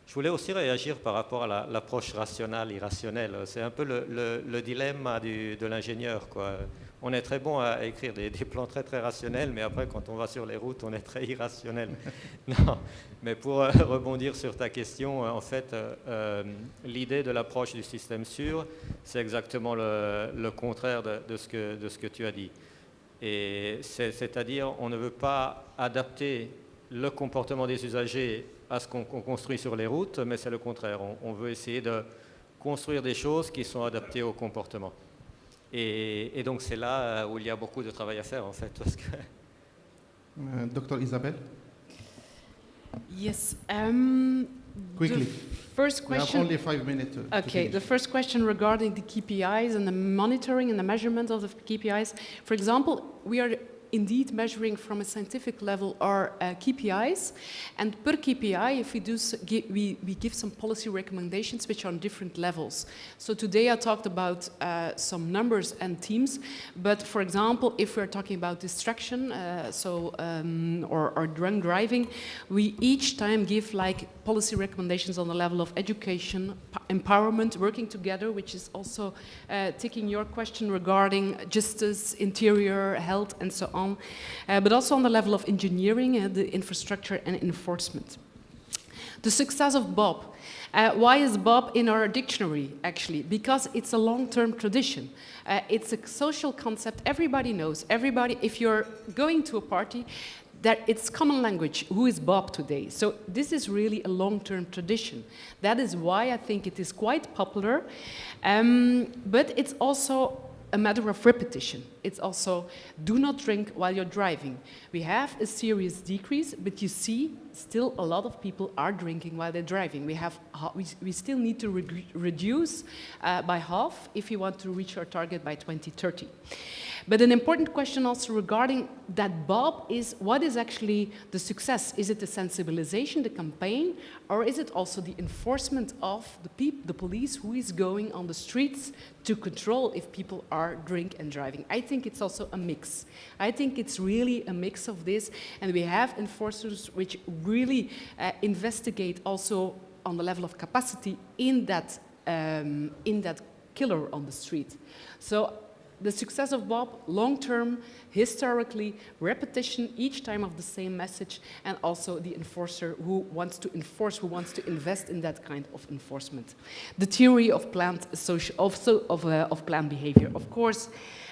Je voulais aussi réagir par rapport à l'approche rationnelle, irrationnelle. C'est un peu le dilemme de l'ingénieur, quoi. On est très bon à écrire des plans très très rationnels, mais après quand on va sur les routes, on est très irrationnel. Non, mais pour rebondir sur ta question, en fait, l'idée de l'approche du système sûr, c'est exactement le contraire de ce que tu as dit. Et c'est-à-dire, on ne veut pas adapter le comportement des usagers à ce qu'on construit sur les routes, mais c'est le contraire. On veut essayer de construire des choses qui sont adaptées au comportement. Et donc c'est là où il y a beaucoup de travail à faire en fait. Parce que Dr. Isabelle? Yes. Quickly. The first question. We have only 5 minutes. Okay. The first question regarding the KPIs and the monitoring and the measurement of the KPIs. For example, we are indeed measuring from a scientific level our KPIs, and per KPI, if we give some policy recommendations which are on different levels. So today I talked about some numbers and teams, but for example, if we're talking about distraction, or drunk driving, we each time give like policy recommendations on the level of education, empowerment, working together, which is also taking your question regarding justice, interior, health, and so on. But also on the level of engineering, the infrastructure and enforcement. The success of Bob. Why is Bob in our dictionary, actually? Because it's a long-term tradition. It's a social concept everybody knows. Everybody, if you're going to a party, that it's common language. Who is Bob today? So this is really a long-term tradition. That is why I think it is quite popular. But it's also a matter of repetition. It's also, do not drink while you're driving. We have a serious decrease, but you see still a lot of people are drinking while they're driving. We still need to reduce by half if we want to reach our target by 2030. But an important question also regarding that Bob is, what is actually the success? Is it the sensibilization, the campaign, or is it also the enforcement of the police who is going on the streets to control if people are drink and driving? I think it's also a mix. I think it's really a mix of this, and we have enforcers which really investigate also on the level of capacity in that killer on the street. So the success of Bob, long-term, historically, repetition each time of the same message, and also the enforcer who wants to enforce, who wants to invest in that kind of enforcement. The theory of planned planned behavior, of course.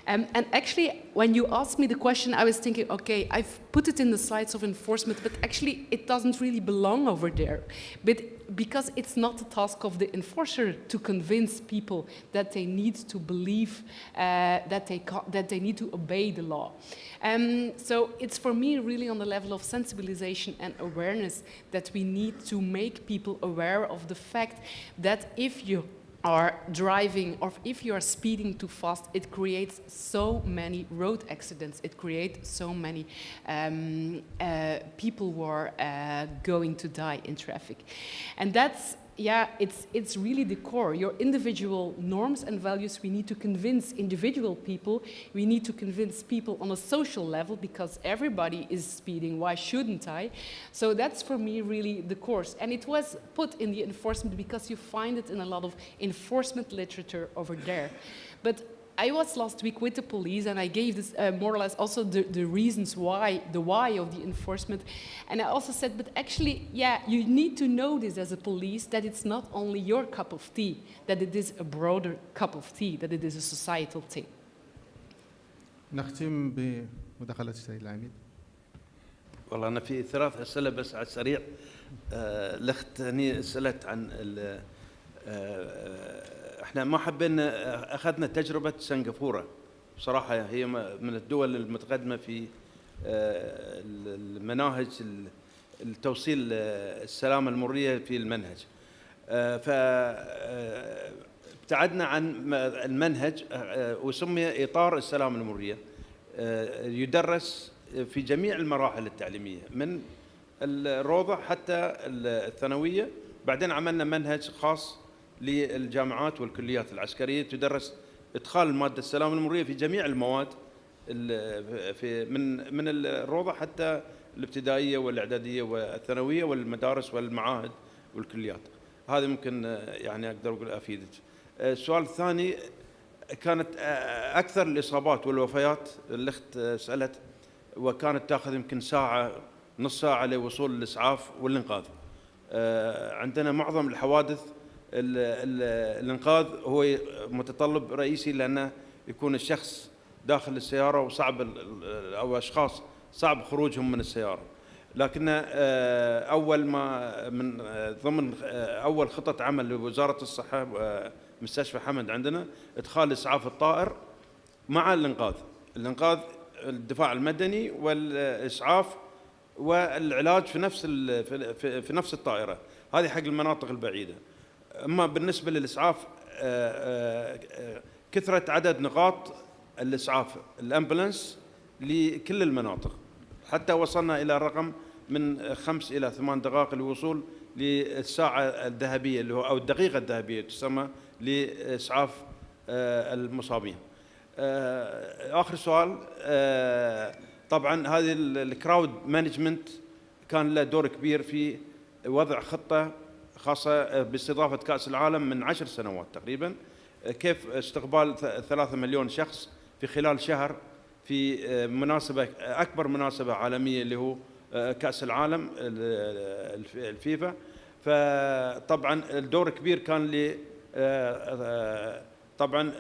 And actually, when you asked me the question, I was thinking, okay, I've put it in the slides of enforcement, but actually it doesn't really belong over there. But because it's not the task of the enforcer to convince people that they need to believe, that they need to obey the law. So it's for me really on the level of sensibilization and awareness that we need to make people aware of the fact that if you are driving or if you are speeding too fast, it creates so many road accidents. It creates so many people who are going to die in traffic. And that's, yeah, it's really the core. Your individual norms and values, we need to convince individual people. We need to convince people on a social level because everybody is speeding. Why shouldn't I? So that's for me really the course. And it was put in the enforcement because you find it in a lot of enforcement literature over there. But I was last week with the police and I gave this more or less also the reasons why, the why of the enforcement. And I also said, but actually, yeah, you need to know this as a police, that it's not only your cup of tea, that it is a broader cup of tea, that it is a societal thing. نختم بمداخلة السيد العميد. والله أنا في 3 أسئلة بس على السريع. الأخت هني سألت عن احنا ما حبينا اخذنا تجربه سنغافوره بصراحه هي من الدول المتقدمه في المناهج التوصيل السلامه المريه في المنهج. فابتعدنا عن المنهج وسمي اطار السلامه المريه، يدرس في جميع المراحل التعليميه من الروضه حتى الثانويه. بعدين عملنا منهج خاص للجامعات والكليات العسكرية تدرس إدخال المادة السلامة المرية في جميع المواد من الروضة حتى الابتدائية والإعدادية والثانوية والمدارس والمعاهد والكليات. هذا ممكن يعني أقدر أقول أفيدك. السؤال الثاني كانت أكثر الإصابات والوفيات الأخت سألت وكانت تأخذ يمكن ساعة نص ساعة لوصول الإسعاف والإنقاذ. عندنا معظم الحوادث الإنقاذ هو متطلب رئيسي لأنه يكون الشخص داخل السيارة وصعب أو أشخاص صعب خروجهم من السيارة. لكن أول ما من ضمن أول خطة عمل لوزارة الصحة مستشفى حمد عندنا إدخال إسعاف الطائر مع الإنقاذ الدفاع المدني والإسعاف والعلاج في نفس الطائرة. هذه حق المناطق البعيدة. أما بالنسبة للإسعاف كثرة عدد نقاط الإسعاف الأمبولانس لكل المناطق حتى وصلنا إلى رقم من 5 إلى 8 دقائق للوصول للساعة الذهبية اللي هو أو الدقيقة الذهبية تسمى لإسعاف المصابين. آخر سؤال، طبعا هذه الكراود مانجمنت كان له دور كبير في وضع خطة خاصة باستضافة كأس العالم من 10 سنوات تقريبا. كيف استقبال 3 مليون شخص في خلال شهر في مناسبة أكبر مناسبة عالمية اللي هو كأس العالم الفيفا. فطبعا الدور كبير كان ل طبعا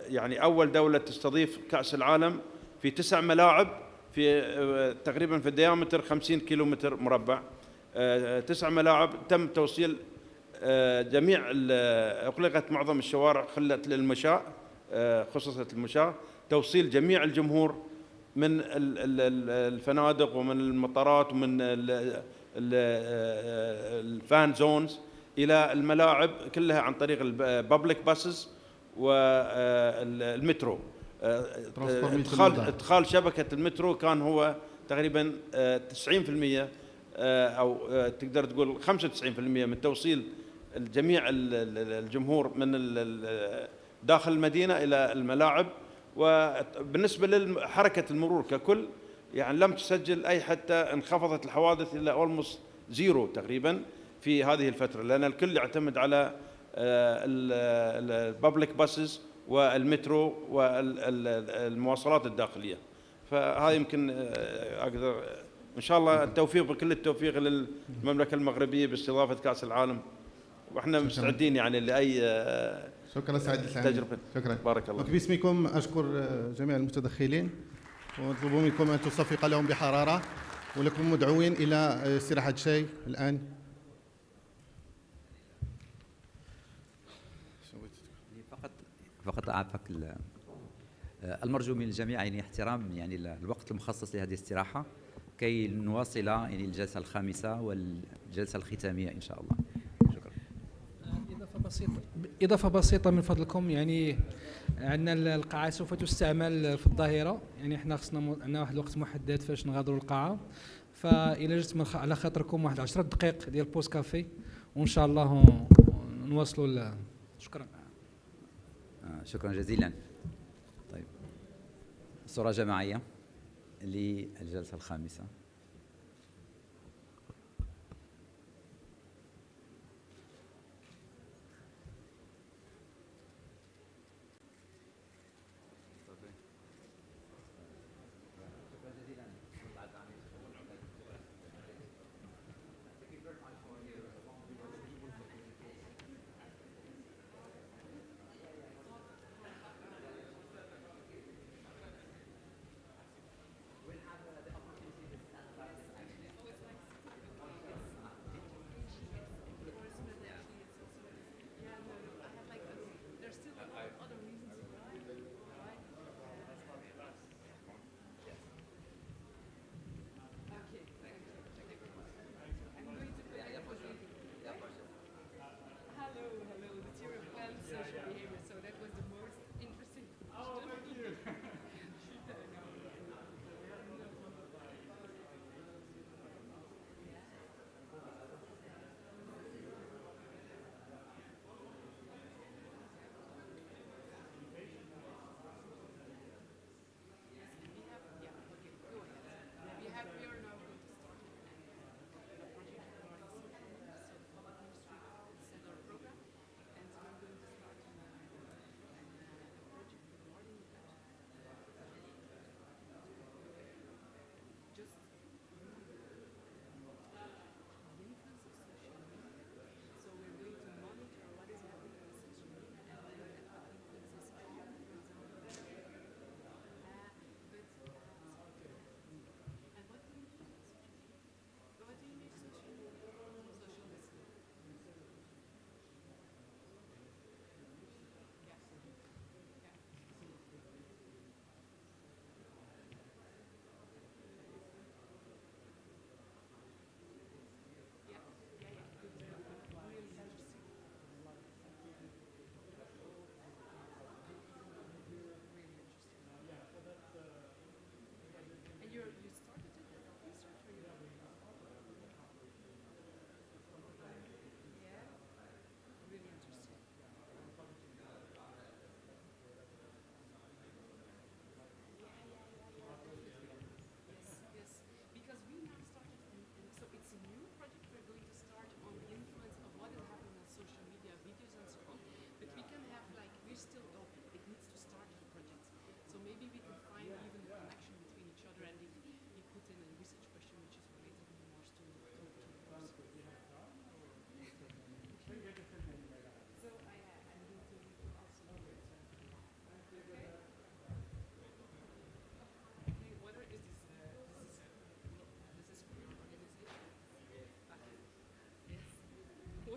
يعني أول دولة تستضيف كأس العالم في 9 ملاعب في تقريبا في الديامتر 50 كيلومتر مربع. 9 ملاعب تم توصيل جميع أغلقت معظم الشوارع، خلت للمشاة، خصصت المشاة، توصيل جميع الجمهور من الفنادق ومن المطارات ومن الفان زونز إلى الملاعب كلها عن طريق البابليك باسز والمترو. ادخال شبكة المترو كان هو تقريبا 90% أو تقدر تقول 95% من توصيل جميع الجمهور من داخل المدينة إلى الملاعب. وبالنسبة لحركة المرور ككل يعني لم تسجل أي، حتى انخفضت الحوادث إلى almost زيرو تقريبا في هذه الفترة، لأن الكل يعتمد على البابليك باسز والمترو والمواصلات الداخلية. فهذا يمكن أقدر إن شاء الله التوفيق، بكل التوفيق للمملكة المغربية باستضافة كأس العالم، وإحنا مستعدين يعني لأي شكرا سعيد تجربة. شكرا، بارك الله. باسمكم أشكر جميع المتدخلين ونطلب منكم أن تصفق لهم بحرارة، ولكم مدعوين إلى استراحة شاي الآن. فقط أعرفك المرجو من الجميع يعني احترام يعني الوقت المخصص لهذه الاستراحة كي نواصل يعني الجلسة الخامسة والجلسة الختامية إن شاء الله. شكرا. إضافة بسيطة من فضلكم، يعني عندنا القاعة سوف تستعمل في الظهيرة، يعني احنا خصنا عندنا واحد الوقت محدد فاش نغادروا القاعة، فإلا جات على خاطركم واحد 10 دقائق ديال بوست كافي وإن شاء الله نواصلوا. شكرا. شكرا جزيلا. طيب صورة جماعية للجلسة الخامسة.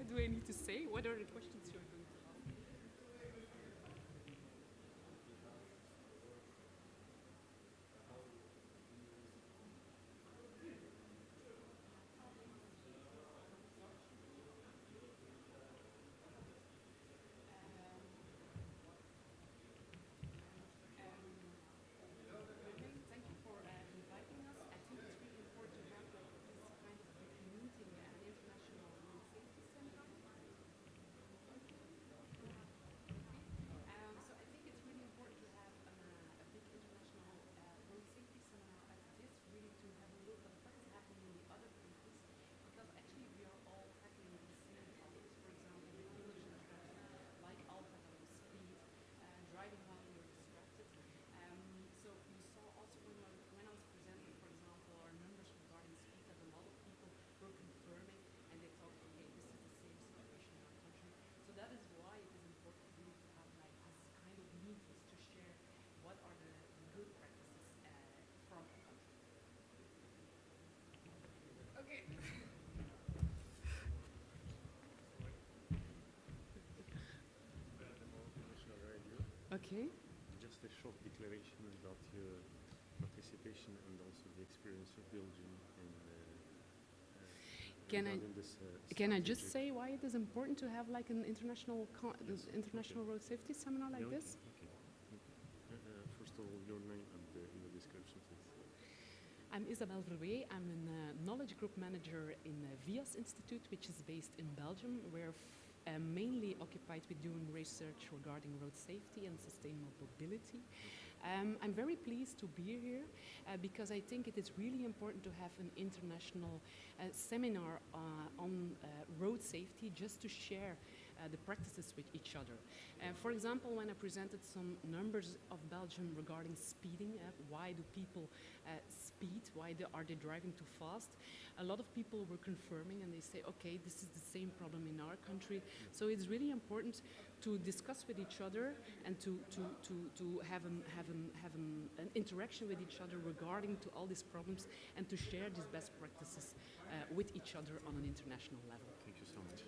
do I need to say? What are the questions you're going to ask? Thank you for inviting us. I think it's really important to have this kind of meeting, an international safety seminar. So I think it's really important to have a big international road safety seminar as this, really to have a look at what is happening in the other countries, because actually we are all tackling the same topics. For example, the English in traffic, like alcohol, speed, driving while you're distracted. So you saw also when I was presenting, for example, our numbers regarding speed, that a lot of people were confirming and they thought, okay, this is the same situation in our country. So that is why it is important really to have like this kind of meetings to share what are the good practices from a country. Okay. Okay. Just a short declaration about your participation and also the experience of Belgium in regarding this Can I just strategic- say why it is important to have like an international international road safety seminar like Yeah, this? okay. First of all, your name and the description, please. I'm Isabelle Verwee. I'm a knowledge group manager in the VIAS Institute, which is based in Belgium. We're mainly occupied with doing research regarding road safety and sustainable mobility. I'm very pleased to be here because I think it is really important to have an international seminar on road safety, just to share the practices with each other. For example, when I presented some numbers of Belgium regarding speeding, why do people speed, are they driving too fast? A lot of people were confirming and they say, okay, this is the same problem in our country. So it's really important to discuss with each other and to have an interaction with each other regarding to all these problems and to share these best practices with each other on an international level. Thank you so much.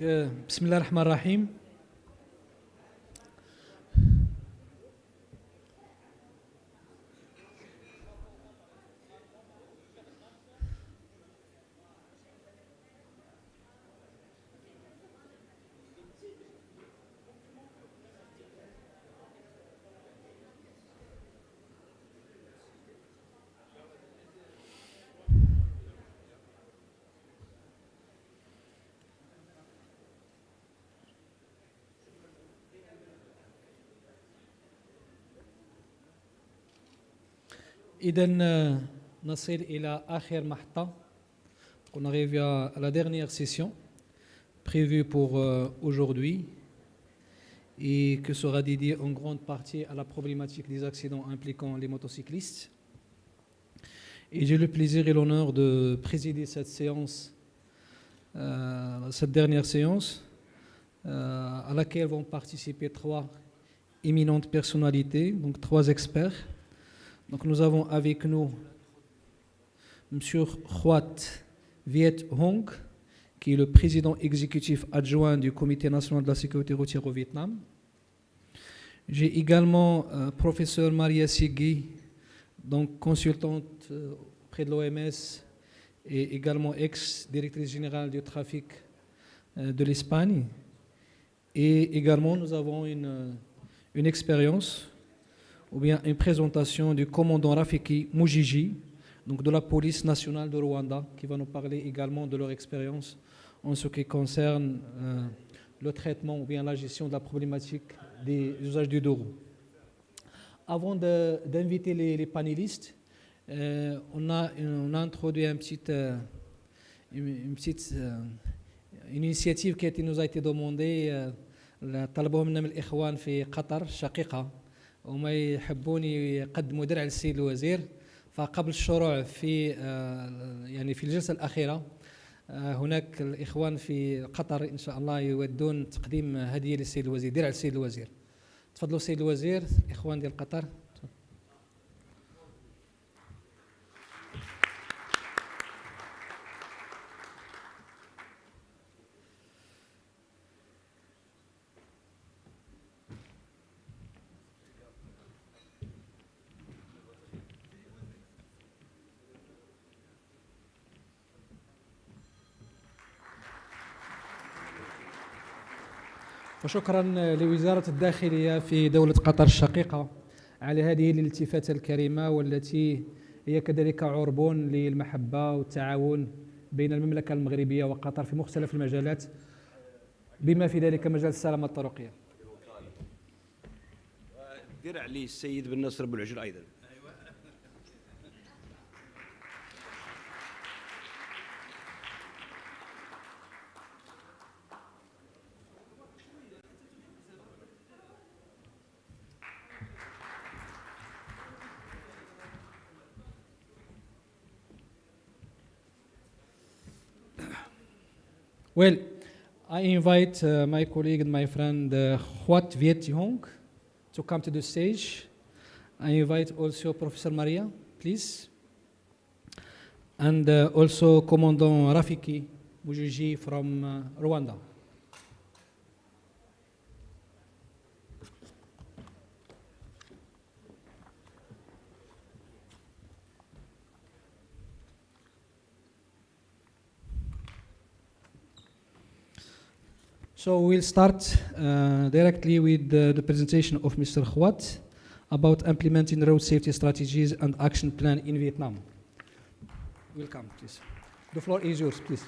بسم الله الرحمن الرحيم. إذن نصل إلى آخر محطة. On arrive à la dernière session prévue pour aujourd'hui et que sera dédiée en grande partie à la problématique des accidents impliquant les motocyclistes. Et j'ai le plaisir et l'honneur de présider cette séance, cette dernière séance, à laquelle vont participer 3 éminentes personnalités, donc 3 experts. Donc nous avons avec nous M. Huat Viet Hong, qui est le président exécutif adjoint du Comité national de la sécurité routière au Vietnam. J'ai également professeur Maria Sigui, donc consultante auprès de l'OMS et également ex-directrice générale du trafic de l'Espagne. Et également nous avons une expérience ou bien une présentation du commandant Rafiki Mujiji, donc de la police nationale de Rwanda, qui va nous parler également de leur expérience en ce qui concerne le traitement ou bien la gestion de la problématique des usages du deux roues. Avant d'inviter les panélistes, on a introduit une initiative qui nous a été demandée. طلبوها منا من الإخوان في قطر الشقيقة وما يحبون يقدموا درع للسيد الوزير، فقبل الشروع في يعني في الجلسة الأخيرة هناك الإخوان في قطر إن شاء الله يودون تقديم هدية للسيد الوزير، درع للسيد الوزير. تفضلوا السيد الوزير، الإخوان ديال قطر. وشكرا لوزارة الداخلية في دولة قطر الشقيقة على هذه الالتفاتة الكريمة، والتي هي كذلك عربون للمحبة والتعاون بين المملكة المغربية وقطر في مختلف المجالات، بما في ذلك مجال السلامة الطرقية. درع لي السيد بن نصر بن العجل أيضا. Well, I invite my colleague and my friend Huat Viet Hong to come to the stage. I invite also Professor Maria, please. And also Commandant Rafiki Mujiji from Rwanda. So we'll start directly with the presentation of Mr. Huat about implementing road safety strategies and action plan in Vietnam. Welcome, please. The floor is yours, please.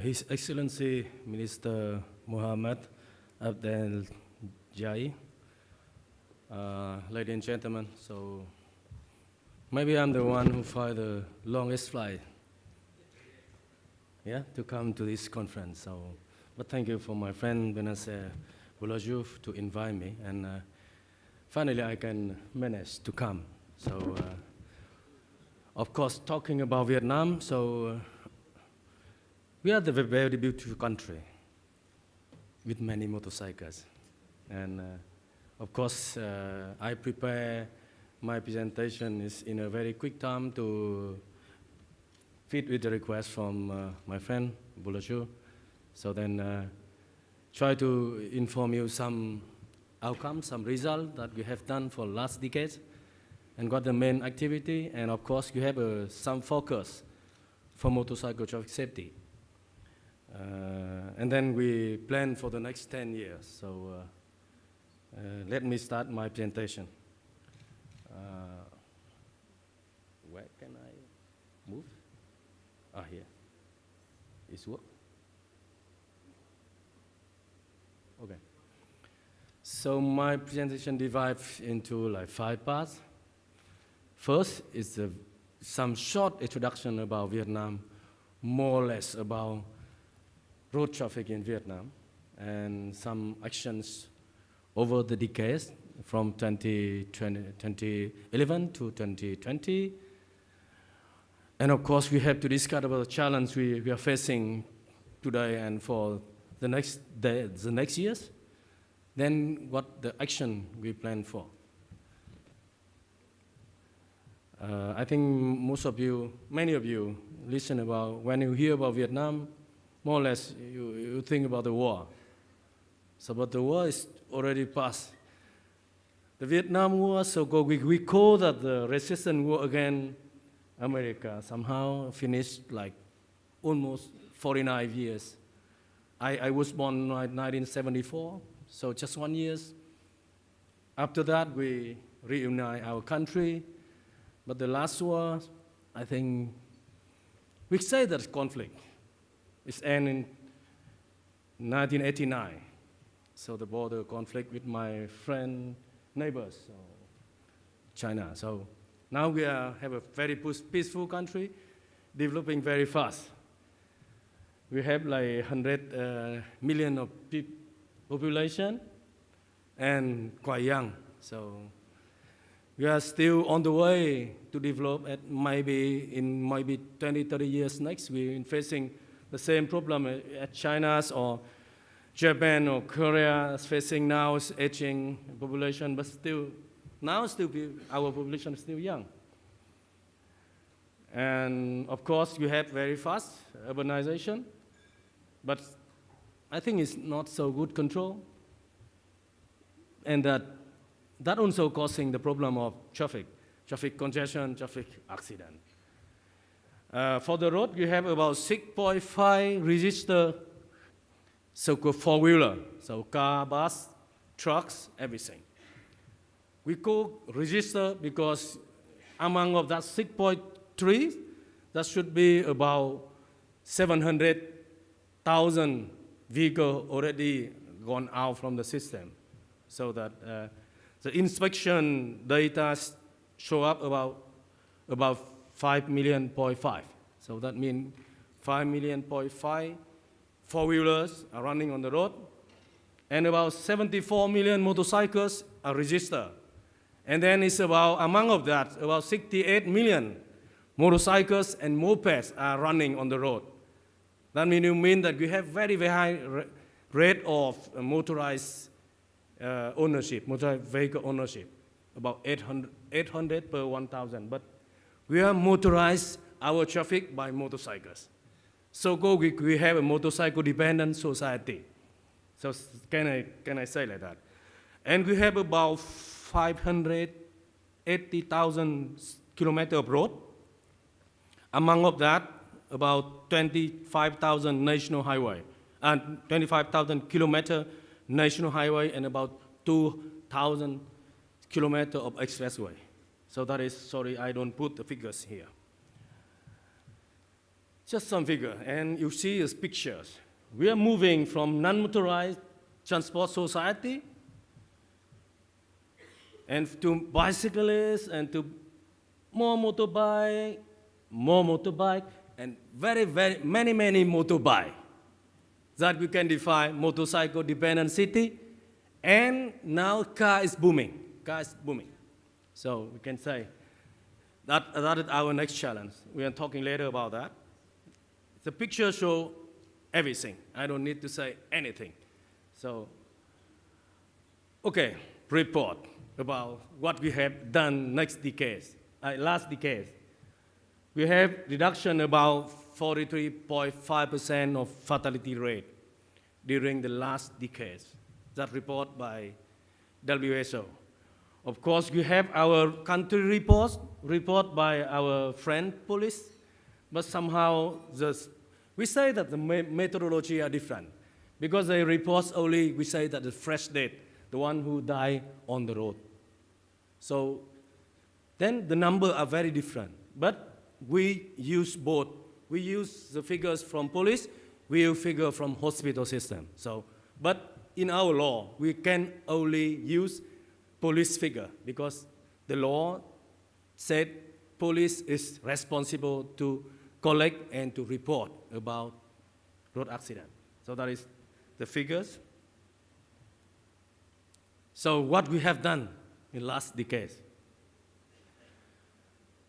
His Excellency Minister Muhammad Abdel Jai, ladies and gentlemen, so maybe I'm the one who fly the longest flight, to come to this conference. So, but thank you for my friend Benacer Boulajouf to invite me, and finally I can manage to come. So, of course, talking about Vietnam, so we are the very beautiful country with many motorcycles, and of course I prepare my presentation is in a very quick time to fit with the request from my friend, Boulajou. So then try to inform you some outcomes, some results that we have done for last decade, and what the main activity, and of course you have some focus for motorcycle traffic safety. And then we plan for the next 10 years. So let me start my presentation. Where can I move? Ah, here. It's work? Okay. So my presentation divides into like 5 parts. First is some short introduction about Vietnam, more or less about road traffic in Vietnam, and some actions over the decades from 2011 to 2020. And of course, we have to discuss about the challenge we are facing today and for the next years. Then what the action we plan for. I think most of you, many of you, listen about, when you hear about Vietnam, more or less you think about the war. So, but the war is already past. The Vietnam War, so we call that the resistance war against America, somehow finished like almost 49 years. I was born in 1974, so just 1 year. After that, we reunite our country. But the last war, I think, we say there's conflict. It's ended in 1989. So the border conflict with my friend, neighbors, so China. So now we have a very peaceful country, developing very fast. We have like 100 million of population and quite young. So we are still on the way to develop. At maybe 20, 30 years next, we're facing the same problem at China's or Japan or Korea is facing now, is aging population, but still our population is still young. And of course, you have very fast urbanization, but I think it's not so good control, and that also causing the problem of traffic congestion, traffic accident. For the road, you have about 6.5 registered so-called four-wheeler, so car, bus, trucks, everything. We call register because among of that 6.3, that should be about 700,000 vehicles already gone out from the system, so that the inspection data show up about 5 million. So that means 5 million four-wheelers are running on the road, and about 74 million motorcycles are registered. And then it's among of that, about 68 million motorcycles and mopeds are running on the road. That means that we have very, very high rate of motorized motorized vehicle ownership, about 800 per 1,000. But we are motorized our traffic by motorcycles. So we have a motorcycle-dependent society. So can I say like that? And we have about 580,000 kilometers of road. Among of that, about 25,000 national highway, and 25,000 kilometer national highway, and about 2,000 kilometers of expressway. So that is, sorry, I don't put the figures here. Just some figure, and you see these pictures. We are moving from non-motorized transport society and to bicyclists and to more motorbike, and very, very many motorbike. That we can define motorcycle-dependent city, and now car is booming. So we can say that is our next challenge. We are talking later about that. The picture show everything. I don't need to say anything. So, okay, report. about what we have done last decade. We have reduction about 43.5% of fatality rate during the last decade. That report by WHO. Of course, we have our country report by our friend police, but somehow we say that the methodology are different. Because they report only, we say that the fresh death, the one who die on the road. So then the numbers are very different. But we use both. We use the figures from police, we use figures from hospital system. So, but in our law, we can only use police figure because the law said police is responsible to collect and to report about road accident. So that is the figures. So what we have done in last decade.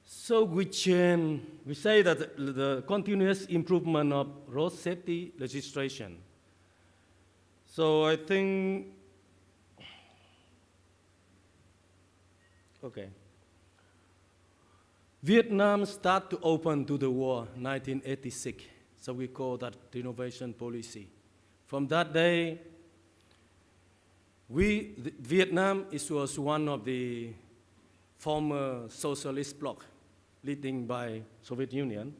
So we say that the continuous improvement of road safety legislation. So I think, okay. Vietnam started to open to the world 1986. So we call that renovation policy. From that day, Vietnam was one of the former socialist bloc leading by Soviet Union.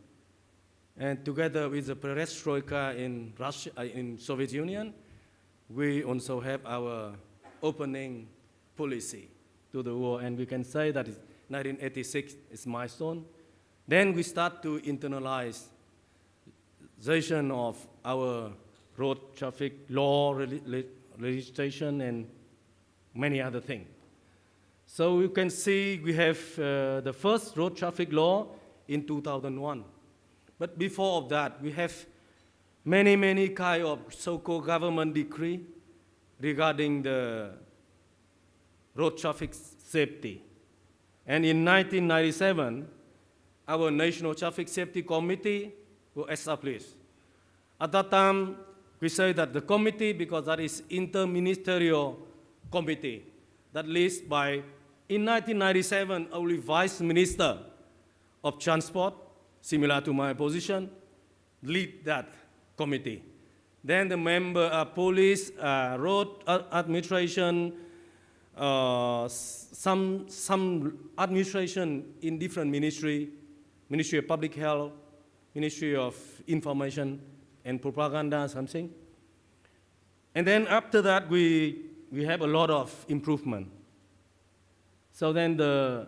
And together with the perestroika in Russia, in Soviet Union, we also have our opening policy to the world. And we can say that 1986 is milestone. Then we start to internalize of our road traffic law, legislation, and many other things. So you can see we have the first road traffic law in 2001. But before of that, we have many kind of so-called government decree regarding the road traffic safety. And in 1997, our National Traffic Safety Committee was established. At that time, we say that the committee, because that is interministerial committee, that leads by, in 1997, only Vice Minister of Transport, similar to my position, lead that committee. Then the member of police, road administration, some administration in different Ministry of Public Health, Ministry of Information and Propaganda, something. And then after that, we have a lot of improvement. So then the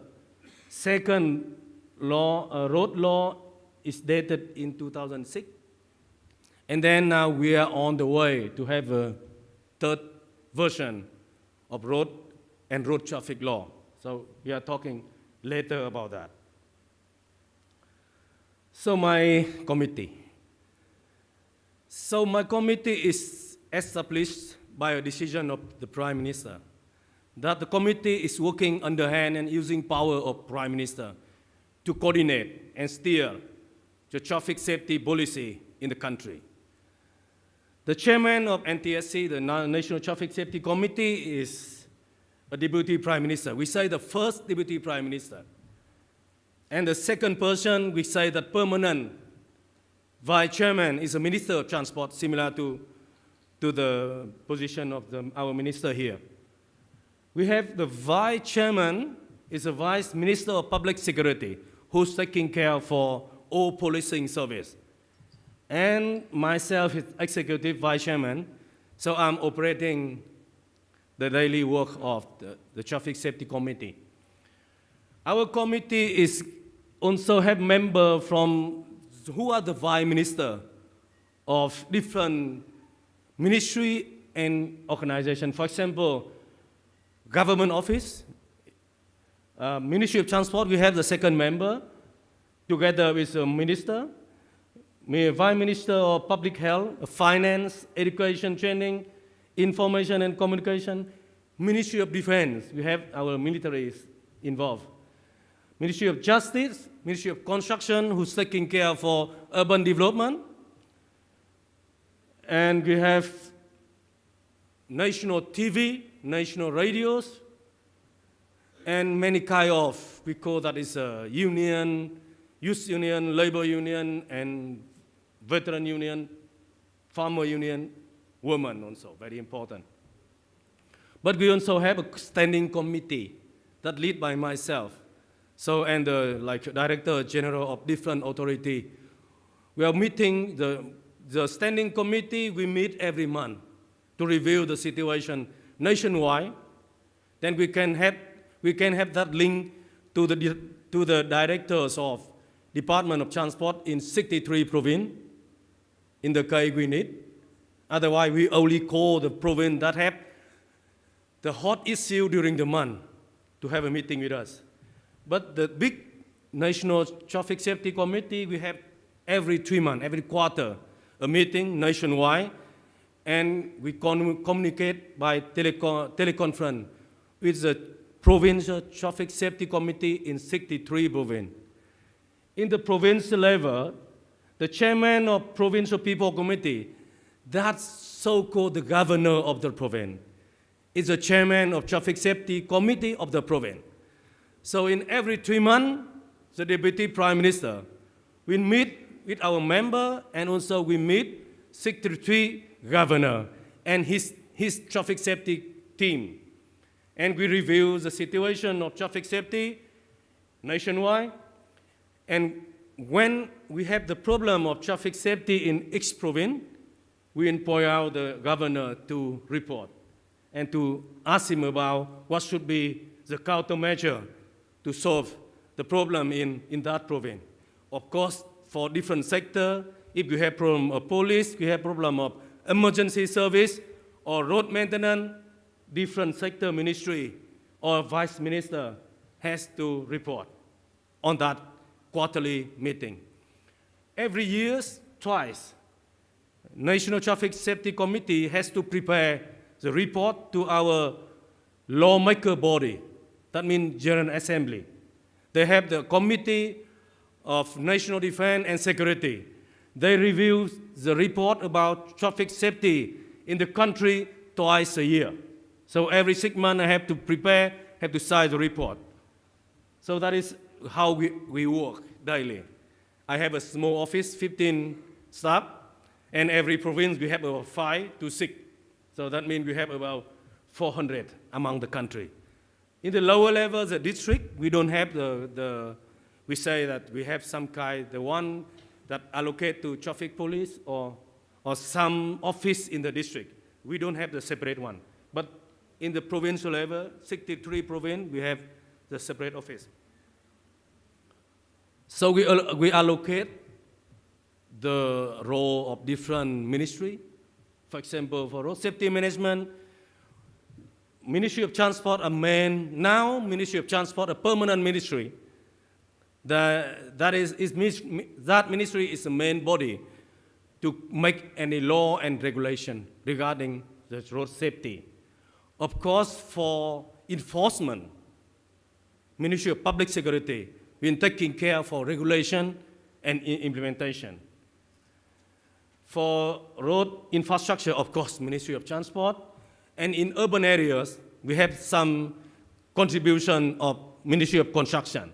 second law, road law, is dated in 2006. And then now we are on the way to have a third version of road and road traffic law. So we are talking later about that. So my committee. So my committee is established by a decision of the Prime Minister, that the committee is working underhand and using power of Prime Minister to coordinate and steer the traffic safety policy in the country. The chairman of NTSC, the National Traffic Safety Committee, is a Deputy Prime Minister. We say the first Deputy Prime Minister. And the second person, we say that permanent Vice Chairman is a Minister of Transport, similar to the position of our minister here. We have the Vice Chairman is a Vice Minister of Public Security, who's taking care for all policing service. And myself is Executive Vice Chairman, so I'm operating the daily work of the Traffic Safety Committee. Our committee is also have members from who are the Vice Minister of different ministry and organization. For example, government office, Ministry of Transport, we have the second member, together with the minister, Vice Minister of Public Health, Finance, Education, Training, Information and Communication, Ministry of Defense, we have our militaries involved. Ministry of Justice, Ministry of Construction, who's taking care for urban development. And we have national TV, national radios, and many kind of, we call that is a union, youth union, labor union, and veteran union, farmer union, women also, very important. But we also have a standing committee that lead by myself. So, and like director general of different authority. We are meeting the standing committee, we meet every month to review the situation nationwide. Then we can have that link to the directors of Department of Transport in 63 provinces in the case we need. Otherwise, we only call the province that have the hot issue during the month to have a meeting with us. But the big National Traffic Safety Committee, we have every 3 months, every quarter, a meeting nationwide, and we communicate by teleconference with the Provincial Traffic Safety Committee in 63 provinces. In the provincial level, the chairman of Provincial People Committee, that's so-called the governor of the province, is the chairman of Traffic Safety Committee of the province. So in every 3 months, the Deputy Prime Minister will meet with our member, and also we meet Secretary Governor and his traffic safety team. And we review the situation of traffic safety nationwide. And when we have the problem of traffic safety in each province, we empower the governor to report and to ask him about what should be the countermeasure to solve the problem in that province. Of course, for different sectors, if you have problem of police, you have problem of emergency service or road maintenance, different sector ministry or vice minister has to report on that quarterly meeting. Every year, twice, National Traffic Safety Committee has to prepare the report to our lawmaker body, that means General Assembly. They have the Committee of National Defense and Security. They review the report about traffic safety in the country twice a year. So every 6 months I have to prepare, have to sign the report. So that is how we work daily. I have a small office, 15 staff, and every province we have about 5 to 6. So that means we have about 400 among the country. In the lower level, the district, we don't have we say that we have some kind, the one that allocate to traffic police or some office in the district. We don't have the separate one. But in the provincial level, 63 provinces, we have the separate office. So we allocate the role of different ministry. For example, for road safety management, Ministry of Transport a Ministry of Transport a permanent ministry. That ministry is the main body to make any law and regulation regarding the road safety. Of course, for enforcement, Ministry of Public Security, we're taking care for regulation and implementation. For road infrastructure, of course, Ministry of Transport. And in urban areas, we have some contribution of Ministry of Construction.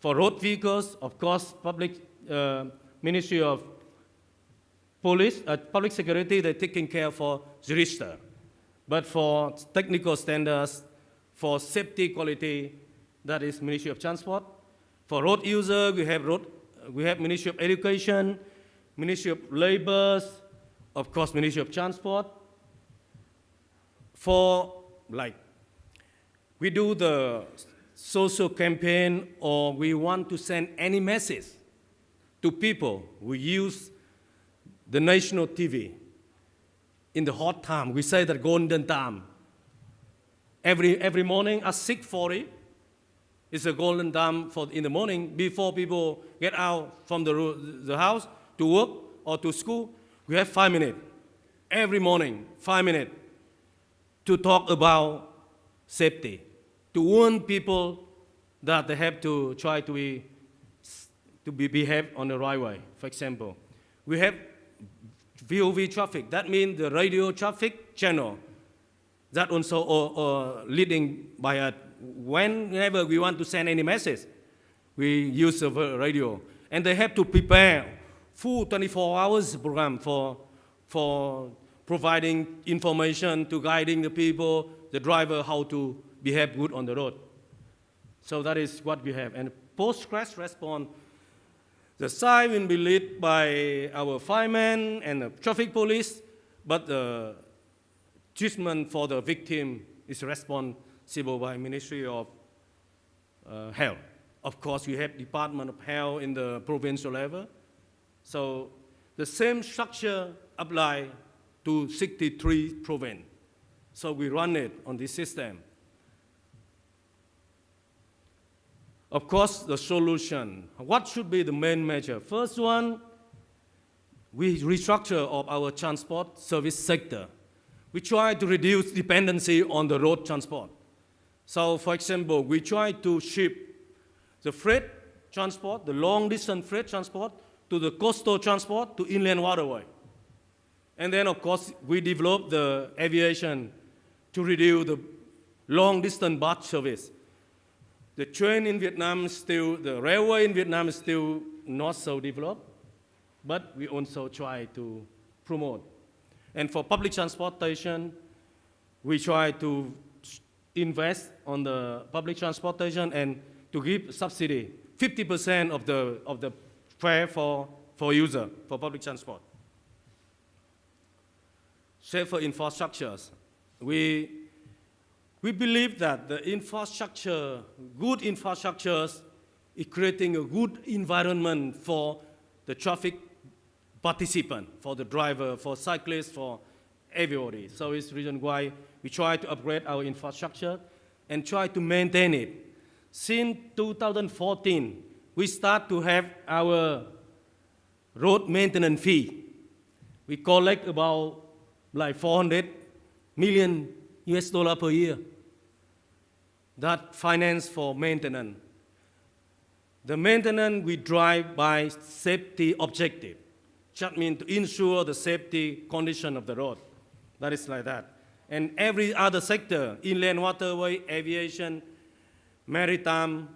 For road vehicles, of course, Ministry of Public Security, they're taking care for the register. But for technical standards, for safety quality, that is Ministry of Transport. For road user, we have Ministry of Education, Ministry of Labor, of course, Ministry of Transport. For, we do the social campaign, or we want to send any message to people who use the national TV in the hot time. We say that golden time. Every morning at 6:40 is a golden time in the morning before people get out from the house to work or to school. We have 5 minutes. Every morning, 5 minutes to talk about safety, to warn people that they have to try to behave on the right way. For example, we have VOV traffic. That means the radio traffic channel that also leading by whenever we want to send any message, we use the radio. And they have to prepare full 24 hours program for providing information to guiding the people, the driver, how to behave good on the road. So that is what we have. And post-crash response, the site will be led by our firemen and the traffic police, but the treatment for the victim is responsible by Ministry of Health. Of course, we have Department of Health in the provincial level. So the same structure apply to 63 provinces. So we run it on this system. Of course, the solution. What should be the main measure? First one, we restructure of our transport service sector. We try to reduce dependency on the road transport. So, for example, we try to ship the freight transport, the long-distance freight transport, to the coastal transport, to inland waterway. And then, of course, we develop the aviation to reduce the long-distance bus service. The train in Vietnam the railway in Vietnam is still not so developed, but we also try to promote. And for public transportation, we try to invest on the public transportation and to give subsidy, 50% of the fare for user, for public transport. Safer infrastructures. We believe that the infrastructure, good infrastructures, is creating a good environment for the traffic participant, for the driver, for cyclists, for everybody. So it's the reason why we try to upgrade our infrastructure and try to maintain it. Since 2014, we start to have our road maintenance fee. We collect about like 400 million US dollar per year. That finance for maintenance. The maintenance we drive by safety objective. That means to ensure the safety condition of the road. That is like that. And every other sector, inland waterway, aviation, maritime,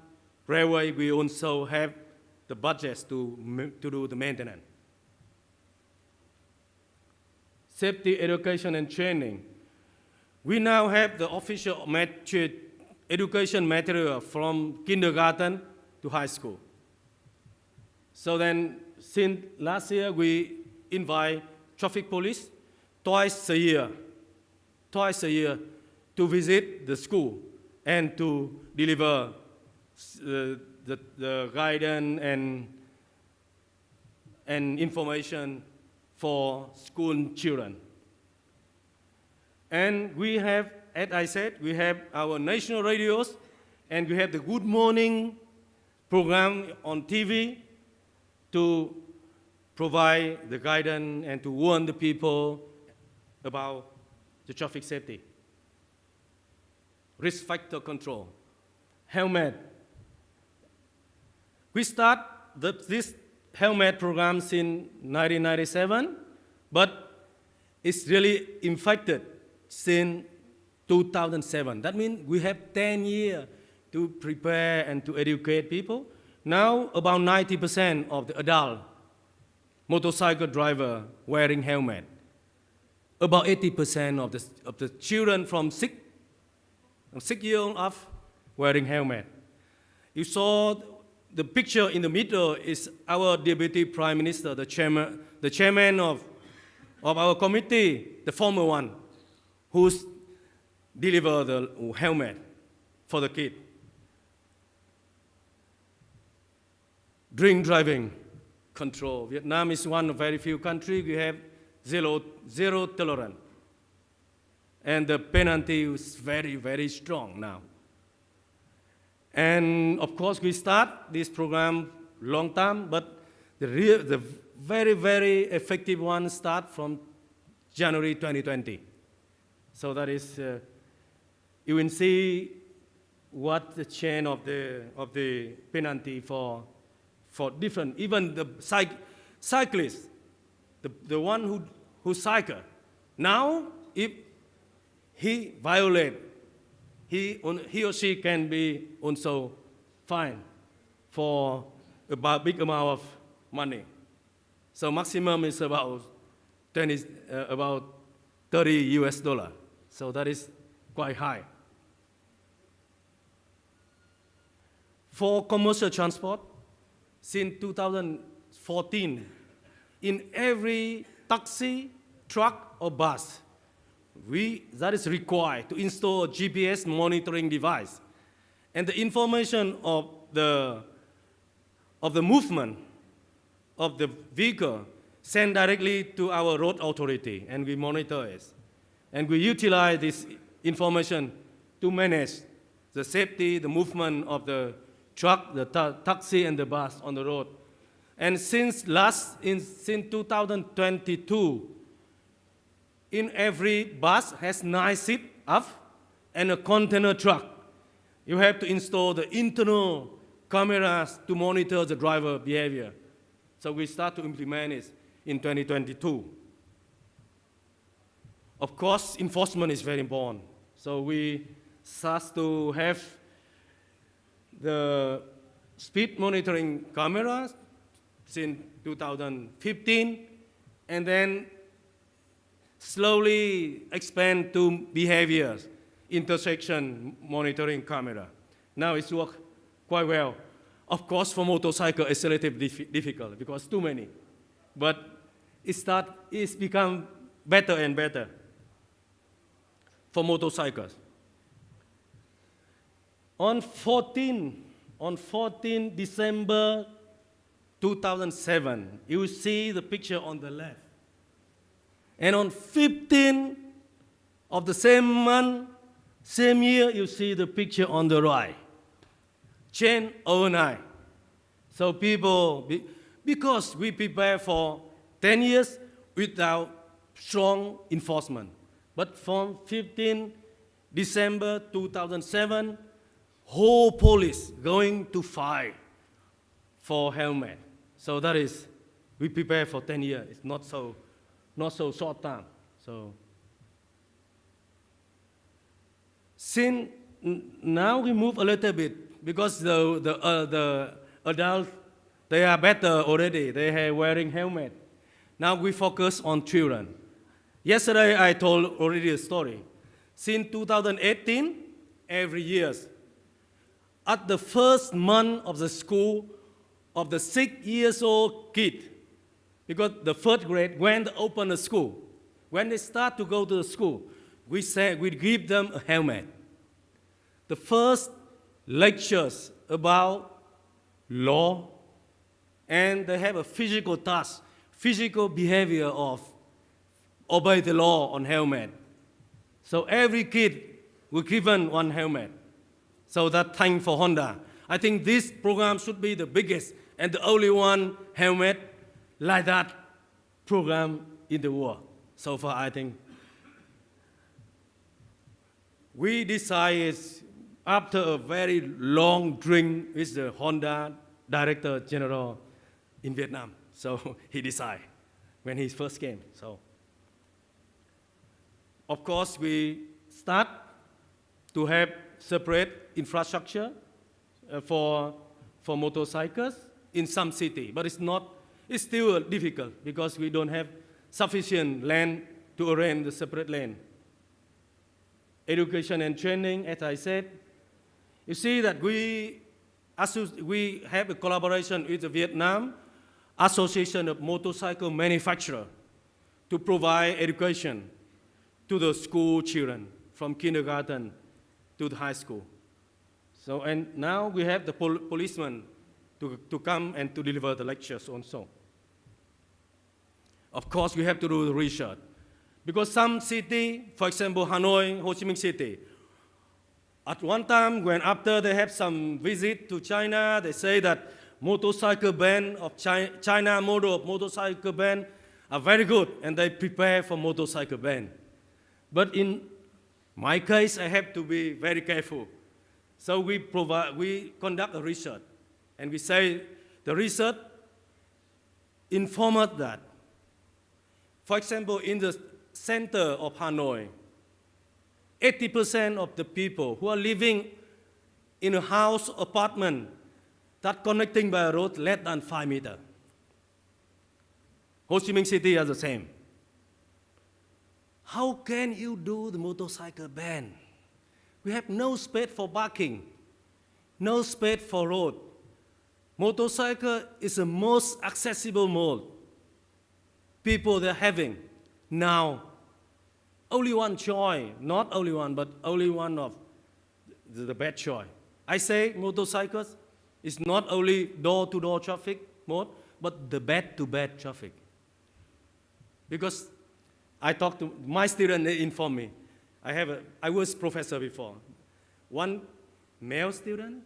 railway, we also have the budgets to do the maintenance. Safety education and training. We now have the official education material from kindergarten to high school. So then, since last year, we invite traffic police twice a year to visit the school and to deliver the guidance and information for school children. And we have, as I said, we have our national radios, and we have the Good Morning program on TV to provide the guidance and to warn the people about the traffic safety. Risk factor control. Helmet. We start this helmet program in 1997, but it's really infected since 2007. That means we have 10 years to prepare and to educate people. Now, about 90% of the adult motorcycle driver wearing helmet. About 80% of the children from 6 years old up wearing helmet. You saw the picture in the middle is our Deputy Prime Minister, the chairman of our committee, the former one, who's delivered the helmet for the kid. Drink driving control. Vietnam is one of very few countries we have zero tolerance. And the penalty is very, very strong now. And of course, we start this program long time, but the very, very effective one start from January 2020. So that is, you will see what the chain of the penalty for different, even the cyclist, the one who cycle. Now, if he violate he or she can be also fined for about big amount of money. So maximum is about 30 US dollar. So that is quite high. For commercial transport, since 2014, in every taxi, truck, or bus, that is required to install a GPS monitoring device. And the information of the movement of the vehicle sent directly to our road authority, and we monitor it. And we utilize this information to manage the safety, the movement of the truck, the taxi, and the bus on the road. And since 2022, in every bus has 9 sit-ups and a container truck. You have to install the internal cameras to monitor the driver behavior. So we start to implement it in 2022. Of course, enforcement is very important. So we start to have the speed monitoring cameras since 2015, and then slowly expand to behaviors, intersection monitoring camera. Now it's worked quite well. Of course, for motorcycle, it's relatively difficult because too many. But it's become better and better for motorcycles. On 14 December 2007, you will see the picture on the left. And on 15 of the same month, same year, you see the picture on the right. Change overnight. So people, because we prepare for 10 years without strong enforcement. But from 15 December 2007, whole police going to fight for helmet. So that is, we prepare for 10 years. It's not so short time. So since now we move a little bit because the adults, they are better already. They are wearing helmet. Now we focus on children. Yesterday I told already a story. Since 2018, every year, at the first month of the school of the 6-year-old kid, because the first grade, when they open the school, when they start to go to the school, we give them a helmet. The first lectures about law, and they have a physical task, physical behavior of obey the law on helmet. So every kid will given one helmet. So that thank for Honda. I think this program should be the biggest and the only one helmet like that program in the world. So far, I think. We decided after a very long drink with the Honda Director General in Vietnam. So he decided when he first came. So, of course, we start to have separate infrastructure for motorcycles in some city, but it's still difficult because we don't have sufficient land to arrange the separate lane. Education and training, as I said, you see that we have a collaboration with the Vietnam Association of Motorcycle Manufacturers to provide education to the school children from kindergarten to the high school. So, and now we have the policemen to come and to deliver the lectures also. Of course, we have to do the research. Because some city, for example, Hanoi, Ho Chi Minh City, at one time, when after they have some visit to China, they say that motorcycle band of China model of motorcycle band are very good, and they prepare for motorcycle band. But in my case, I have to be very careful. So we conduct a research, and we say the research informed that, for example, in the center of Hanoi, 80% of the people who are living in a house, apartment, that connecting by a road less than 5 meters. Ho Chi Minh City is the same. How can you do the motorcycle ban? We have no space for parking, no space for road. Motorcycle is the most accessible mode people they're having now. Only one choice, not only one, but only one of the bad choice. I say motorcycles is not only door-to-door traffic mode, but the bad-to-bad traffic. Because I talked to my student, they informed me. I was professor before. One male student,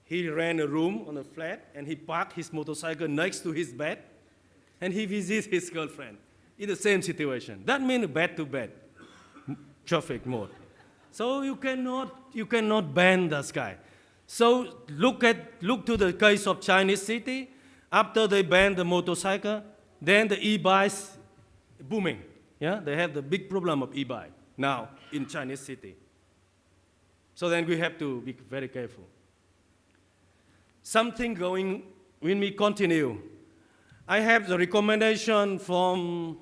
he ran a room on a flat, and he parked his motorcycle next to his bed, and he visits his girlfriend in the same situation. That means bad-to-bad traffic mode. So you cannot ban the sky. So look to the case of Chinese city. After they banned the motorcycle, then the e-bikes booming. Yeah, they have the big problem of e-bike now in Chinese city. So then we have to be very careful. Something going when we continue. I have the recommendation from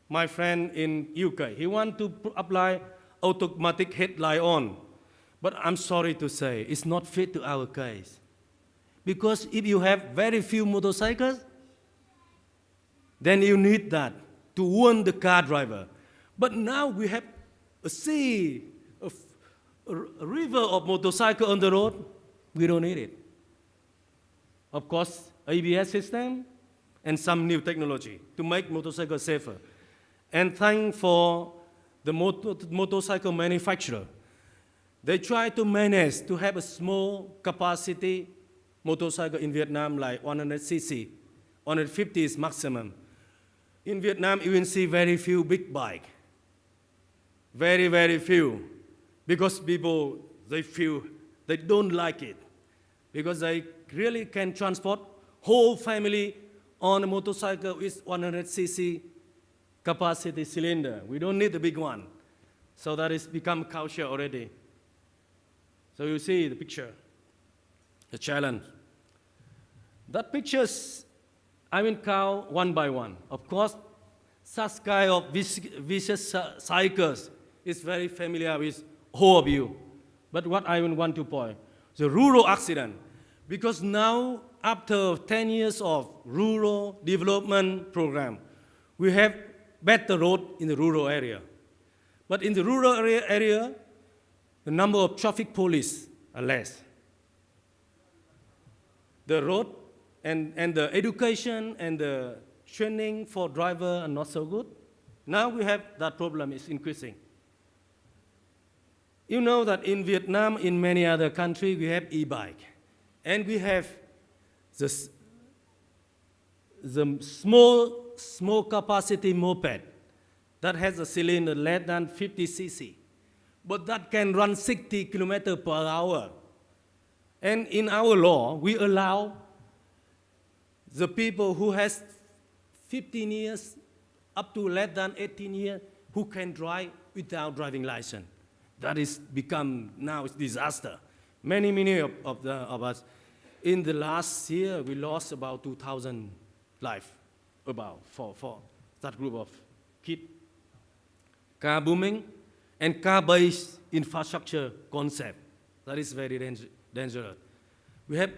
my friend in UK. He wants to apply automatic headlight on. But I'm sorry to say, it's not fit to our case. Because if you have very few motorcycles, then you need that to warn the car driver. But now we have a sea, a river of motorcycles on the road. We don't need it. Of course, ABS system and some new technology to make motorcycles safer. And thanks for the motorcycle manufacturer. They try to manage to have a small capacity motorcycle in Vietnam, like 100cc, 150 is maximum. In Vietnam, you will see very few big bikes. Very, very few. Because people, they feel they don't like it. Because they really can transport whole family on a motorcycle with 100cc capacity cylinder. We don't need the big one. So that has become culture already. So you see the picture, the challenge. That pictures, I will count one by one. Of course, such kind of vicious cycles is very familiar with all of you. But what I want to point, the rural accident. Because now, after 10 years of rural development program, we have better road in the rural area. But in the rural area, the number of traffic police are less. The road and the education and the training for driver are not so good. Now we have that problem is increasing. You know that in Vietnam, in many other countries, we have e-bike. And we have the small capacity moped that has a cylinder less than 50 cc. But that can run 60 kilometers per hour. And in our law, we allow the people who has 15 years up to less than 18 years who can drive without driving license. That is become now a disaster. Many of us. In the last year, we lost about 2,000 lives, about for that group of kids. Car booming and car-based infrastructure concept. That is very dangerous. We have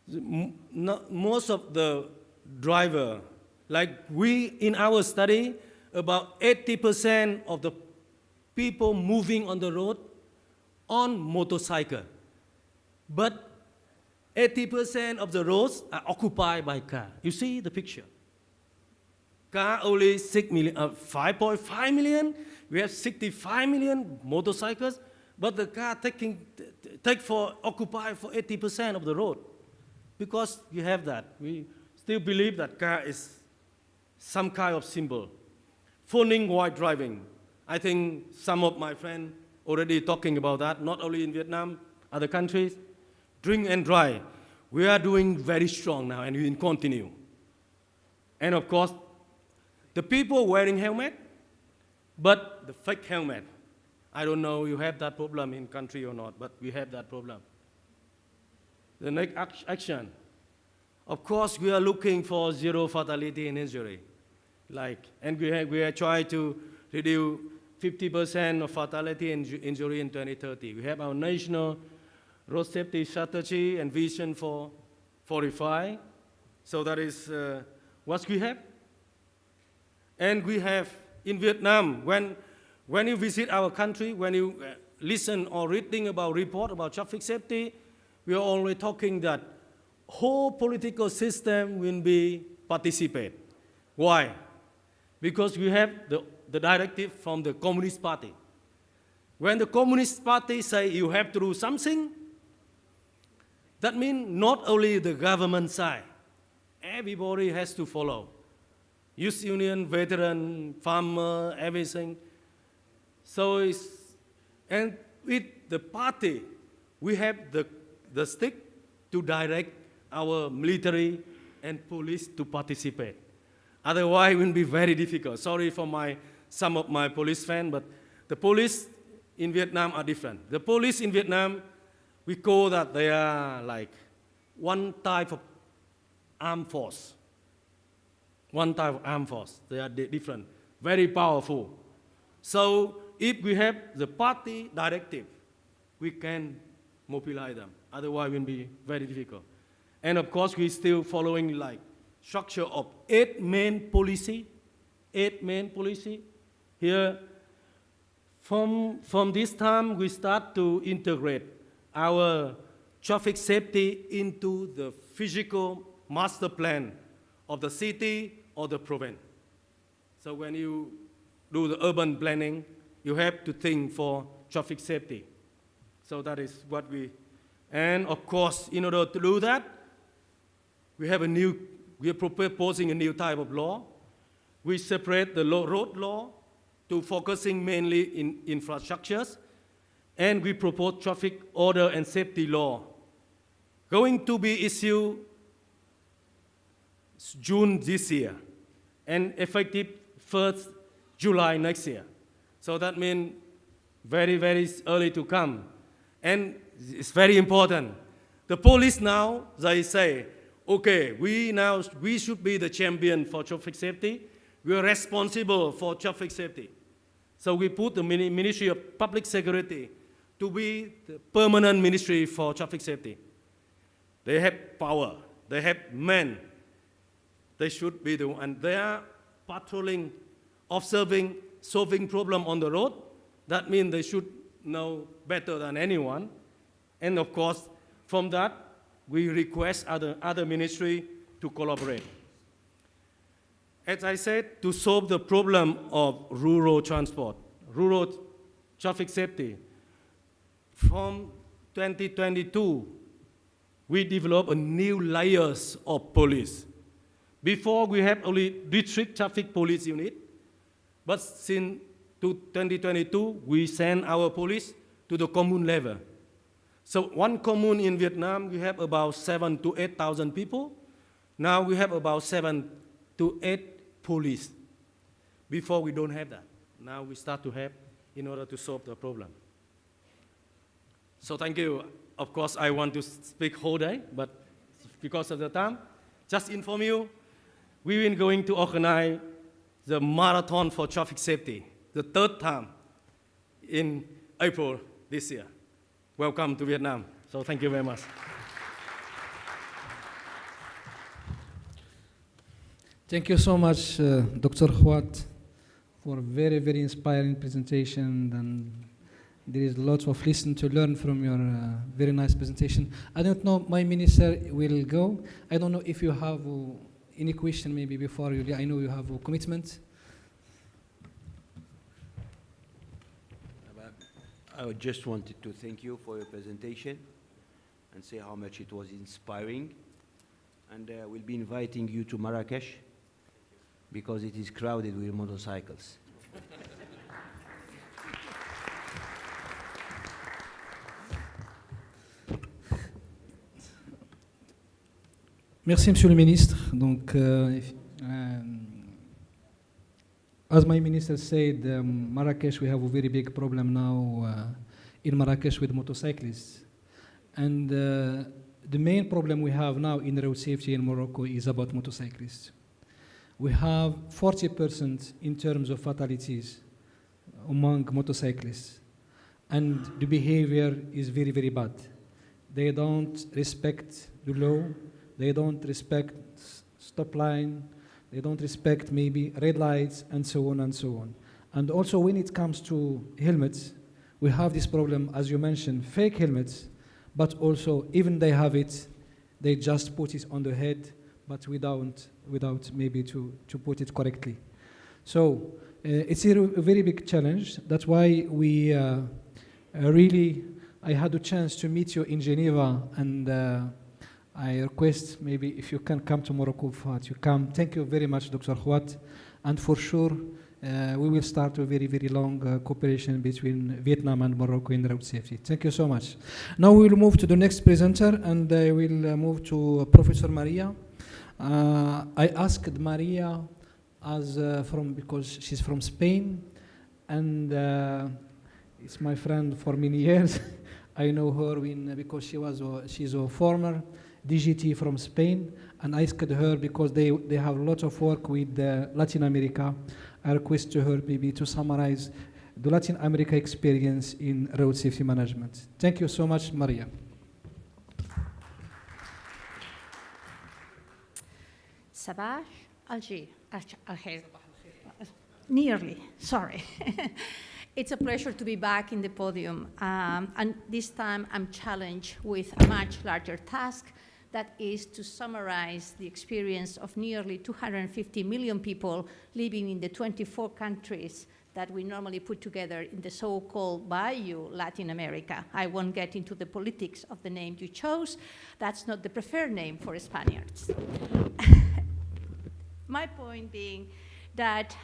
most of the driver, like we in our study, about 80% of the people moving on the road on motorcycle. But 80% of the roads are occupied by car. You see the picture. Car only 5.5 million. We have 65 million motorcycles, but the car occupy for 80% of the road. Because you have that. We still believe that car is some kind of symbol. Phoning while driving. I think some of my friends already talking about that, not only in Vietnam, other countries. Drink and drive. We are doing very strong now, and we will continue. And of course, the people wearing helmet, but the fake helmet. I don't know you have that problem in country or not, but we have that problem. The next action. Of course, we are looking for zero fatality and injury. And we are trying to reduce 50% of fatality and injury in 2030. We have our national road safety strategy and vision for 45. So that is what we have. And we have in Vietnam, when you visit our country, when you listen or reading about report about traffic safety, we are only talking that whole political system will be participate. Why? Because we have the directive from the Communist Party. When the Communist Party say you have to do something, that means not only the government side, everybody has to follow. Youth union, veteran, farmer, everything. So and with the party, we have the stick to direct our military and police to participate. Otherwise, it will be very difficult. Sorry for some of my police fans, but the police in Vietnam are different. The police in Vietnam, we call that they are like one type of armed force. One type of armed force. They are different, very powerful. So if we have the party directive, we can mobilize them. Otherwise, it will be very difficult. And of course, we're still following like structure of 8 main policy. 8 main policy. Here, from this time, we start to integrate our traffic safety into the physical master plan of the city or the province. So when you do the urban planning, you have to think for traffic safety. So that is what and of course, in order to do that, we are proposing a new type of law. We separate the road law to focusing mainly in infrastructures, and we propose traffic order and safety law, going to be issued June this year, and effective 1st July next year. So that means very, very early to come. And it's very important. The police now, they say, okay, we should be the champion for traffic safety. We are responsible for traffic safety. So we put the Ministry of Public Security to be the permanent ministry for traffic safety. They have power, they have men. They should be the one. They are patrolling, observing, solving problem on the road. That means they should know better than anyone. And of course, from that, we request other ministry to collaborate. As I said, to solve the problem of rural transport, rural traffic safety, from 2022, we developed a new layers of police. Before, we have only district traffic police unit, but since 2022, we send our police to the commune level. So one commune in Vietnam, we have about 7,000 to 8,000 people. Now we have about 7 to 8 police. Before, we don't have that. Now we start to have in order to solve the problem. So thank you. Of course, I want to speak whole day, but because of the time, just inform you, we are going to organize the marathon for traffic safety, the 3rd time in April this year. Welcome to Vietnam. So thank you very much. Thank you so much, Dr. Huat, for a very, very inspiring presentation. And there is lots of lesson to learn from your very nice presentation. I don't know, my minister will go. I don't know if you have any question maybe before you. I know you have a commitment. I just wanted to thank you for your presentation and say how much it was inspiring. And we'll be inviting you to Marrakesh because it is crowded with motorcycles. Merci, Monsieur le Ministre. Donc, As my minister said, Marrakesh, we have a very big problem now in Marrakesh with motorcyclists. And the main problem we have now in road safety in Morocco is about motorcyclists. We have 40% in terms of fatalities among motorcyclists. And the behavior is very, very bad. They don't respect the law. They don't respect stop line. They don't respect maybe red lights and so on and so on. And also when it comes to helmets, we have this problem, as you mentioned, fake helmets, but also even they have it, they just put it on the head, but without maybe to put it correctly. So it's a very big challenge. That's why we I had a chance to meet you in Geneva, and I request maybe if you can come to Morocco, you come. Thank you very much, Dr. Khouat. And for sure, we will start a very, very long cooperation between Vietnam and Morocco in road safety. Thank you so much. Now we will move to the next presenter, and I will move to Professor Maria. I asked Maria because she's from Spain, and it's my friend for many years. I know her because she's a former DGT from Spain, and I asked her because they have a lot of work with Latin America. I request to her maybe to summarize the Latin America experience in road safety management. Thank you so much, Maria. Sabah Alger. Nearly, sorry. It's a pleasure to be back in the podium, and this time I'm challenged with a much larger task, that is to summarize the experience of nearly 250 million people living in the 24 countries that we normally put together in the so-called Bayou Latin America. I won't get into the politics of the name you chose. That's not the preferred name for Spaniards. My point being that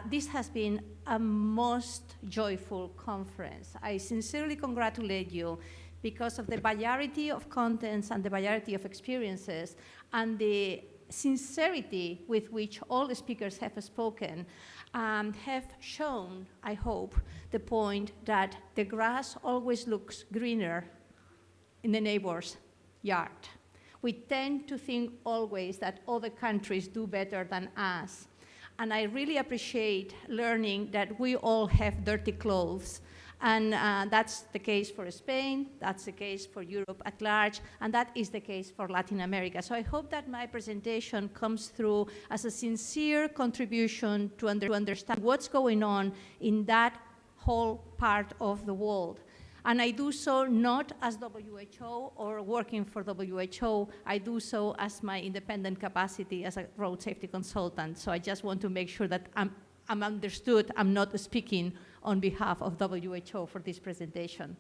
this has been a most joyful conference. I sincerely congratulate you because of the variety of contents and the variety of experiences and the sincerity with which all the speakers have spoken have shown, I hope, the point that the grass always looks greener in the neighbor's yard. We tend to think always that other countries do better than us. And I really appreciate learning that we all have dirty clothes. And that's the case for Spain, that's the case for Europe at large, and that is the case for Latin America. So I hope that my presentation comes through as a sincere contribution to understand what's going on in that whole part of the world. And I do so not as WHO or working for WHO, I do so as my independent capacity as a road safety consultant. So I just want to make sure that I'm understood, I'm not speaking on behalf of WHO for this presentation.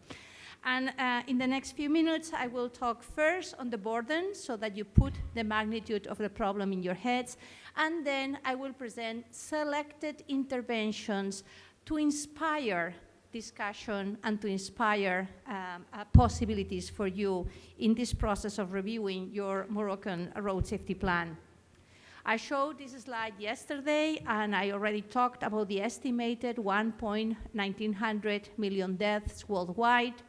And in the next few minutes, I will talk first on the burden so that you put the magnitude of the problem in your heads. And then I will present selected interventions to inspire discussion and to inspire possibilities for you in this process of reviewing your Moroccan road safety plan. I showed this slide yesterday, and I already talked about the estimated 1.19 million deaths worldwide.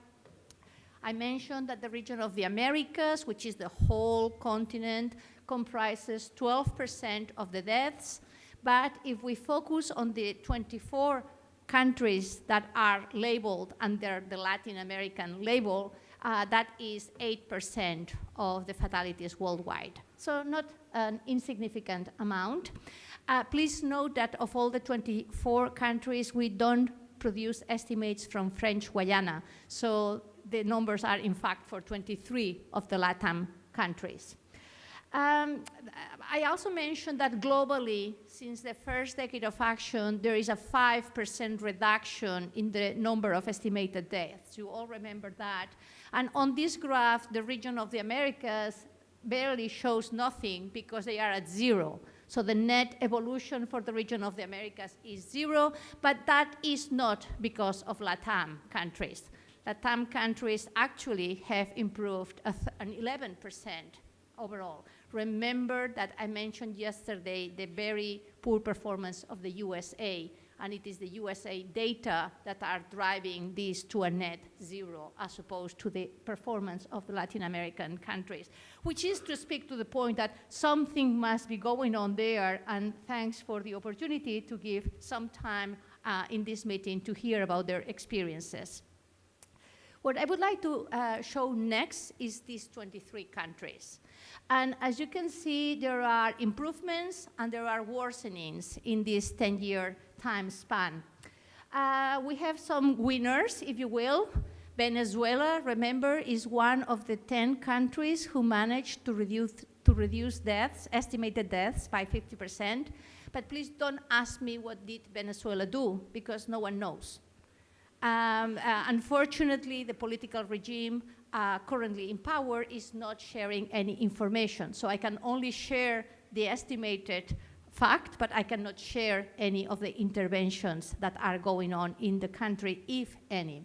I mentioned that the region of the Americas, which is the whole continent, comprises 12% of the deaths. But if we focus on the 24 countries that are labeled under the Latin American label, that is 8% of the fatalities worldwide. So not an insignificant amount. Please note that of all the 24 countries, we don't produce estimates from French Guiana. So the numbers are in fact for 23 of the LATAM countries. I also mentioned that globally, since the first decade of action, there is a 5% reduction in the number of estimated deaths. You all remember that. And on this graph, the region of the Americas barely shows nothing because they are at 0. So the net evolution for the region of the Americas is 0, but that is not because of LATAM countries. LATAM countries actually have improved an 11% overall. Remember that I mentioned yesterday the very poor performance of the USA, and it is the USA data that are driving this to a net zero as opposed to the performance of the Latin American countries, which is to speak to the point that something must be going on there, and thanks for the opportunity to give some time in this meeting to hear about their experiences. What I would like to show next is these 23 countries. And as you can see, there are improvements and there are worsenings in this 10-year time span. We have some winners, if you will. Venezuela, remember, is one of the 10 countries who managed to reduce deaths, estimated deaths, by 50%. But please don't ask me what did Venezuela do, because no one knows. Unfortunately, the political regime currently in power is not sharing any information. So I can only share the estimated fact, but I cannot share any of the interventions that are going on in the country, if any.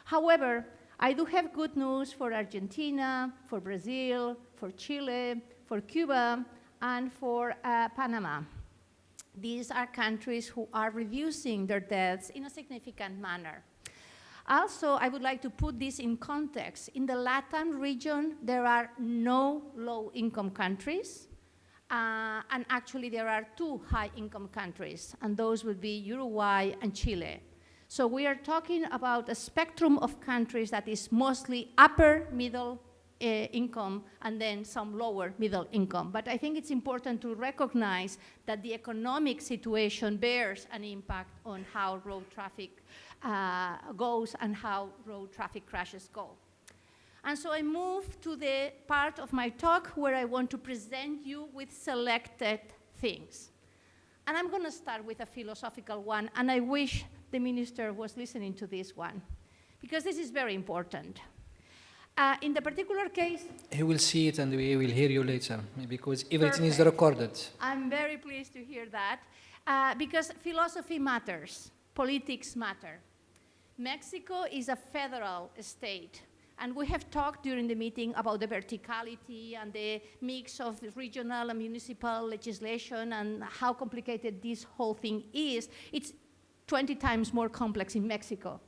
However, I do have good news for Argentina, for Brazil, for Chile, for Cuba, and for Panama. These are countries who are reducing their deaths in a significant manner. Also, I would like to put this in context. In the LATAM region, there are no low-income countries, and actually there are 2 high-income countries, and those would be Uruguay and Chile. So we are talking about a spectrum of countries that is mostly upper middle income and then some lower middle income. But I think it's important to recognize that the economic situation bears an impact on how road traffic goes and how road traffic crashes go. And so I move to the part of my talk where I want to present you with selected things. And I'm going to start with a philosophical one, and I wish the minister was listening to this one, because this is very important. In the particular case... He will see it and we will hear you later, because everything is recorded. I'm very pleased to hear that, because philosophy matters, politics matter. Mexico is a federal state, and we have talked during the meeting about the verticality and the mix of the regional and municipal legislation and how complicated this whole thing is. It's 20 times more complex in Mexico.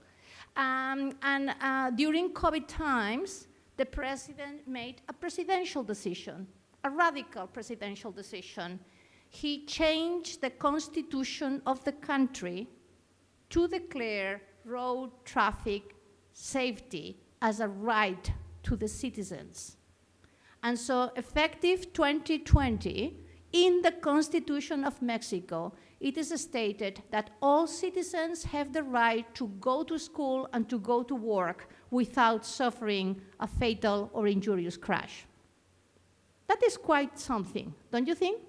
During COVID times, the president made a presidential decision, a radical presidential decision. He changed the constitution of the country to declare road traffic safety as a right to the citizens. And so effective 2020, in the Constitution of Mexico, it is stated that all citizens have the right to go to school and to go to work without suffering a fatal or injurious crash. That is quite something, don't you think?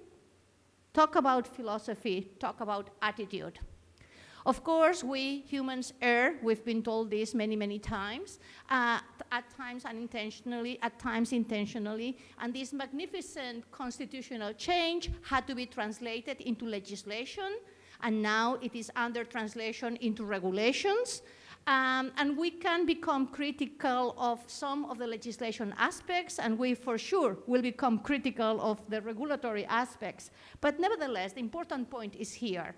Talk about philosophy, talk about attitude. Of course, we humans err. We've been told this many, many times, at times unintentionally, at times intentionally, and this magnificent constitutional change had to be translated into legislation, and now it is under translation into regulations, and we can become critical of some of the legislation aspects, and we for sure will become critical of the regulatory aspects. But nevertheless, the important point is here.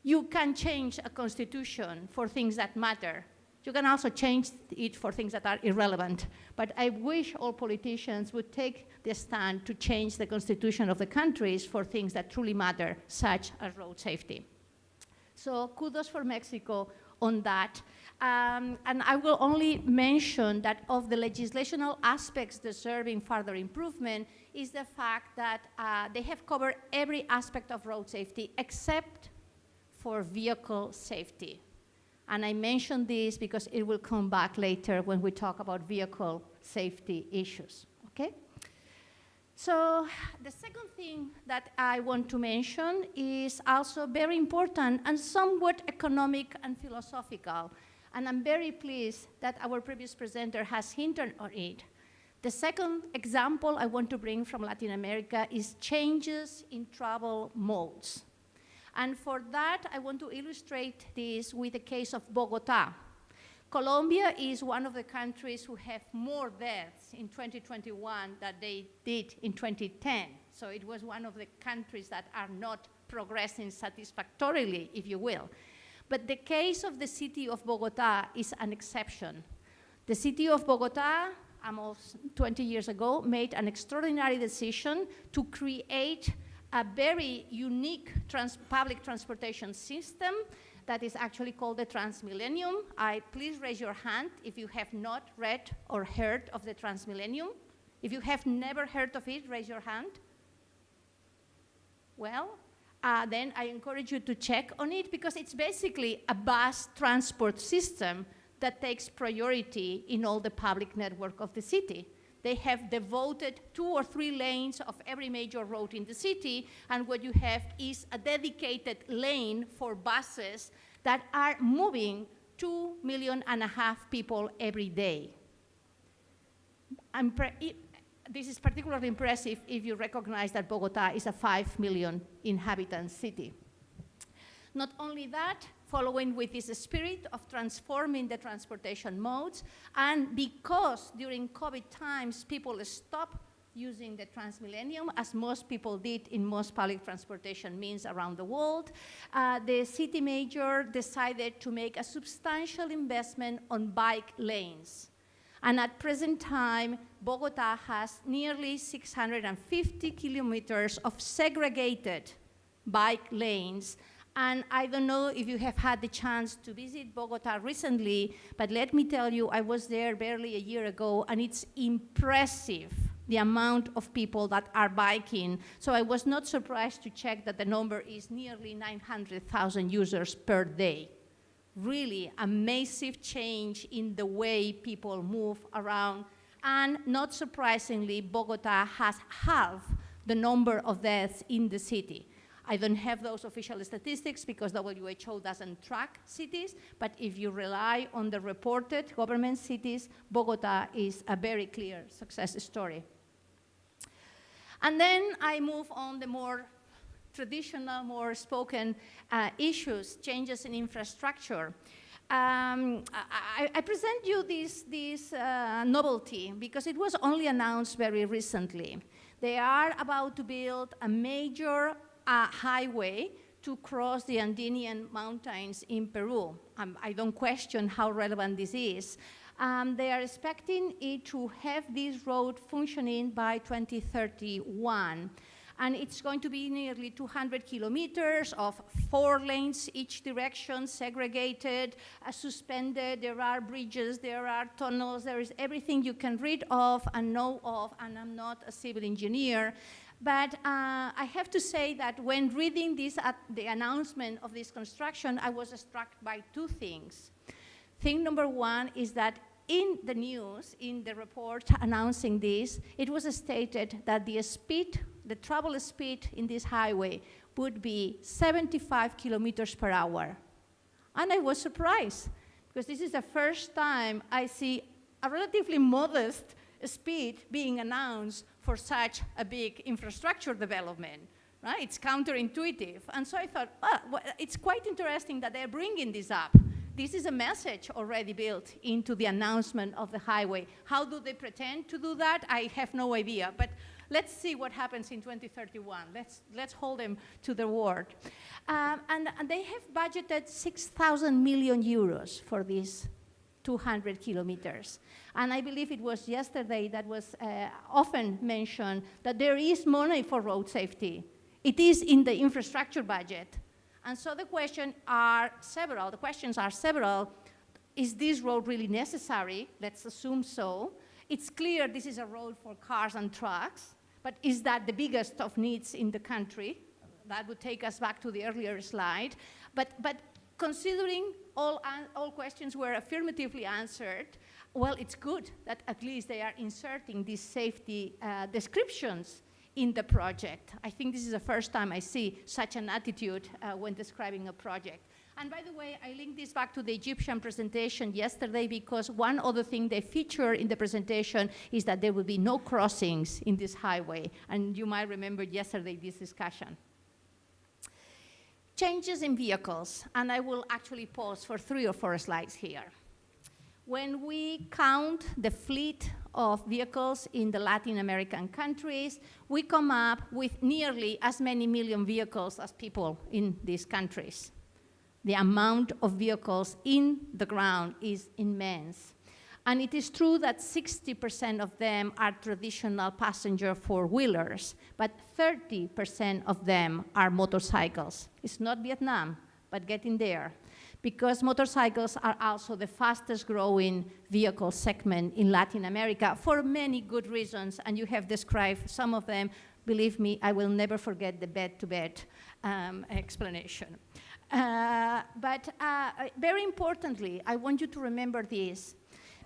You can change a constitution for things that matter. You can also change it for things that are irrelevant. But I wish all politicians would take the stand to change the constitution of the countries for things that truly matter, such as road safety. So kudos for Mexico on that. And I will only mention that of the legislational aspects deserving further improvement is the fact that they have covered every aspect of road safety except for vehicle safety. And I mention this because it will come back later when we talk about vehicle safety issues, okay? So the second thing that I want to mention is also very important and somewhat economic and philosophical. And I'm very pleased that our previous presenter has hinted on it. The second example I want to bring from Latin America is changes in travel modes. And for that, I want to illustrate this with the case of Bogota. Colombia is one of the countries who have more deaths in 2021 than they did in 2010. So it was one of the countries that are not progressing satisfactorily, if you will. But the case of the city of Bogota is an exception. The city of Bogota, almost 20 years ago, made an extraordinary decision to create a very unique public transportation system that is actually called the Transmillennium. Please raise your hand if you have not read or heard of the Transmillennium. If you have never heard of it, raise your hand. Well, then I encourage you to check on it, because it's basically a bus transport system that takes priority in all the public network of the city. They have devoted 2 or 3 lanes of every major road in the city, and what you have is a dedicated lane for buses that are moving 2.5 million people every day. This is particularly impressive if you recognize that Bogota is a 5 million inhabitant city. Not only that, following with this spirit of transforming the transportation modes, and because during COVID times people stopped using the Transmillennium, as most people did in most public transportation means around the world, the city mayor decided to make a substantial investment on bike lanes. And at present time, Bogota has nearly 650 kilometers of segregated bike lanes. And I don't know if you have had the chance to visit Bogota recently, but let me tell you, I was there barely a year ago, and it's impressive, the amount of people that are biking. So I was not surprised to check that the number is nearly 900,000 users per day. Really a massive change in the way people move around. And not surprisingly, Bogota has half the number of deaths in the city. I don't have those official statistics because WHO doesn't track cities, but if you rely on the reported government cities, Bogota is a very clear success story. And then I move on the more traditional, more spoken issues, changes in infrastructure. I present you this novelty because it was only announced very recently. They are about to build a major highway to cross the Andean mountains in Peru. I don't question how relevant this is. They are expecting it to have this road functioning by 2031. And it's going to be nearly 200 kilometers of 4 lanes each direction, segregated, suspended. There are bridges, there are tunnels, there is everything you can read of and know of, and I'm not a civil engineer. But I have to say that when reading this, the announcement of this construction, I was struck by 2 things. Thing number 1 is that in the news, in the report announcing this, it was stated that the travel speed in this highway would be 75 kilometers per hour. And I was surprised, because this is the first time I see a relatively modest speed being announced for such a big infrastructure development, right? It's counterintuitive. And so I thought, well, it's quite interesting that they're bringing this up. This is a message already built into the announcement of the highway. How do they pretend to do that? I have no idea, but let's see what happens in 2031. Let's hold them to their word. And they have budgeted 6,000 million euros for these 200 kilometers. And I believe it was yesterday that was often mentioned that there is money for road safety. It is in the infrastructure budget. And so the questions are several. Is this road really necessary? Let's assume so. It's clear this is a road for cars and trucks, but is that the biggest of needs in the country? That would take us back to the earlier slide. But considering all questions were affirmatively answered, well, it's good that at least they are inserting these safety descriptions in the project. I think this is the first time I see such an attitude when describing a project. And by the way, I linked this back to the Egyptian presentation yesterday because one other thing they feature in the presentation is that there will be no crossings in this highway. And you might remember yesterday this discussion. Changes in vehicles, and I will actually pause for 3 or 4 slides here. When we count the fleet of vehicles in the Latin American countries, we come up with nearly as many million vehicles as people in these countries. The amount of vehicles in the ground is immense. And it is true that 60% of them are traditional passenger four-wheelers, but 30% of them are motorcycles. It's not Vietnam, but getting there, because motorcycles are also the fastest growing vehicle segment in Latin America for many good reasons, and you have described some of them. Believe me, I will never forget the bed-to-bed explanation. But very importantly, I want you to remember this,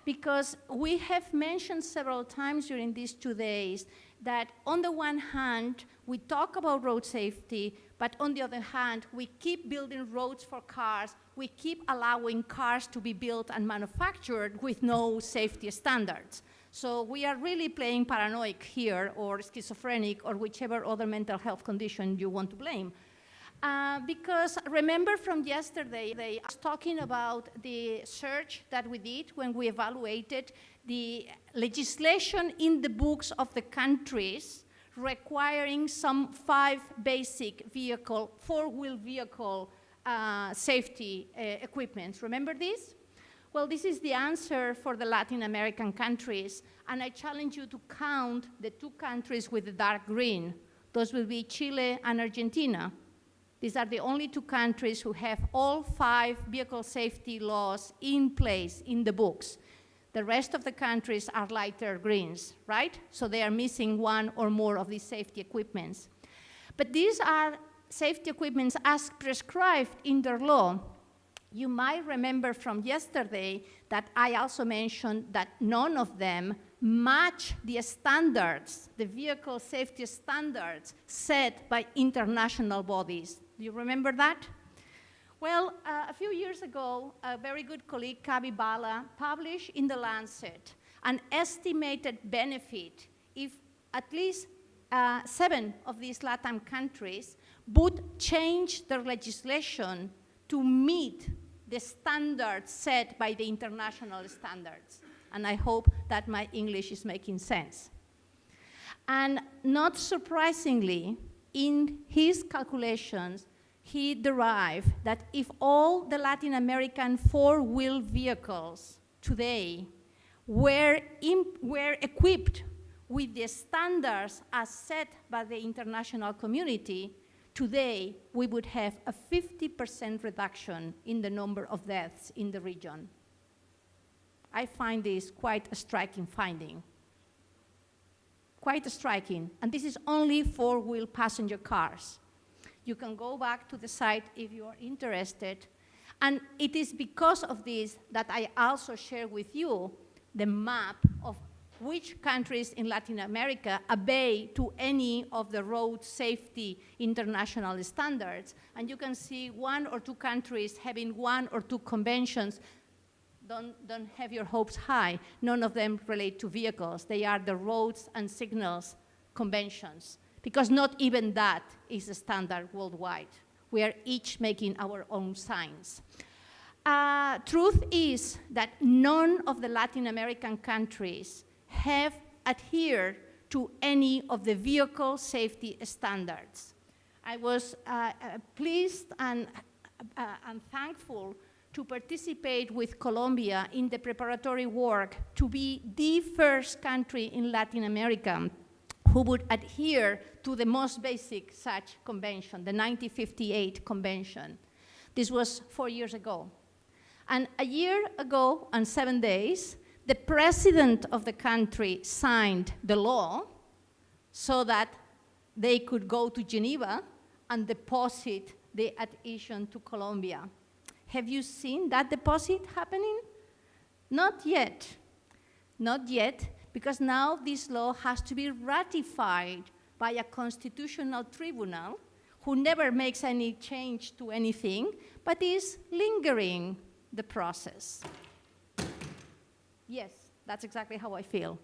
because we have mentioned several times during these 2 days that on the one hand, we talk about road safety, but on the other hand, we keep building roads for cars, we keep allowing cars to be built and manufactured with no safety standards. So we are really playing paranoid here, or schizophrenic, or whichever other mental health condition you want to blame. Because remember from yesterday, I was talking about the search that we did when we evaluated the legislation in the books of the countries requiring some 5 basic vehicle, four-wheel vehicle safety equipment. Remember this? Well, this is the answer for the Latin American countries, and I challenge you to count the 2 countries with the dark green. Those will be Chile and Argentina. These are the only 2 countries who have all 5 vehicle safety laws in place in the books. The rest of the countries are lighter greens, right? So they are missing 1 or more of these safety equipments. But these are safety equipments as prescribed in their law. You might remember from yesterday that I also mentioned that none of them match the standards, the vehicle safety standards set by international bodies. Do you remember that? Well, a few years ago, a very good colleague, Kabi Bala, published in The Lancet an estimated benefit if at least 7 of these LATAM countries would change their legislation to meet the standards set by the international standards. And I hope that my English is making sense. And not surprisingly, in his calculations, he derived that if all the Latin American four-wheel vehicles today were equipped with the standards as set by the international community, today we would have a 50% reduction in the number of deaths in the region. I find this quite a striking finding. Quite striking, and this is only four-wheel passenger cars. You can go back to the site if you are interested, and it is because of this that I also share with you the map of which countries in Latin America obey to any of the road safety international standards, and you can see 1 or 2 countries having 1 or 2 conventions. Don't have your hopes high. None of them relate to vehicles. They are the roads and signals conventions, because not even that is a standard worldwide. We are each making our own signs. Truth is that none of the Latin American countries have adhered to any of the vehicle safety standards. I was pleased and thankful to participate with Colombia in the preparatory work to be the first country in Latin America who would adhere to the most basic such convention, the 1958 convention. This was 4 years ago. And a year ago and 7 days, the president of the country signed the law so that they could go to Geneva and deposit the adhesion to Colombia. Have you seen that deposit happening? Not yet. Not yet, because now this law has to be ratified by a constitutional tribunal who never makes any change to anything, but is lingering the process. Yes, that's exactly how I feel.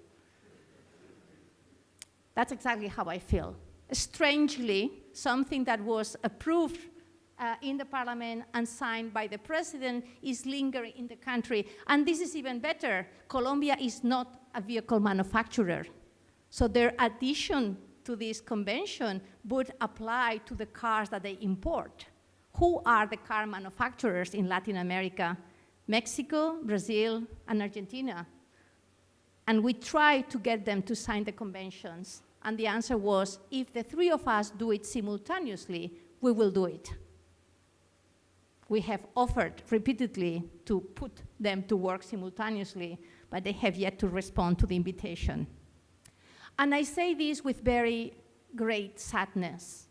That's exactly how I feel. Strangely, something that was approved in the parliament and signed by the president is lingering in the country. And this is even better. Colombia is not a vehicle manufacturer. So their addition to this convention would apply to the cars that they import. Who are the car manufacturers in Latin America? Mexico, Brazil, and Argentina. And we tried to get them to sign the conventions. And the answer was, if the three of us do it simultaneously, we will do it. We have offered repeatedly to put them to work simultaneously, but they have yet to respond to the invitation. And I say this with very great sadness,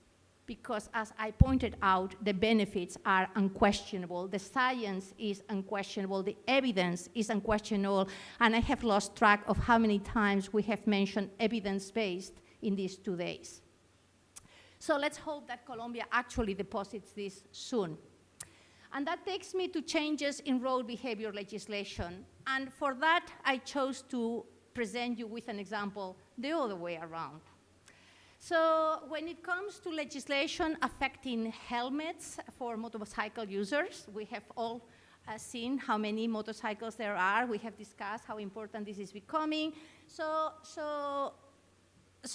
because as I pointed out, the benefits are unquestionable. The science is unquestionable. The evidence is unquestionable. And I have lost track of how many times we have mentioned evidence-based in these 2 days. So let's hope that Colombia actually deposits this soon. And that takes me to changes in road behavior legislation. And for that, I chose to present you with an example the other way around. So when it comes to legislation affecting helmets for motorcycle users, we have all seen how many motorcycles there are. We have discussed how important this is becoming. So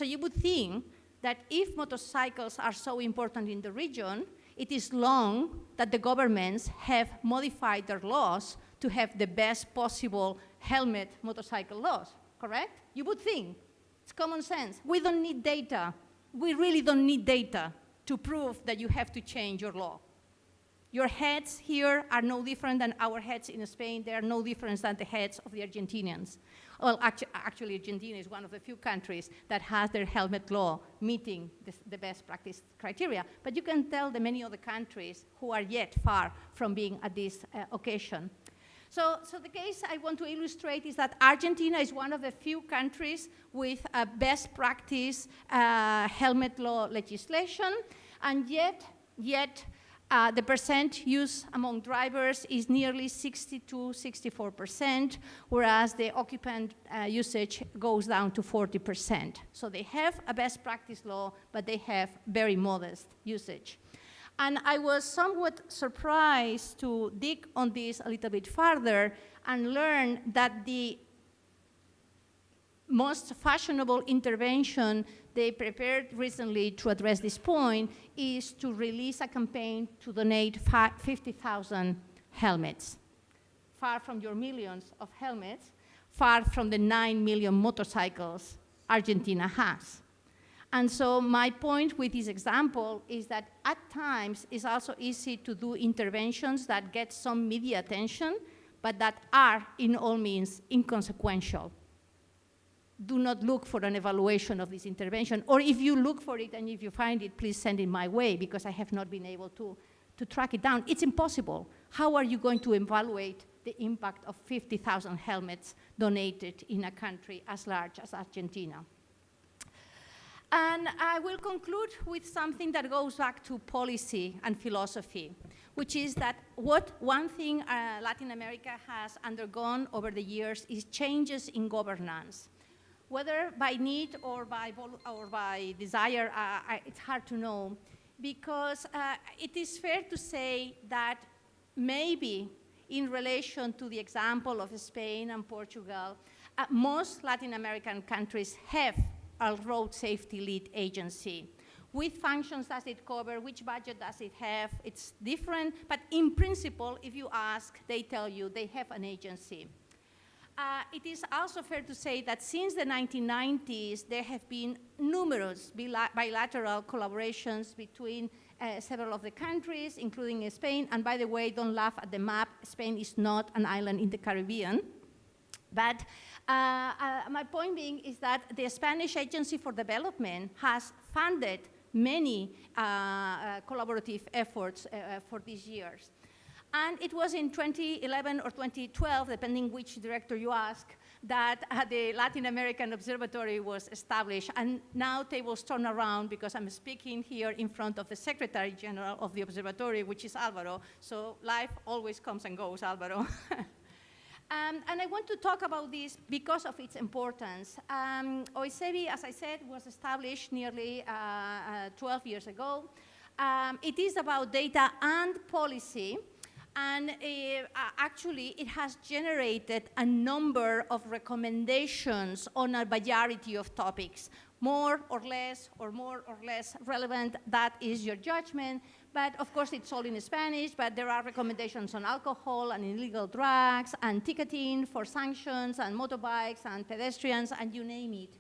you would think that if motorcycles are so important in the region, it is long that the governments have modified their laws to have the best possible helmet motorcycle laws, correct? You would think. It's common sense. We don't need data. We really don't need data to prove that you have to change your law. Your heads here are no different than our heads in Spain. They are no different than the heads of the Argentinians. Well, actually, Argentina is one of the few countries that has their helmet law meeting the best practice criteria. But you can tell the many other countries who are yet far from being at this occasion. So the case I want to illustrate is that Argentina is one of the few countries with a best practice helmet law legislation, and yet the percent used among drivers is nearly 64%, whereas the occupant usage goes down to 40%. So they have a best practice law, but they have very modest usage. And I was somewhat surprised to dig on this a little bit further and learn that the most fashionable intervention they prepared recently to address this point is to release a campaign to donate 50,000 helmets. Far from your millions of helmets, far from the 9 million motorcycles Argentina has. And so my point with this example is that at times it's also easy to do interventions that get some media attention, but that are in all means inconsequential. Do not look for an evaluation of this intervention, or if you look for it and if you find it, please send it my way, because I have not been able to track it down. It's impossible. How are you going to evaluate the impact of 50,000 helmets donated in a country as large as Argentina? And I will conclude with something that goes back to policy and philosophy, which is that one thing Latin America has undergone over the years is changes in governance. Whether by need or by desire, it's hard to know, because it is fair to say that maybe in relation to the example of Spain and Portugal, most Latin American countries have a road safety lead agency. Which functions does it cover? Which budget does it have? It's different, but in principle, if you ask, they tell you they have an agency. It is also fair to say that since the 1990s, there have been numerous bilateral collaborations between several of the countries, including Spain. And by the way, don't laugh at the map. Spain is not an island in the Caribbean. But my point being is that the Spanish Agency for Development has funded many collaborative efforts for these years. And it was in 2011 or 2012, depending which director you ask, that the Latin American Observatory was established. And now tables turn around, because I'm speaking here in front of the Secretary General of the Observatory, which is Alvaro. So life always comes and goes, Alvaro. And I want to talk about this because of its importance. OICEBI, as I said, was established nearly 12 years ago. It is about data and policy, and actually it has generated a number of recommendations on a variety of topics, more or less relevant. That is your judgment. But of course it's all in Spanish, but there are recommendations on alcohol and illegal drugs and ticketing for sanctions and motorbikes and pedestrians and you name it.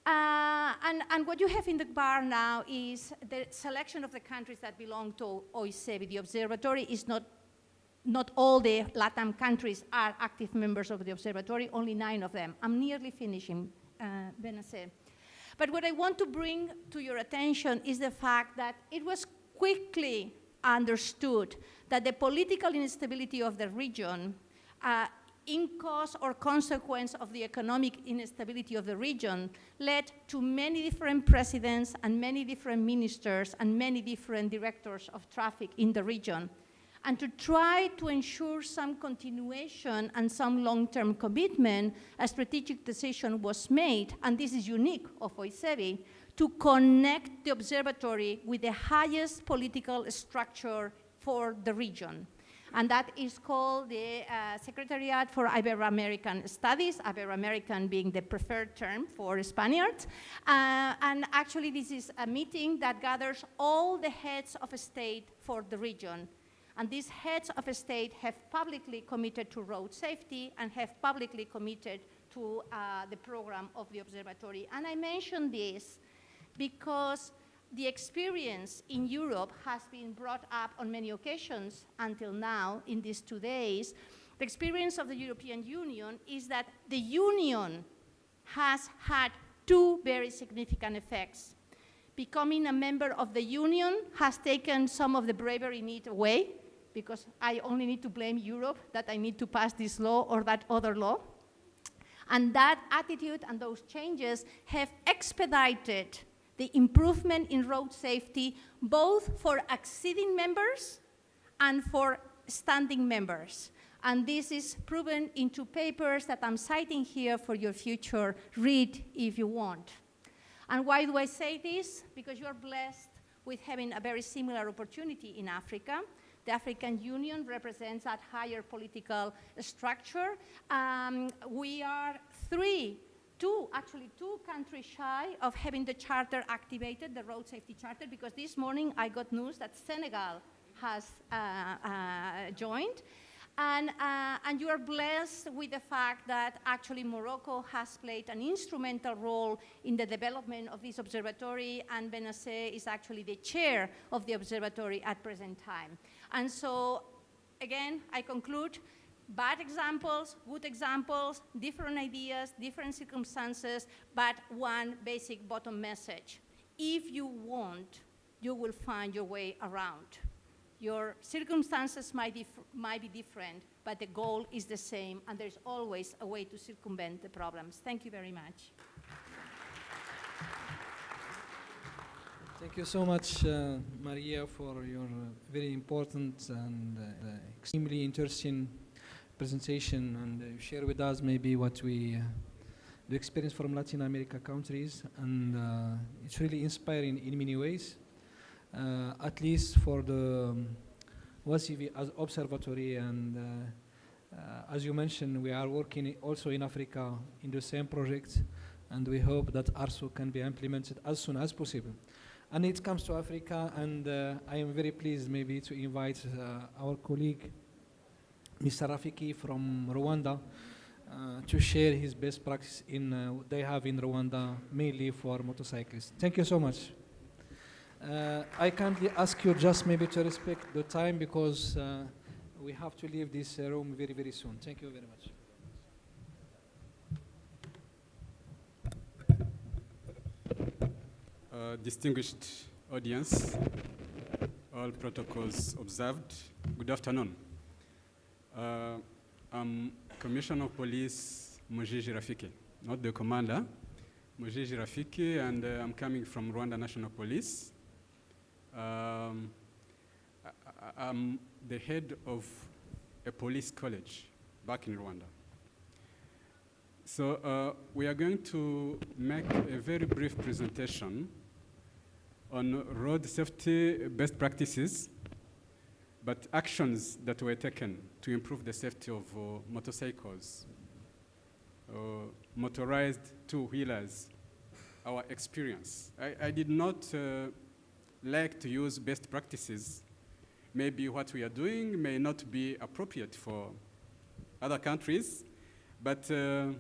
And what you have in the bar now is the selection of the countries that belong to OICEBI. The observatory is not all the LATAM countries are active members of the observatory, only 9 of them. I'm nearly finishing, Benacer. But what I want to bring to your attention is the fact that it was quickly understood that the political instability of the region, in cause or consequence of the economic instability of the region, led to many different presidents and many different ministers and many different directors of traffic in the region. And to try to ensure some continuation and some long-term commitment, a strategic decision was made, and this is unique of OICEBI, to connect the observatory with the highest political structure for the region. And that is called the Secretariat for Ibero-American Studies, Ibero-American being the preferred term for Spaniards. And actually this is a meeting that gathers all the heads of state for the region. And these heads of state have publicly committed to road safety and have publicly committed to the program of the observatory. And I mention this because the experience in Europe has been brought up on many occasions until now in these 2 days. The experience of the European Union is that the Union has had 2 very significant effects. Becoming a member of the Union has taken some of the bravery need away, because I only need to blame Europe that I need to pass this law or that other law. And that attitude and those changes have expedited the improvement in road safety, both for acceding members and for standing members. And this is proven in 2 papers that I'm citing here for your future read if you want. And why do I say this? Because you're blessed with having a very similar opportunity in Africa. The African Union represents that higher political structure. We are two countries shy of having the charter activated, the road safety charter, because this morning I got news that Senegal has joined. And you are blessed with the fact that actually Morocco has played an instrumental role in the development of this observatory, and Benacer is actually the chair of the observatory at present time. And so, again, I conclude, bad examples, good examples, different ideas, different circumstances, but one basic bottom message. If you want, you will find your way around. Your circumstances might be different, but the goal is the same, and there's always a way to circumvent the problems. Thank you very much. Thank you so much, Maria, for your very important and extremely interesting presentation, and you share with us maybe what we the experience from Latin America countries, and it's really inspiring in many ways. At least for the OICEBI as observatory, and as you mentioned, we are working also in Africa in the same project, and we hope that ARSO can be implemented as soon as possible. And it comes to Africa, and I am very pleased maybe to invite our colleague, Mr. Rafiki from Rwanda, to share his best practice they have in Rwanda, mainly for motorcyclists. Thank you so much. I kindly ask you just maybe to respect the time, because we have to leave this room very, very soon. Thank you very much. Distinguished audience, all protocols observed, good afternoon. I'm Commissioner of Police Mujiji Rafiki, not the commander, Mujiji Rafiki, and I'm coming from Rwanda National Police. I'm the head of a police college back in Rwanda. So we are going to make a very brief presentation on road safety best practices, but actions that were taken to improve the safety of motorcycles, motorized two-wheelers, our experience. I did not like to use best practices. Maybe what we are doing may not be appropriate for other countries, but in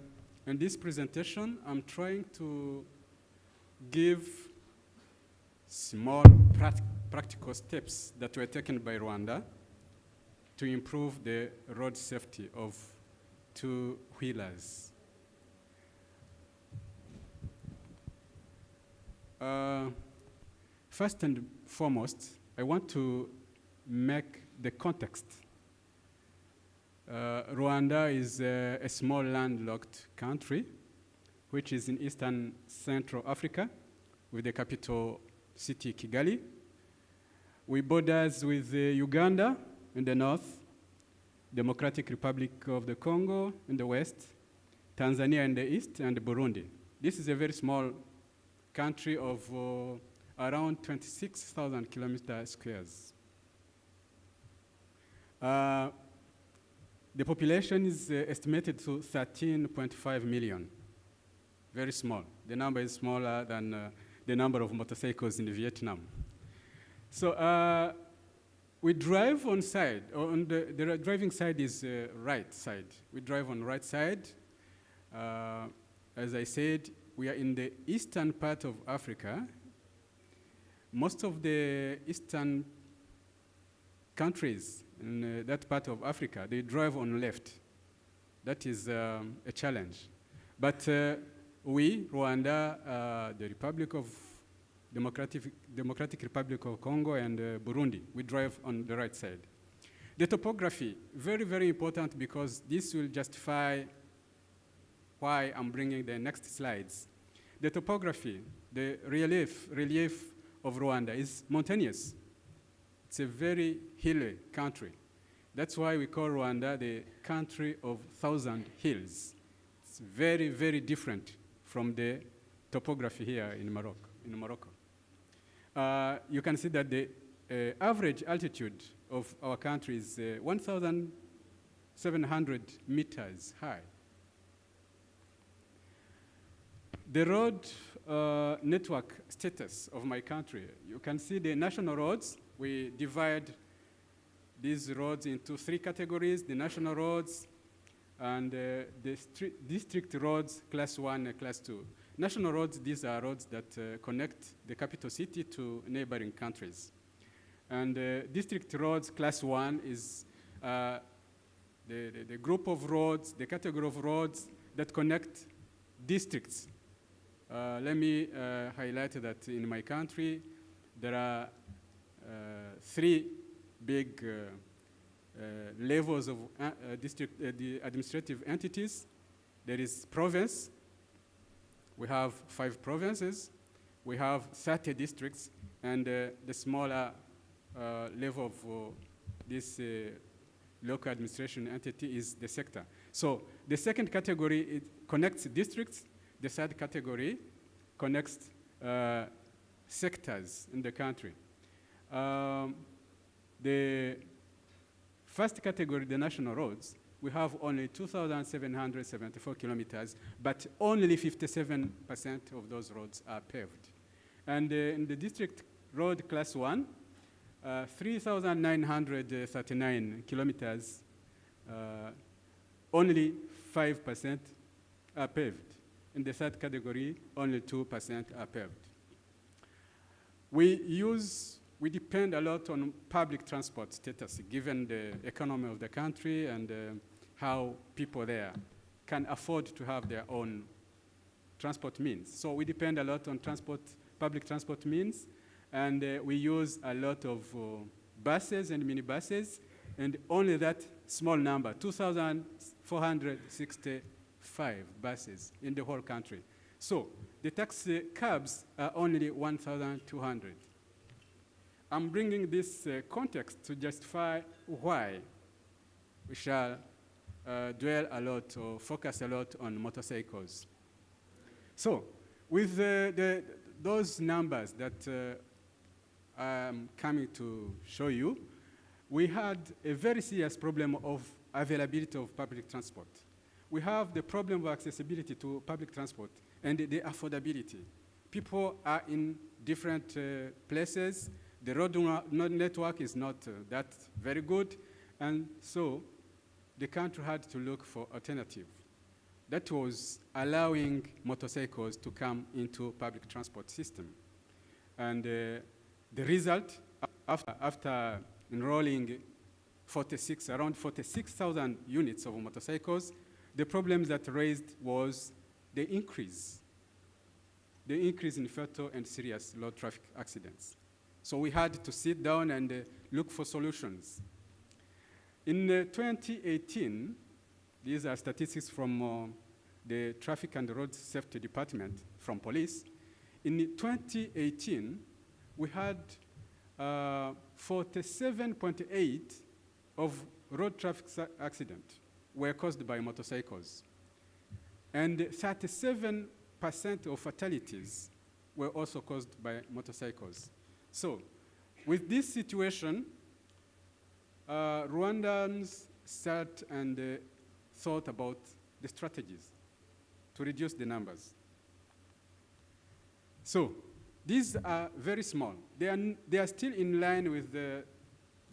this presentation, I'm trying to give small practical steps that were taken by Rwanda to improve the road safety of two-wheelers. First and foremost, I want to make the context. Rwanda is a small landlocked country, which is in Eastern Central Africa, with the capital city Kigali. We borders with Uganda in the north, Democratic Republic of the Congo in the west, Tanzania in the east, and Burundi. This is a very small country of around 26,000 kilometers squares. The population is estimated to 13.5 million. Very small. The number is smaller than the number of motorcycles in Vietnam. So we drive on side, on the driving side is right side. We drive on right side. As I said, we are in the eastern part of Africa. Most of the eastern countries in that part of Africa, they drive on left. That is a challenge. But we, Rwanda, the Democratic Republic of Congo, and Burundi, we drive on the right side. The topography, very, very important, because this will justify why I'm bringing the next slides. The topography, the relief of Rwanda is mountainous. It's a very hilly country. That's why we call Rwanda the country of 1,000 hills. It's very, very different from the topography here in Morocco. You can see that the average altitude of our country is 1,700 meters high. The road network status of my country, you can see the national roads. We divide these roads into 3 categories: the national roads and the district roads, class 1 and class 2. National roads, these are roads that connect the capital city to neighboring countries. And district roads, class 1, is the group of roads, the category of roads that connect districts. Let me highlight that in my country, there are 3 big levels of the administrative entities. There is province. We have 5 provinces. We have 30 districts, and the smaller level of this local administration entity is the sector. So the second category, it connects districts. The third category connects sectors in the country. The first category, the national roads, we have only 2,774 kilometers, but only 57% of those roads are paved. And in the district road class 1, 3,939 kilometers, only 5% are paved. In the third category, only 2% are paved. We depend a lot on public transport status, given the economy of the country and how people there can afford to have their own transport means. So we depend a lot on public transport means, and we use a lot of buses and minibuses, and only that small number, 2,465 buses in the whole country. So the taxi cabs are only 1,200. I'm bringing this context to justify why we shall dwell a lot or focus a lot on motorcycles. So with those numbers that I'm coming to show you, we had a very serious problem of availability of public transport. We have the problem of accessibility to public transport and the affordability. People are in different places. The road network is not that very good, and so the country had to look for alternative. That was allowing motorcycles to come into public transport system. And the result, after enrolling around 46,000 units of motorcycles, the problem that raised was the increase in fatal and serious road traffic accidents. So we had to sit down and look for solutions. In 2018, these are statistics from the Traffic and Road Safety Department from police. In 2018, we had 47.8 of road traffic accidents were caused by motorcycles. And 37% of fatalities were also caused by motorcycles. So with this situation, Rwandans sat and thought about the strategies to reduce the numbers. So these are very small. They are still in line with the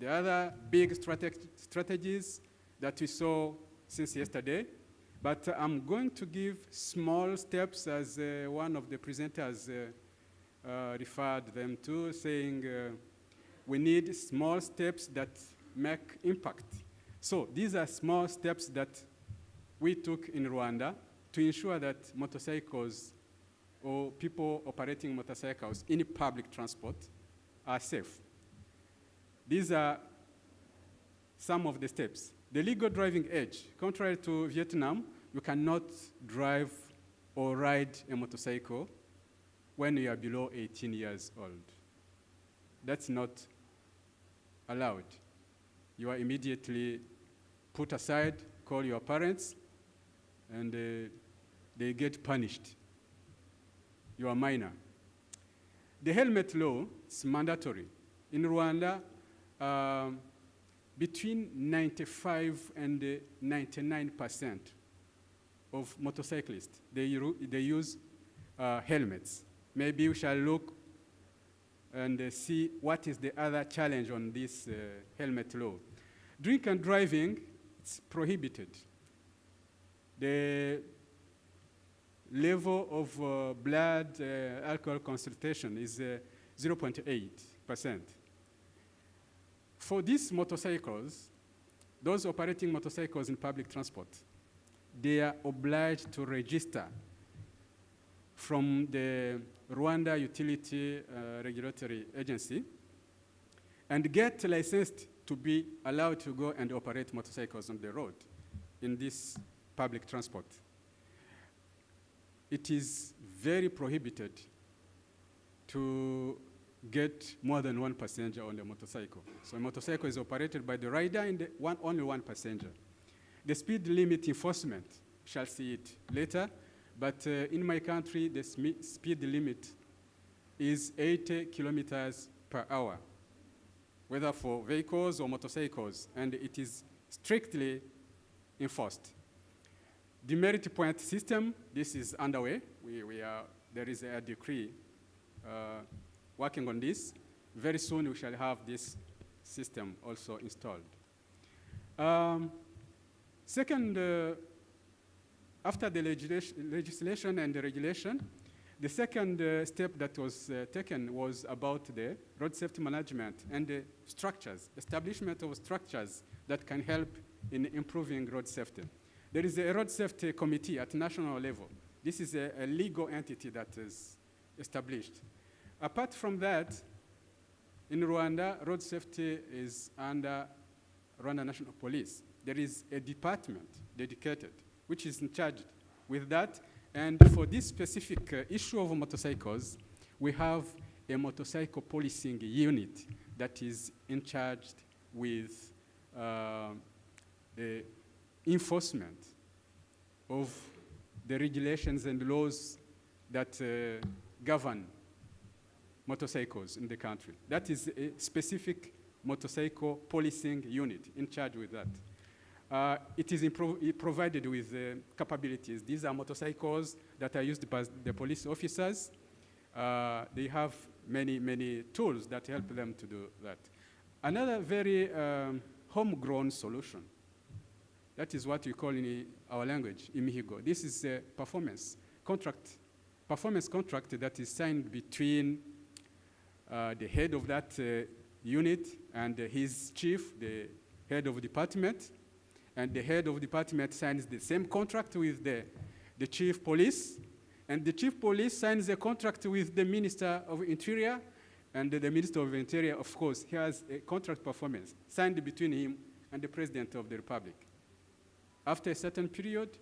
other big strategies that we saw since yesterday, but I'm going to give small steps as one of the presenters referred them to, saying we need small steps that make impact. So these are small steps that we took in Rwanda to ensure that motorcycles or people operating motorcycles in public transport are safe. These are some of the steps. The legal driving age, contrary to Vietnam, you cannot drive or ride a motorcycle when you are below 18 years old. That's not allowed. You are immediately put aside, call your parents, and they get punished. You are minor. The helmet law is mandatory. In Rwanda, between 95 and 99% of motorcyclists, they use helmets. Maybe we shall look and see what is the other challenge on this helmet law. Drink and driving, it's prohibited. The level of blood alcohol concentration is 0.8%. For these motorcycles, those operating motorcycles in public transport, they are obliged to register from the Rwanda Utility Regulatory Agency and get licensed to be allowed to go and operate motorcycles on the road in this public transport. It is very prohibited to get more than one passenger on a motorcycle. So a motorcycle is operated by the rider and only one passenger. The speed limit enforcement, we shall see it later, but in my country, the speed limit is 80 kilometers per hour, whether for vehicles or motorcycles, and it is strictly enforced. The merit point system, this is underway. There is a decree working on this. Very soon we shall have this system also installed. Second, after the legislation and the regulation, the second step that was taken was about the road safety management and the structures, establishment of structures that can help in improving road safety. There is a road safety committee at national level. This is a legal entity that is established. Apart from that, in Rwanda, road safety is under Rwanda National Police. There is a department dedicated, which is in charge with that. And for this specific issue of motorcycles, we have a motorcycle policing unit that is in charge with the enforcement of the regulations and laws that govern motorcycles in the country. That is a specific motorcycle policing unit in charge with that. It is provided with capabilities. These are motorcycles that are used by the police officers. They have many tools that help them to do that. Another very homegrown solution, that is what we call in our language, imihigo. This is a performance contract that is signed between the head of that unit and his chief, the head of department, and the head of department signs the same contract with the chief police, and the chief police signs a contract with the Minister of Interior, and the Minister of Interior, of course, he has a contract performance signed between him and the President of the Republic. After a certain period,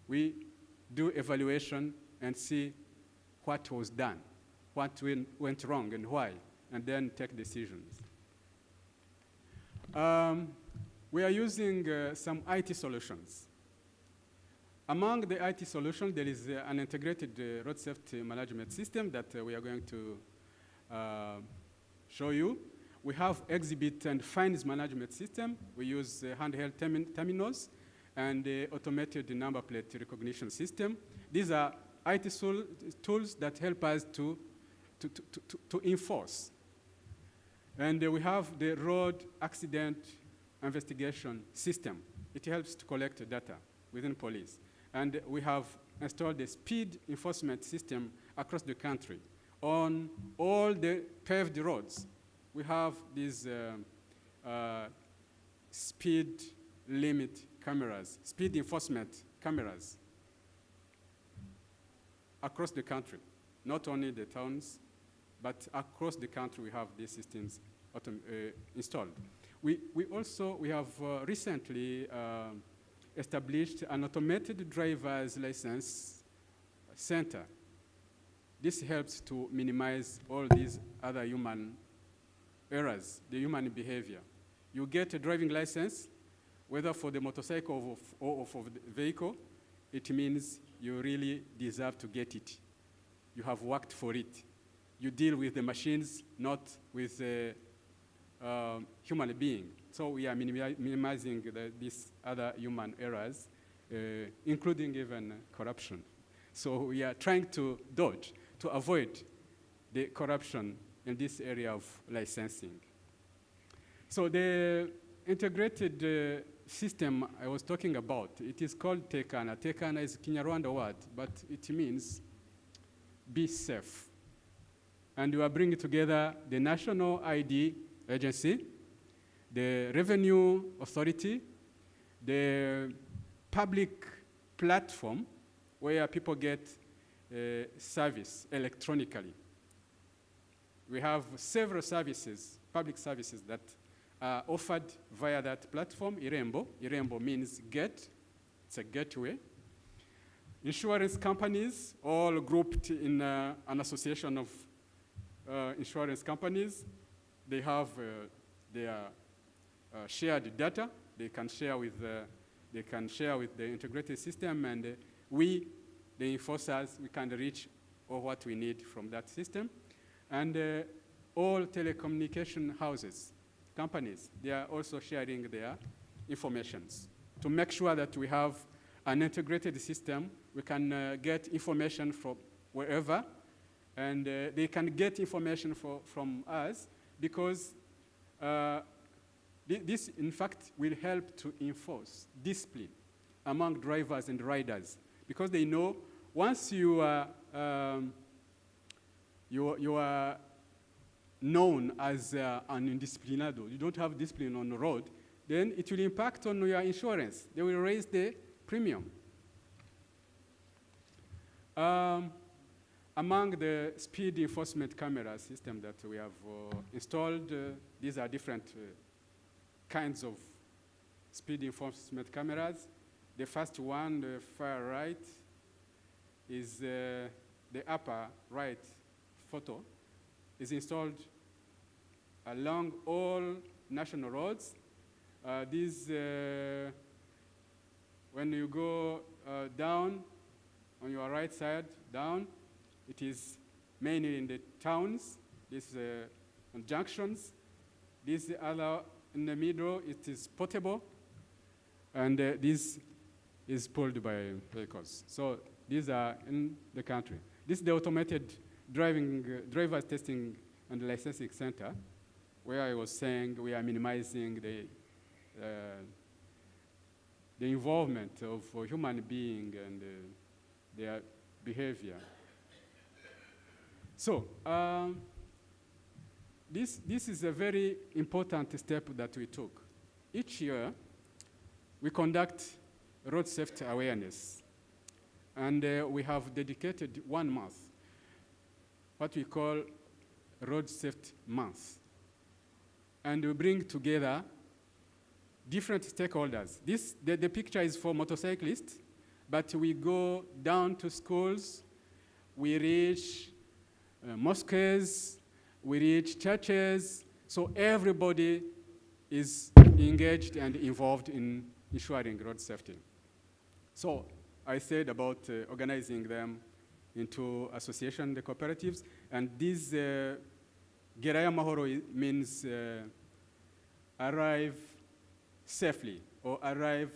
we do evaluation and see what was done, what went wrong and why, and then take decisions. We are using some IT solutions. Among the IT solutions, there is an integrated road safety management system that we are going to show you. We have exhibit and fines management system. We use handheld terminals and automated number plate recognition system. These are IT tools that help us to enforce. And we have the road accident investigation system. It helps to collect data within police. And we have installed a speed enforcement system across the country. On all the paved roads, we have these speed limit cameras, speed enforcement cameras across the country. Not only the towns, but across the country we have these systems installed. We have recently established an automated driver's license center. This helps to minimize all these other human errors, the human behavior. You get a driving license, whether for the motorcycle or for the vehicle, it means you really deserve to get it. You have worked for it. You deal with the machines, not with the human being. So we are minimizing these other human errors, including even corruption. So we are trying to avoid the corruption in this area of licensing. So the integrated system I was talking about, it is called Tekana. Tekana is a Kinyarwanda word, but it means be safe. And we are bringing together the National ID Agency, the Revenue Authority, the public platform where people get service electronically. We have several services, public services that are offered via that platform, Irembo. Irembo means get, it's a gateway. Insurance companies, all grouped in an association of insurance companies. They have their shared data. They can share with the integrated system, and we, the enforcers, we can reach all what we need from that system. And all telecommunication houses, companies, they are also sharing their informations to make sure that we have an integrated system. We can get information from wherever, and they can get information from us, because this, in fact, will help to enforce discipline among drivers and riders, because they know once you are known as an indisciplinado, you don't have discipline on the road, then it will impact on your insurance. They will raise the premium. Among the speed enforcement camera system that we have installed, these are different kinds of speed enforcement cameras. The first one, the far right, is the upper right photo, is installed along all national roads. When you go down, on your right side, down, it is mainly in the towns, this on junctions. This other in the middle, it is portable, and this is pulled by vehicles. So these are in the country. This is the automated driver testing and licensing center, where I was saying we are minimizing the involvement of human being and their behavior. So this is a very important step that we took. Each year, we conduct road safety awareness, and we have dedicated 1 month, what we call Road Safety Month. And we bring together different stakeholders. The picture is for motorcyclists, but we go down to schools, we reach mosques, we reach churches, so everybody is engaged and involved in ensuring road safety. So I said about organizing them into association, the cooperatives, and this Geraya Mahoro means arrive safely or arrive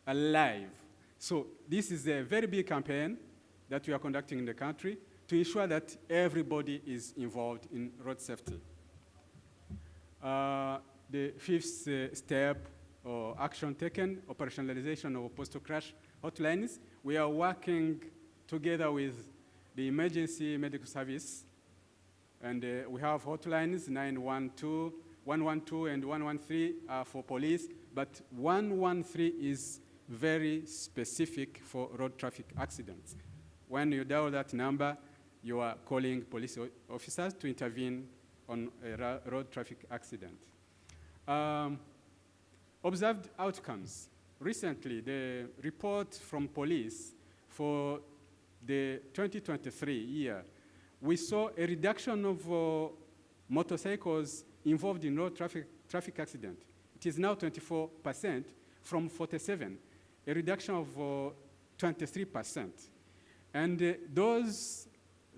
alive. So this is a very big campaign that we are conducting in the country to ensure that everybody is involved in road safety. The fifth step or action taken, operationalization of post-crash hotlines. We are working together with the emergency medical service, and we have hotlines 912, 112, and 113 for police, but 113 is very specific for road traffic accidents. When you dial that number, you are calling police officers to intervene on a road traffic accident. Observed outcomes. Recently, the report from police for the 2023 year, we saw a reduction of motorcycles involved in road traffic accident. It is now 24% from 47, a reduction of 23%. And those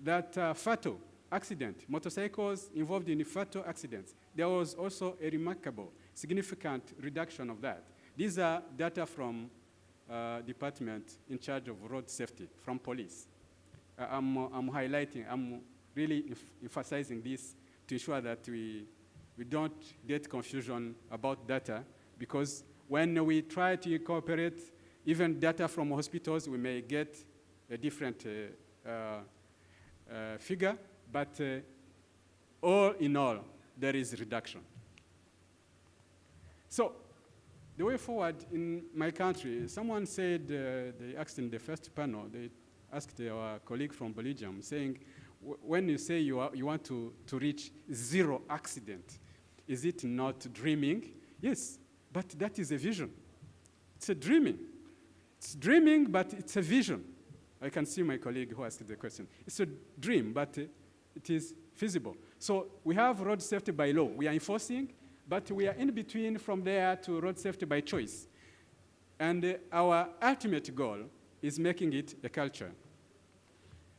that are fatal accident, motorcycles involved in fatal accidents, there was also a remarkable, significant reduction of that. These are data from department in charge of road safety, from police. I'm highlighting, I'm really emphasizing this to ensure that we don't get confusion about data, because when we try to incorporate even data from hospitals, we may get a different figure, but all in all, there is reduction. So the way forward in my country, someone said, they asked in the first panel, they asked our colleague from Belgium, saying, when you say you want to reach zero accident, is it not dreaming? Yes, but that is a vision. It's a dreaming. It's dreaming, but it's a vision. I can see my colleague who asked the question. It's a dream, but it is feasible. So we have road safety by law. We are enforcing, but we are in between from there to road safety by choice. And our ultimate goal is making it a culture.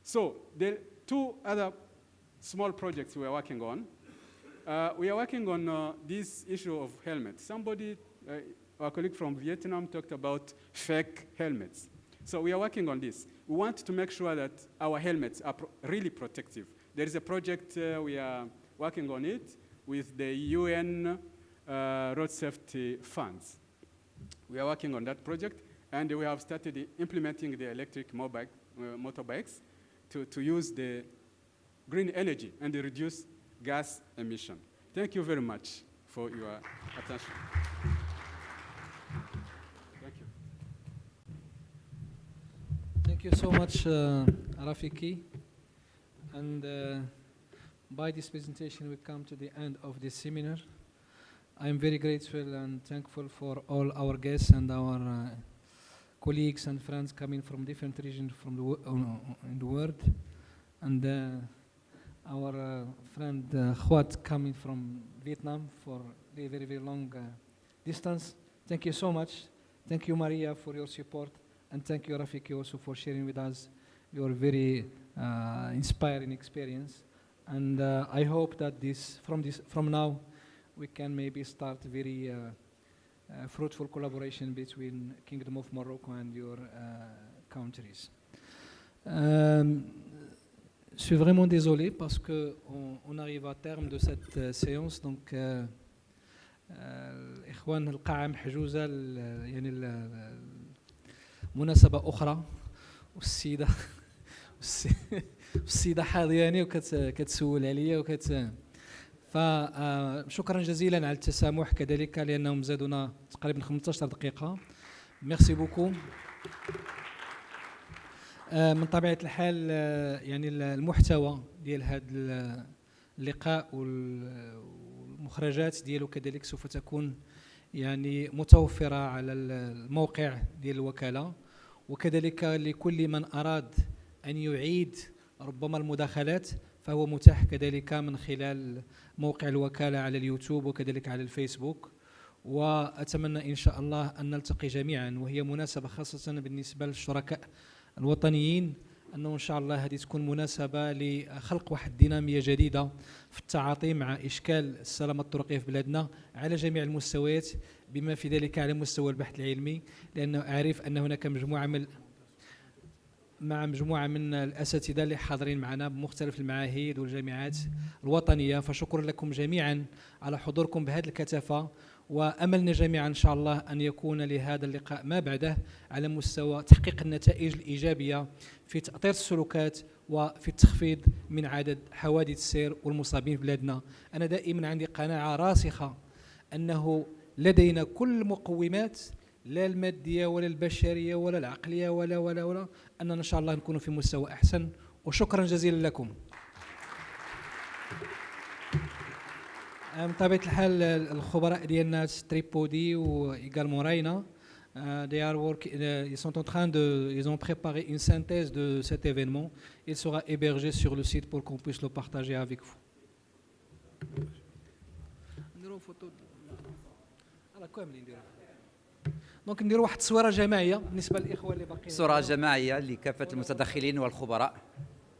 So the two other small projects we are working on. We are working on this issue of helmets. Somebody, our colleague from Vietnam, talked about fake helmets. So we are working on this. We want to make sure that our helmets are really protective. There is a project, we are working on it with the UN Road Safety Funds. We are working on that project, and we have started implementing the electric motorbikes to use the green energy and reduce gas emission. Thank you very much for your attention. Thank you. Thank you so much, Rafiki. And by this presentation, we come to the end of this seminar. I'm very grateful and thankful for all our guests and our colleagues and friends coming from different regions from in the world. And our friend Huat coming from Vietnam for a very, very long distance. Thank you so much. Thank you, Maria, for your support. And thank you, Rafiki, also for sharing with us your very inspiring experience. And I hope that from now, we can maybe start very fruitful collaboration between Kingdom of Morocco and your countries. Je suis vraiment désolé parce qu'on arrive à terme de cette séance. Donc, الإخوان القاعة محجوزة يعني مناسبة أخرى والسيدة حاضياني وكتسول عليا فشكرا جزيلا على التسامح كذلك لأنهم زادونا تقريبا 15 دقيقة. ميرسي بوكو. من طبيعة الحال يعني المحتوى ديال هذا اللقاء والمخرجات ديالو كذلك سوف تكون يعني متوفرة على الموقع ديال الوكالة، وكذلك لكل من أراد أن يعيد ربما المداخلات فهو متاح كذلك من خلال موقع الوكالة على اليوتيوب وكذلك على الفيسبوك. وأتمنى إن شاء الله أن نلتقي جميعا، وهي مناسبة خاصة بالنسبة للشركاء الوطنيين أنه إن شاء الله هذه تكون مناسبة لخلق واحد الدينامية جديدة في التعاطي مع إشكال السلامة الطرقية في بلادنا على جميع المستويات، بما في ذلك على مستوى البحث العلمي، لأنه أعرف أن هناك مجموعة من الأساتذة اللي حاضرين معنا بمختلف المعاهد والجامعات الوطنية. فشكرا لكم جميعا على حضوركم بهذه الكثافة، وأملنا جميعا إن شاء الله أن يكون لهذا اللقاء ما بعده على مستوى تحقيق النتائج الإيجابية في تأطير السلوكات وفي التخفيض من عدد حوادث السير والمصابين في بلادنا. أنا دائما عندي قناعة راسخة أنه لدينا كل المقومات، لا المادية ولا البشرية ولا العقلية ولا أننا إن شاء الله نكون في مستوى أحسن. وشكرا جزيلا لكم. بطبيعة الحال الخبراء ديالنا تريبودي وإيغالمون راينا ils ont préparé une synthèse de cet événement. Il sera hébergé sur le site pour qu'on puisse le partager avec vous. دونك نديروا واحد التصويره جماعيه بالنسبه للاخوه اللي باقيين، صوره جماعيه لكافه المتدخلين والخبراء.